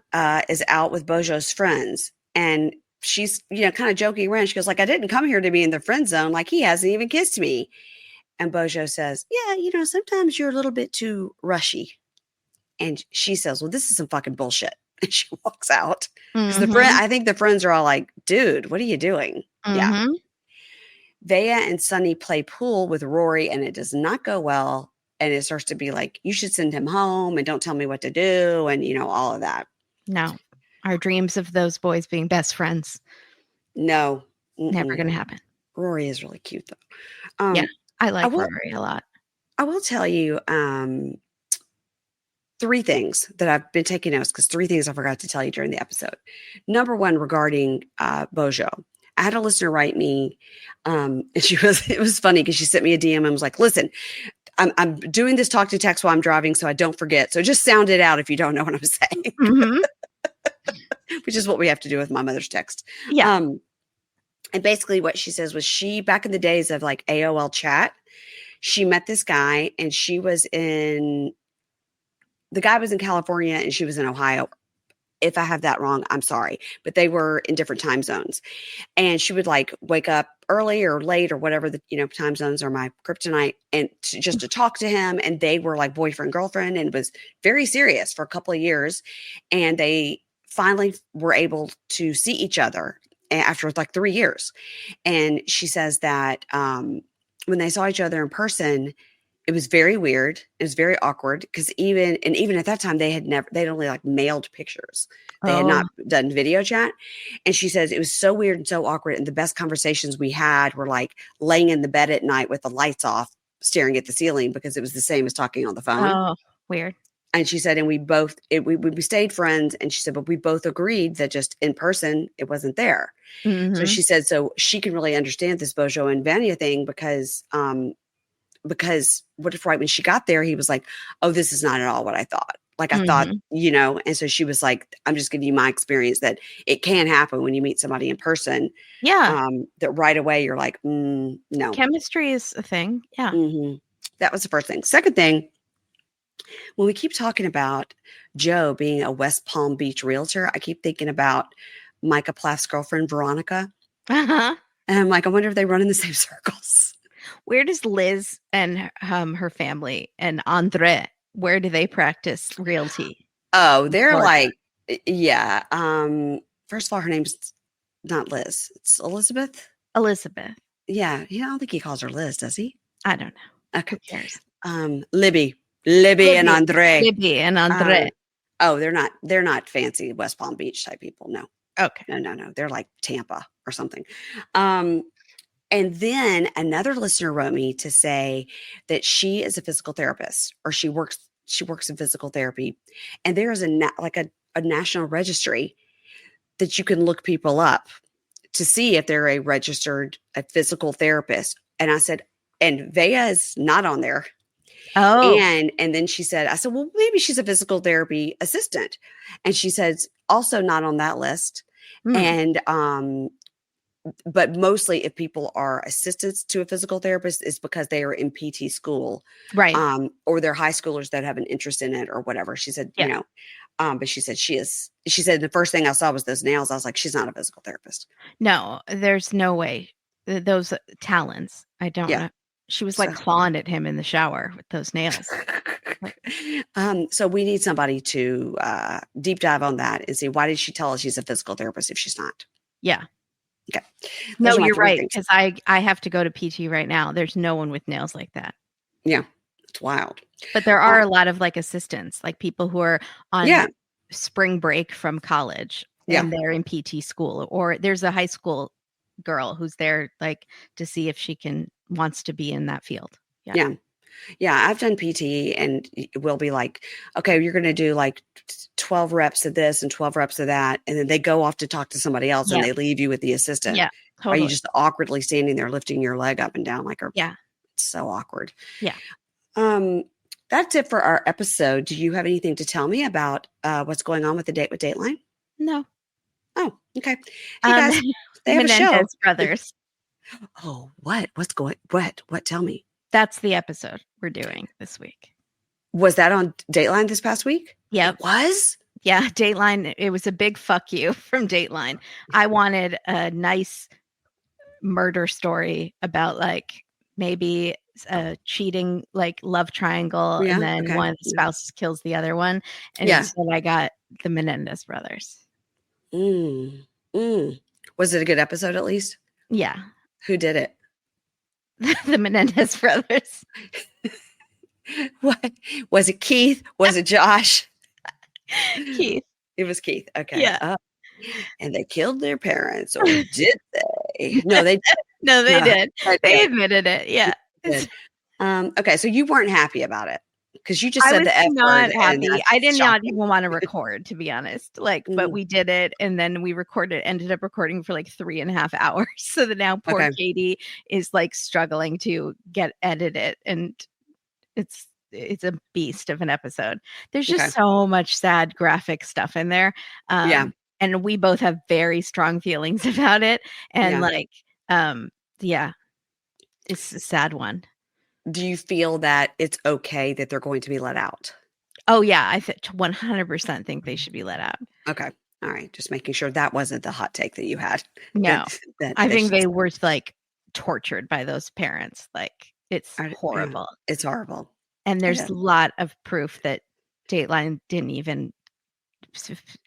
Speaker 1: is out with Bojo's friends. And she's, kind of joking around. She goes like, I didn't come here to be in the friend zone. Like, he hasn't even kissed me. And Bojo says, yeah, sometimes you're a little bit too rushy. And she says, well, this is some fucking bullshit. And she walks out. Because I think the friends are all like, dude, what are you doing? Yeah. Veah and Sunny play pool with Rory and it does not go well. And it starts to be like, you should send him home and don't tell me what to do. And, all of that.
Speaker 2: No. Our dreams of those boys being best friends.
Speaker 1: No.
Speaker 2: Never going to happen.
Speaker 1: Rory is really cute though.
Speaker 2: Yeah. I like Rory a lot.
Speaker 1: I will tell you 3 things that I've been taking notes because 3 things I forgot to tell you during the episode. Number 1, regarding Bojo. I had a listener write me, and it was funny because she sent me a DM and was like, listen, I'm doing this talk to text while I'm driving so I don't forget. So just sound it out if you don't know what I'm saying. Which is what we have to do with my mother's text.
Speaker 2: Yeah.
Speaker 1: And basically what she says was back in the days of like AOL chat, she met this guy and the guy was in California and she was in Ohio. If I have that wrong, I'm sorry, but they were in different time zones and she would like wake up early or late or whatever the, time zones are my kryptonite and just to talk to him. And they were like boyfriend, girlfriend, and was very serious for a couple of years. And they finally were able to see each other after like 3 years. And she says that when they saw each other in person, it was very weird. It was very awkward because even at that time they'd only like mailed pictures. They had not done video chat. And she says it was so weird and so awkward. And the best conversations we had were like laying in the bed at night with the lights off, staring at the ceiling because it was the same as talking on the phone.
Speaker 2: Oh, weird.
Speaker 1: And she said, and we both, we stayed friends. And she said, but we both agreed that just in person, it wasn't there. So she said, so she can really understand this Bojo and Vanya thing because what if right when she got there, he was like, oh, this is not at all what I thought. Like I thought, and so she was like, I'm just giving you my experience that it can happen when you meet somebody in person.
Speaker 2: Yeah.
Speaker 1: That right away you're like, no.
Speaker 2: Chemistry is a thing. Yeah.
Speaker 1: That was the first thing. Second thing, when we keep talking about Joe being a West Palm Beach realtor, I keep thinking about Micah Plath's girlfriend, Veronica. And I'm like, I wonder if they run in the same circles.
Speaker 2: Where does Liz and her family and Andre, where do they practice realty?
Speaker 1: Oh, they're like, yeah. First of all, her name's not Liz. It's Elizabeth.
Speaker 2: Elizabeth.
Speaker 1: Yeah. I don't think he calls her Liz, does he?
Speaker 2: I don't know.
Speaker 1: Okay.
Speaker 2: Who cares?
Speaker 1: Libby and Andre.
Speaker 2: Libby and Andre.
Speaker 1: They're not fancy West Palm Beach type people. No.
Speaker 2: Okay.
Speaker 1: No. They're like Tampa or something. And then another listener wrote me to say that she is a physical therapist or she works in physical therapy. And there is a national registry that you can look people up to see if they're a physical therapist. And I said, and Veah is not on there.
Speaker 2: Oh.
Speaker 1: And then I said, well, maybe she's a physical therapy assistant. And she says, also not on that list. And, but mostly if people are assistants to a physical therapist is because they are in PT school,
Speaker 2: right?
Speaker 1: Or they're high schoolers that have an interest in it or whatever. She said, but she said she said the first thing I saw was those nails. I was like, she's not a physical therapist.
Speaker 2: No, there's no way. Those talons. I don't know. She was like clawing at him in the shower with those nails.
Speaker 1: So we need somebody to deep dive on that and see why did she tell us she's a physical therapist if she's not?
Speaker 2: Yeah.
Speaker 1: Okay.
Speaker 2: No, you're right. Because I have to go to PT right now. There's no one with nails like that.
Speaker 1: Yeah. It's wild.
Speaker 2: But there are a lot of like assistants, like people who are on spring break from college and they're in PT school, or there's a high school girl who's there like to see if she can wants to be in that field.
Speaker 1: Yeah. I've done PT, and we'll be like, okay, you're going to do like 12 reps of this and 12 reps of that. And then they go off to talk to somebody else and they leave you with the assistant.
Speaker 2: Yeah. Totally.
Speaker 1: Are you just awkwardly standing there lifting your leg up and down like a,
Speaker 2: yeah.
Speaker 1: It's so awkward.
Speaker 2: Yeah.
Speaker 1: That's it for our episode. Do you have anything to tell me about what's going on with the Date with Dateline?
Speaker 2: No.
Speaker 1: Oh, okay. Hey guys, they have a show.
Speaker 2: Brothers.
Speaker 1: Oh, what? What? Tell me.
Speaker 2: That's the episode we're doing this week.
Speaker 1: Was that on Dateline this past week?
Speaker 2: Yep.
Speaker 1: It was?
Speaker 2: Yeah, Dateline. It was a big fuck you from Dateline. I wanted a nice murder story about like maybe a cheating like love triangle, and then one of the spouses kills the other one. And instead I got the Menendez brothers.
Speaker 1: Was it a good episode at least?
Speaker 2: Yeah.
Speaker 1: Who did it?
Speaker 2: The Menendez brothers.
Speaker 1: What was it? Keith? Was it Josh?
Speaker 2: Keith.
Speaker 1: It was Keith. Okay.
Speaker 2: Yeah.
Speaker 1: And they killed their parents, or did they? No, they did.
Speaker 2: No, they did. They admitted it. Yeah.
Speaker 1: Okay, so you weren't happy about it because you just said the F word.
Speaker 2: Not happy. I did not even want to record, to be honest. Like, but we did it, and then we ended up recording for like 3.5 hours. So that now poor Katie is like struggling to get edited, and it's a beast of an episode. There's just so much sad graphic stuff in there. And we both have very strong feelings about it. And it's a sad one.
Speaker 1: Do you feel that it's okay that they're going to be let out?
Speaker 2: Oh yeah, I 100% think they should be let out.
Speaker 1: Okay. All right. Just making sure that wasn't the hot take that you had.
Speaker 2: No, I think they were like tortured by those parents. Like it's horrible.
Speaker 1: Yeah, it's horrible.
Speaker 2: And there's a lot of proof that Dateline didn't even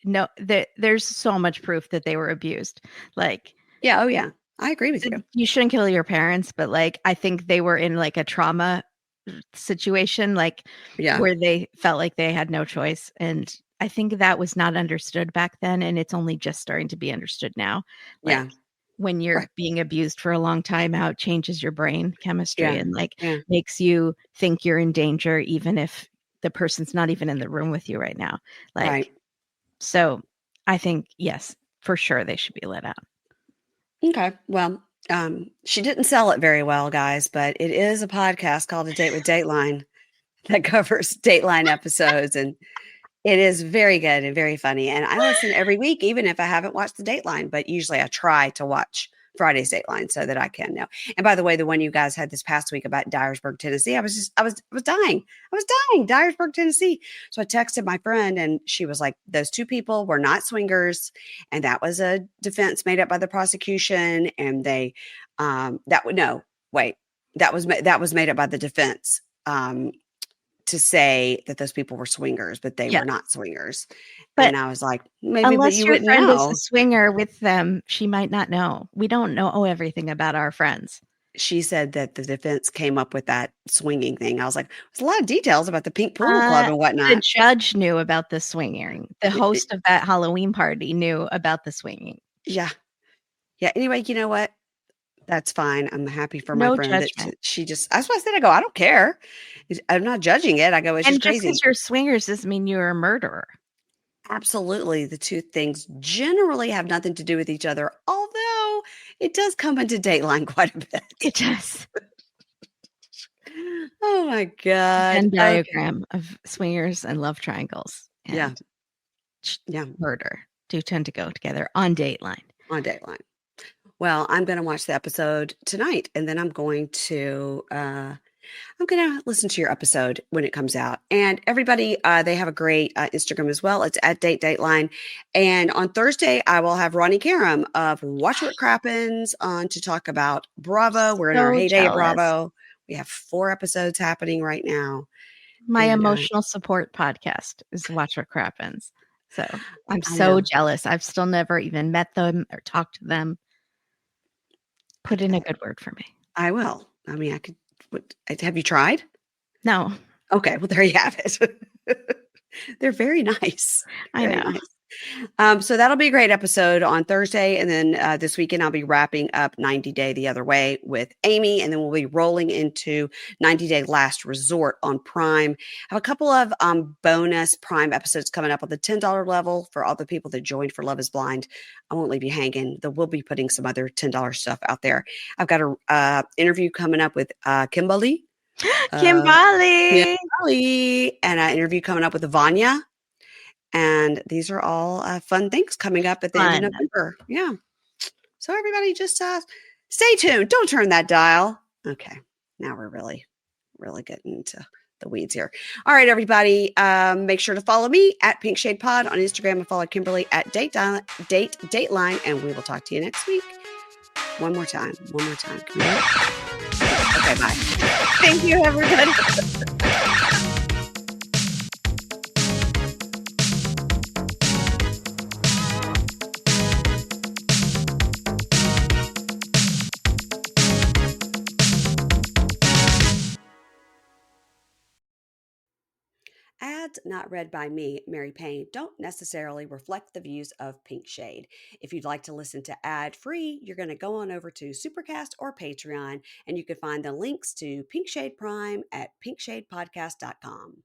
Speaker 2: know that there's so much proof that they were abused. Like,
Speaker 1: yeah. Oh yeah. I agree with you.
Speaker 2: You shouldn't kill your parents, but like, I think they were in like a trauma situation, like where they felt like they had no choice. And I think that was not understood back then. And it's only just starting to be understood now. Like, when you're being abused for a long time, how it changes your brain chemistry and like makes you think you're in danger, even if the person's not even in the room with you right now. Like, so I think, yes, for sure they should be let out.
Speaker 1: Okay. Well, she didn't sell it very well, guys, but it is a podcast called A Date with Dateline that covers Dateline episodes, and it is very good and very funny. And I listen every week, even if I haven't watched the Dateline, but usually I try to watch Friday's Dateline so that I can know. And by the way, the one you guys had this past week about Dyersburg, Tennessee, I was dying. Dyersburg, Tennessee. So I texted my friend, and she was like, those two people were not swingers. And that was a defense made up by the prosecution. And they, that was made up by the defense, to say that those people were swingers, but they were not swingers. And I was like, maybe, but you wouldn't know. Unless your friend is a
Speaker 2: swinger with them, she might not know. We don't know everything about our friends.
Speaker 1: She said that the defense came up with that swinging thing. I was like, there's a lot of details about the Pink Pool Club and whatnot.
Speaker 2: The judge knew about the swinging. The host of that Halloween party knew about the swinging.
Speaker 1: Yeah. Anyway, you know what? That's fine. I'm happy for my friend that she just, that's why I said, I don't care. I'm not judging it. I go, it's just crazy.
Speaker 2: And just because you're swingers doesn't mean you're a murderer.
Speaker 1: Absolutely. The two things generally have nothing to do with each other, although it does come into Dateline quite a bit.
Speaker 2: It does.
Speaker 1: Oh my God.
Speaker 2: Venn diagram of swingers and love triangles. And murder do tend to go together on Dateline.
Speaker 1: Well, I'm going to watch the episode tonight, and then I'm going to listen to your episode when it comes out. And everybody, they have a great Instagram as well. It's at Dateline. And on Thursday, I will have Ronnie Karam of Watch What Crappens on to talk about Bravo. We're in our heyday of Bravo. We have 4 episodes happening right now.
Speaker 2: My emotional support podcast is Watch What Crappens. So I'm so jealous. I've still never even met them or talked to them. Put in a good word for me.
Speaker 1: I will. I mean, I could. Have you tried?
Speaker 2: No.
Speaker 1: Okay. Well, there you have it. They're very nice.
Speaker 2: I know. Nice.
Speaker 1: So that'll be a great episode on Thursday. And then this weekend, I'll be wrapping up 90 Day the Other Way with Amy. And then we'll be rolling into 90 Day Last Resort on Prime. I have a couple of bonus Prime episodes coming up on the $10 level for all the people that joined for Love is Blind. I won't leave you hanging. We'll be putting some other $10 stuff out there. I've got a interview coming up with Kimberly.
Speaker 2: Kimberly.
Speaker 1: And an interview coming up with Vanya. And these are all fun things coming up at the end of November. Yeah. So everybody just stay tuned. Don't turn that dial. Okay. Now we're really getting into the weeds here. All right, everybody. Make sure to follow me at Pink Shade Pod on Instagram and follow Kimberly at Dateline. And we will talk to you next week. One more time. Can we do it? Okay, bye.
Speaker 2: Thank you, everybody.
Speaker 1: Ads not read by me, Mary Payne, don't necessarily reflect the views of Pink Shade. If you'd like to listen to ad-free, you're going to go on over to Supercast or Patreon, and you can find the links to Pink Shade Prime at pinkshadepodcast.com.